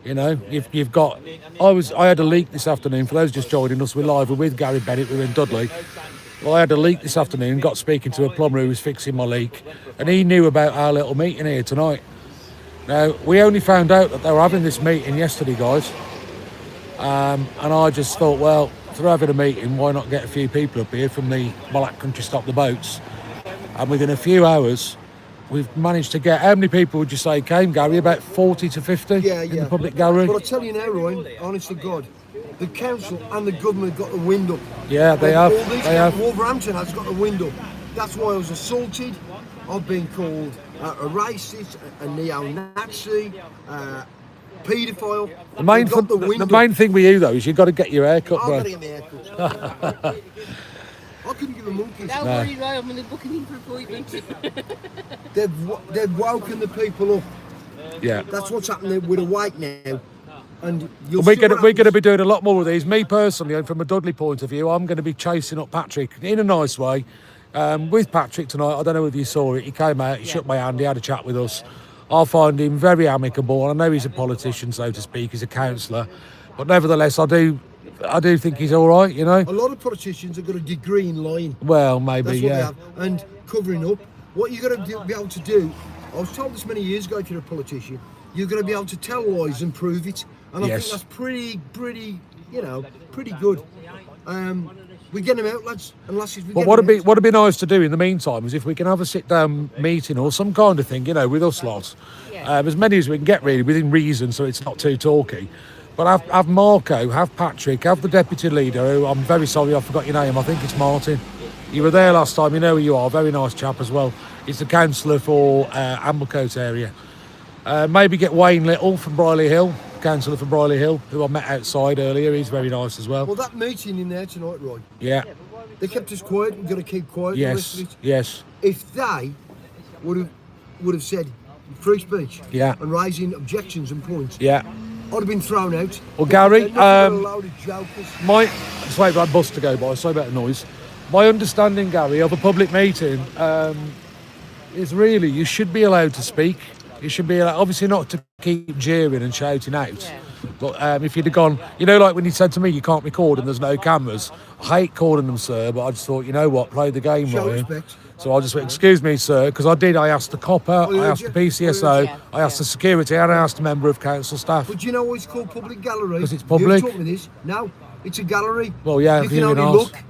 You know, you've got... I had a leak this afternoon. For those just joining us, we're live. We're with Gary Bennett, we're in Dudley. Well, I had a leak this afternoon, got speaking to a plumber who was fixing my leak, and he knew about our little meeting here tonight. Now, we only found out that they were having this meeting yesterday, guys. And I just thought, well, if they're having a meeting, why not get a few people up here from the Black Country Stop the Boats? And within a few hours, we've managed to get... How many people would you say came, Gary? About 40 to 50 in the public gallery? But I tell you now, Ryan, honest to God, the council and the government got the wind up. Yeah, they have. They have. Wolverhampton has got the wind up. That's why I was assaulted. I've been called a racist, a neo-Nazi, paedophile. The main thing with you, though, is you've got to get your hair cut, bro. I've got to get my hair cut. I couldn't give a monkey's. Don't worry, Ray, I'm only booking in for appointment. They've woken the people up. Yeah. That's what's happening. We're awake now. And we're going to be doing a lot more of these. Me personally, and from a Dudley point of view, I'm going to be chasing up Patrick in a nice way. With Patrick tonight, I don't know whether you saw it. He came out, he shook my hand, he had a chat with us. I find him very amicable. I know he's a politician, so to speak. He's a councillor, but nevertheless, I do think he's all right. You know, a lot of politicians have got a degree in lying. Well, maybe, that's what yeah. They have. And covering up. What you've got to be able to do. I was told this many years ago, if you're a politician, you're going to be able to tell lies and prove it. And I think that's pretty, pretty good. We get them out, lads and lasses. But what'd be nice to do in the meantime is if we can have a sit-down meeting or some kind of thing, you know, with us lot. As many as we can get, really, within reason, so it's not too talky. But have Marco, have Patrick, have the deputy leader, who I'm very sorry I forgot your name. I think it's Martin. You were there last time. You know who you are. Very nice chap as well. He's the councillor for Amblecote area. Maybe get Wayne Little from Brierley Hill, councillor for Brierley Hill, who I met outside earlier. He's very nice as well. Well, that meeting in there tonight, Roy. Yeah. They kept us quiet. We've got to keep quiet. Yes. The rest of it. Yes. If they would have said free speech. Yeah. And raising objections and points. Yeah. I'd have been thrown out. Well, Gary, just wait for that bus to go by. Sorry about the noise. My understanding, Gary, of a public meeting is really you should be allowed to speak. You should be allowed, obviously not to keep jeering and shouting out. But if you'd have gone, you know, like when you said to me, you can't record and there's no cameras. I hate calling them, sir, but I just thought, you know what, play the game, Ryan. So I just went, excuse me, sir, because I asked the copper, I asked the PCSO, I asked the security, and I asked a member of council staff. But do you know why it's called public gallery? Because it's public. You taught me this. No, It's a gallery. Well, yeah, you can viewing only ours. look.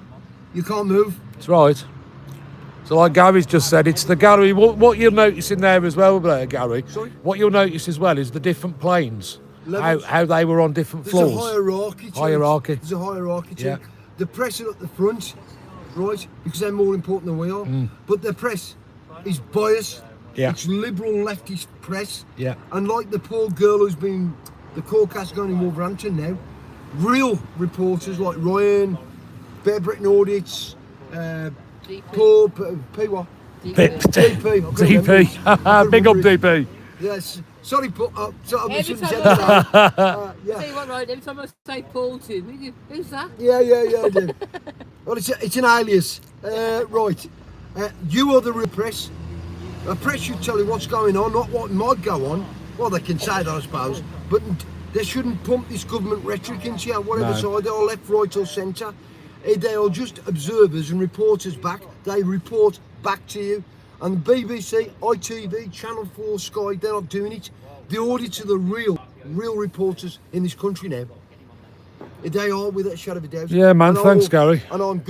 You can't move. That's right. So like Gary's just said, it's the gallery. What you'll notice in there as well, Gary, Sorry? what you'll notice as well is the different planes, Levels. how they were on different There's floors. a hierarchy. to it. Hierarchy. There's a hierarchy to Yeah. it. The press are at the front, right? Because they're more important than we are. But the press is biased. Yeah. It's liberal leftist press. Yeah. And like the poor girl who's been the caucus going in Wolverhampton now, real reporters like Ryan, Bear Britain Audits, Paul, P what? DP. Big up DP. Yes. Sorry, Paul. Every shouldn't time say that. I say what, right? Every time I say Paul to him, who's that? Yeah, I do. Well, it's an alias. Right. You are the real press. The press should tell you what's going on, not what might go on. Well, they can say that, I suppose. But they shouldn't pump this government rhetoric into you, whatever side they are, left, right or centre. They are just observers and reporters back. They report back to you. And BBC, ITV, Channel 4, Sky, they're not doing it. The audits are the real reporters in this country now. They are, without a shadow of a doubt. Yeah, man, thanks, Gary. And I'm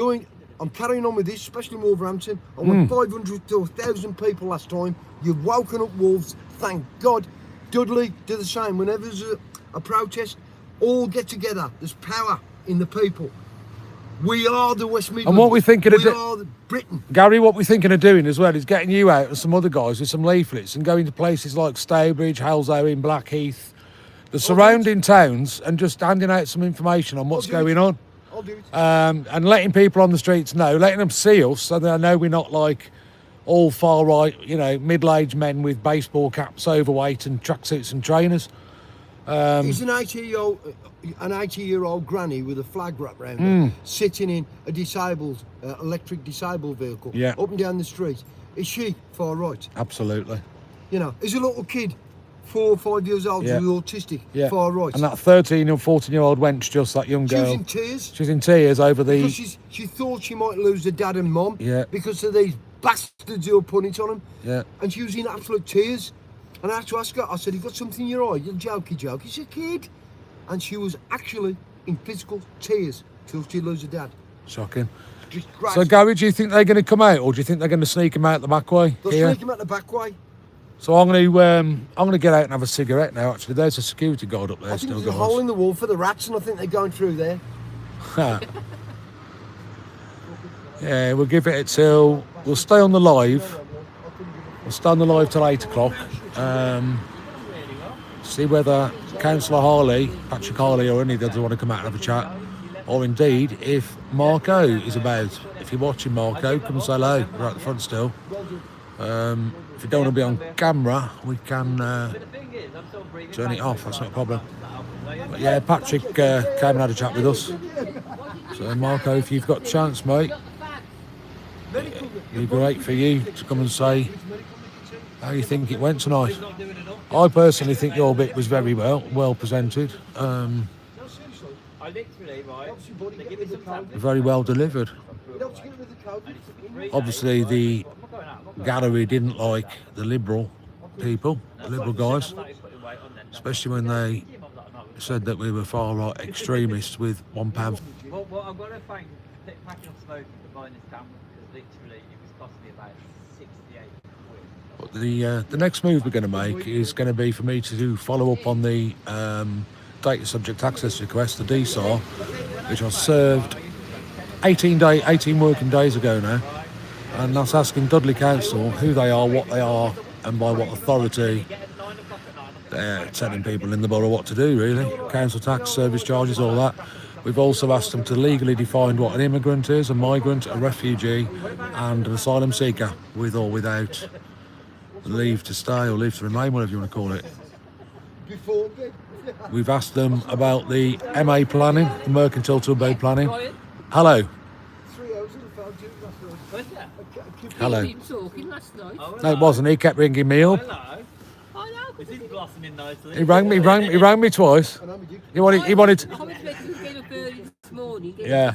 carrying on with this, especially in Wolverhampton. I went 500 to 1,000 people last time. You've woken up wolves, thank God. Dudley, do the same. Whenever there's a protest, all get together. There's power in the people. We are the West Midlands. And what we're thinking we are Britain. Gary, what we're thinking of doing as well is getting you out and some other guys with some leaflets and going to places like Stourbridge, Haleshoe, Blackheath, the surrounding towns, and just handing out some information on what's going on. I'll do it. And letting people on the streets know, letting them see us so they know we're not like all far right, middle-aged men with baseball caps, overweight and tracksuits and trainers. He's an 80-year-old granny with a flag wrapped around her, sitting in a disabled, electric disabled vehicle, up and down the street. Is she far right? Absolutely. Is a little kid, 4 or 5 years old, who's autistic, far right. And that 13 or 14-year-old wench, just that young girl. She was in tears. She's in tears over the... Because she thought she might lose her dad and mum because of these bastards who are putting it on them. Yeah. And she was in absolute tears. And I had to ask her, I said, you got something in your eye? You're jokey. She's a kid. And she was actually in physical tears till she lose her dad. Shocking. So, Gary, do you think they're going to come out, or do you think they're going to sneak him out the back way? They'll sneak him out the back way. So I'm going to get out and have a cigarette now. Actually, there's a security guard up there. I think there's a hole in the wall for the rats, and I think they're going through there. Yeah, we'll give it till... We'll stay on the live. We'll stay on the live till 8 o'clock. See whether Councillor Harley, Patrick Harley, or any of the others want to come out and have a chat. Or indeed, if Marco is about. If you're watching Marco, come and say hello. We're at the front still. If you don't want to be on camera, we can turn it off. That's not a problem. But yeah, Patrick came and had a chat with us. So Marco, if you've got a chance, mate, it'd be great for you to come and say how you think it went tonight. I personally think your bit was very well presented. Very well delivered. Obviously, the gallery didn't like the Liberal people, the Liberal guys, especially when they said that we were far right extremists with £1. Well, I've got to thank Packing Off Smoking for buying this camera, because literally it was costing me about 68 quid. The next move we're going to make is going to be for me to follow up on the data subject access request, the DSAR, which I served 18 working days ago now, and that's asking Dudley Council who they are, what they are, and by what authority they're telling people in the borough what to do, really. Council tax, service charges, all that. We've also asked them to legally define what an immigrant is, a migrant, a refugee, and an asylum seeker, with or without leave to stay or leave to remain, whatever you want to call it. We've asked them about the MA planning, the mercantile to abode planning. Hello. Hello. No, it wasn't. He kept ringing me up. This is blossoming nicely. He rang me twice. He wanted. Yeah.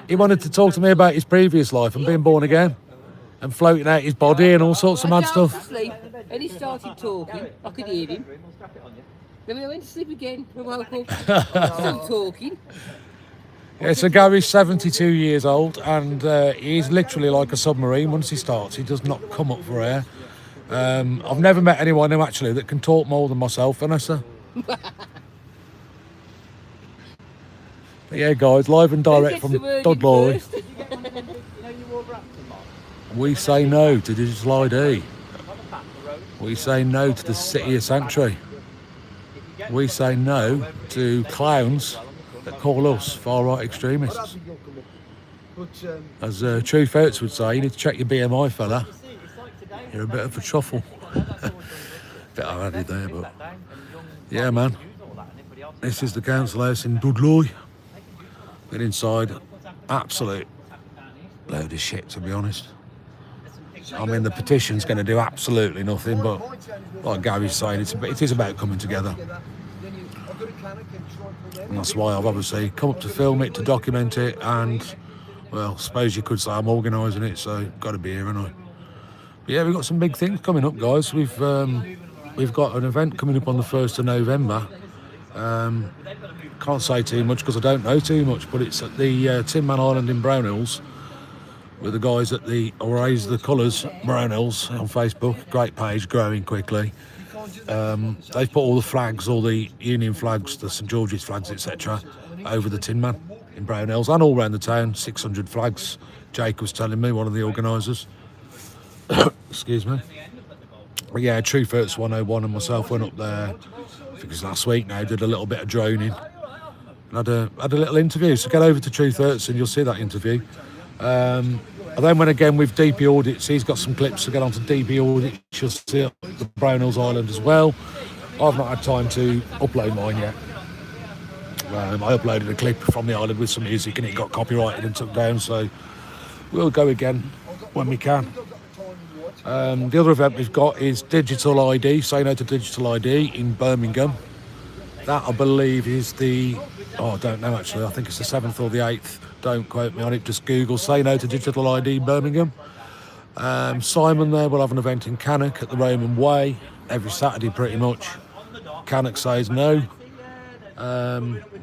He wanted to talk to me about his previous life and being born again, and floating out his body and all sorts of mad stuff. And he started talking. I could hear him. Then I went to sleep again. I woke up, still talking. Yeah, so Gary's 72 years old, and he's literally like a submarine. Once he starts, he does not come up for air. I've never met anyone who actually that can talk more than myself, Vanessa. But yeah, guys, live and direct from Dudley. We say no to digital ID. We say no to the city of Sanctuary. We say no to clowns that call us far-right extremists. As Truth Hurts would say, you need to check your BMI, fella. You're a bit of a truffle. Bit I added there, but yeah, man. This is the council house in Dudley. Been inside, absolute load of shit, to be honest. I mean, the petition's going to do absolutely nothing, but like Gary's saying, it is about coming together. And that's why I've obviously come up to film it, to document it, and, well, I suppose you could say I'm organising it, so got to be here, haven't I? But yeah, we've got some big things coming up, guys. We've got an event coming up on the 1st of November. Can't say too much because I don't know too much, but it's at the Tin Man Island in Brownhills with the guys at the Raise the Colours Brownhills on Facebook. Great page, growing quickly. They've put all the flags, all the Union flags, the St George's flags, etc., over the Tin Man in Brownhills and all around the town. 600 flags. Jake was telling me, one of the organisers. Excuse me. But yeah, Truth Hurts 101 and myself went up there, I think it was last week now, did a little bit of droning. And had a little interview, so get over to Truth Hurts and you'll see that interview. And then went again with DP Audits. He's got some clips to get onto DP Audits. You'll see it at the Brownhills Island as well. I've not had time to upload mine yet. I uploaded a clip from the island with some music and it got copyrighted and took down, so we'll go again when we can. The other event we've got is Digital ID, Say No to Digital ID in Birmingham. That, I believe, is the, I don't know actually, I think it's the 7th or the 8th. Don't quote me on it, just Google Say No to Digital ID Birmingham. Simon there will have an event in Cannock at the Roman Way, every Saturday pretty much. Cannock says no.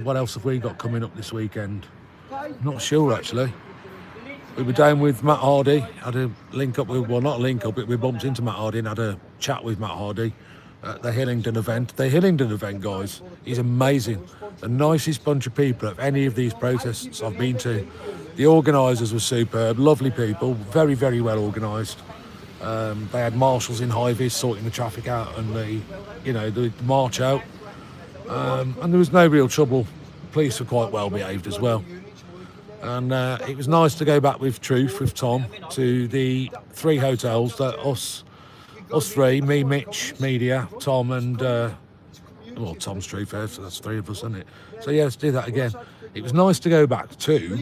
What else have we got coming up this weekend? Not sure actually. We were down with Matt Hardy, had a link up with, well not a link up, but we bumped into Matt Hardy and had a chat with Matt Hardy at the Hillingdon event. The Hillingdon event, guys, is amazing. The nicest bunch of people at any of these protests I've been to. The organisers were superb, lovely people, very, very well organised. They had marshals in high-vis sorting the traffic out and the march out. And there was no real trouble. Police were quite well behaved as well. And it was nice to go back with Truth, with Tom, to the 3 hotels that us 3, me, Mitch, Media, Tom and, well, Tom's Truth there, so that's 3 of us, isn't it? So yeah, let's do that again. It was nice to go back to,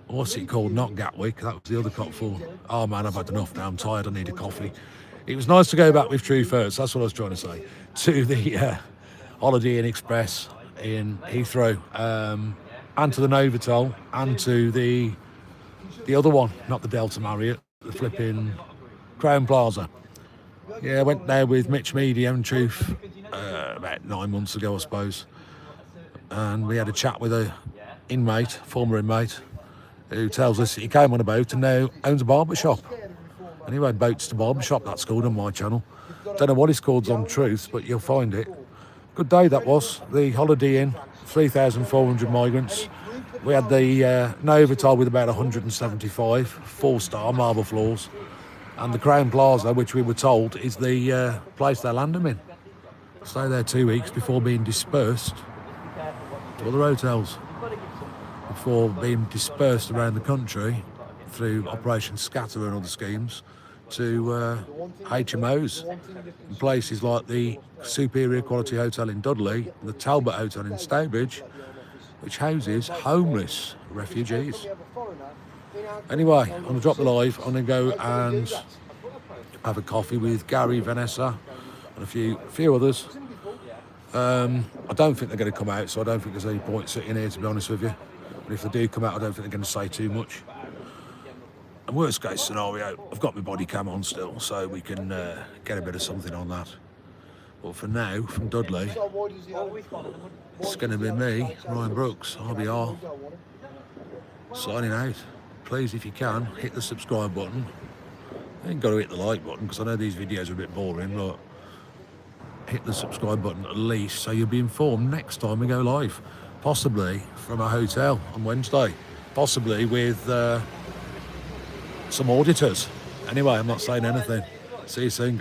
what's it called, not Gatwick, that was the other copful. Oh man, I've had enough now, I'm tired, I need a coffee. It was nice to go back with Truth first, that's what I was trying to say, to the Holiday Inn Express in Heathrow. And to the Novotel, and to the other one, not the Delta Marriott, the flipping Crown Plaza. Yeah, I went there with Mitch Media and Truth about 9 months ago, I suppose. And we had a chat with a inmate, former inmate, who tells us he came on a boat and now owns a barber shop. And he rode boats to barber shop, that's called on my channel. Don't know what it's called on Truth, but you'll find it. Good day that was, the Holiday Inn. 3,400 migrants. We had the Novotel with about 175, 4-star marble floors, and the Crown Plaza, which we were told is the place they land them in. Stay there 2 weeks before being dispersed to other hotels, before being dispersed around the country through Operation Scatter and other schemes to HMOs in places like the Superior Quality Hotel in Dudley, the Talbot Hotel in Stowbridge, which houses homeless refugees. Anyway, I'm going to drop the live. I'm going to go and have a coffee with Gary, Vanessa and a few others. I don't think they're going to come out, so I don't think there's any point sitting here, to be honest with you. But if they do come out, I don't think they're going to say too much. And worst case scenario, I've got my body cam on still, so we can get a bit of something on that. But for now, from Dudley, it's going to be me, Ryan Brooks, RBR, signing out. Please, if you can, hit the subscribe button. You ain't got to hit the like button, because I know these videos are a bit boring, but hit the subscribe button at least, so you'll be informed next time we go live. Possibly from a hotel on Wednesday. Possibly with some auditors. Anyway, I'm not saying anything. See you soon, guys.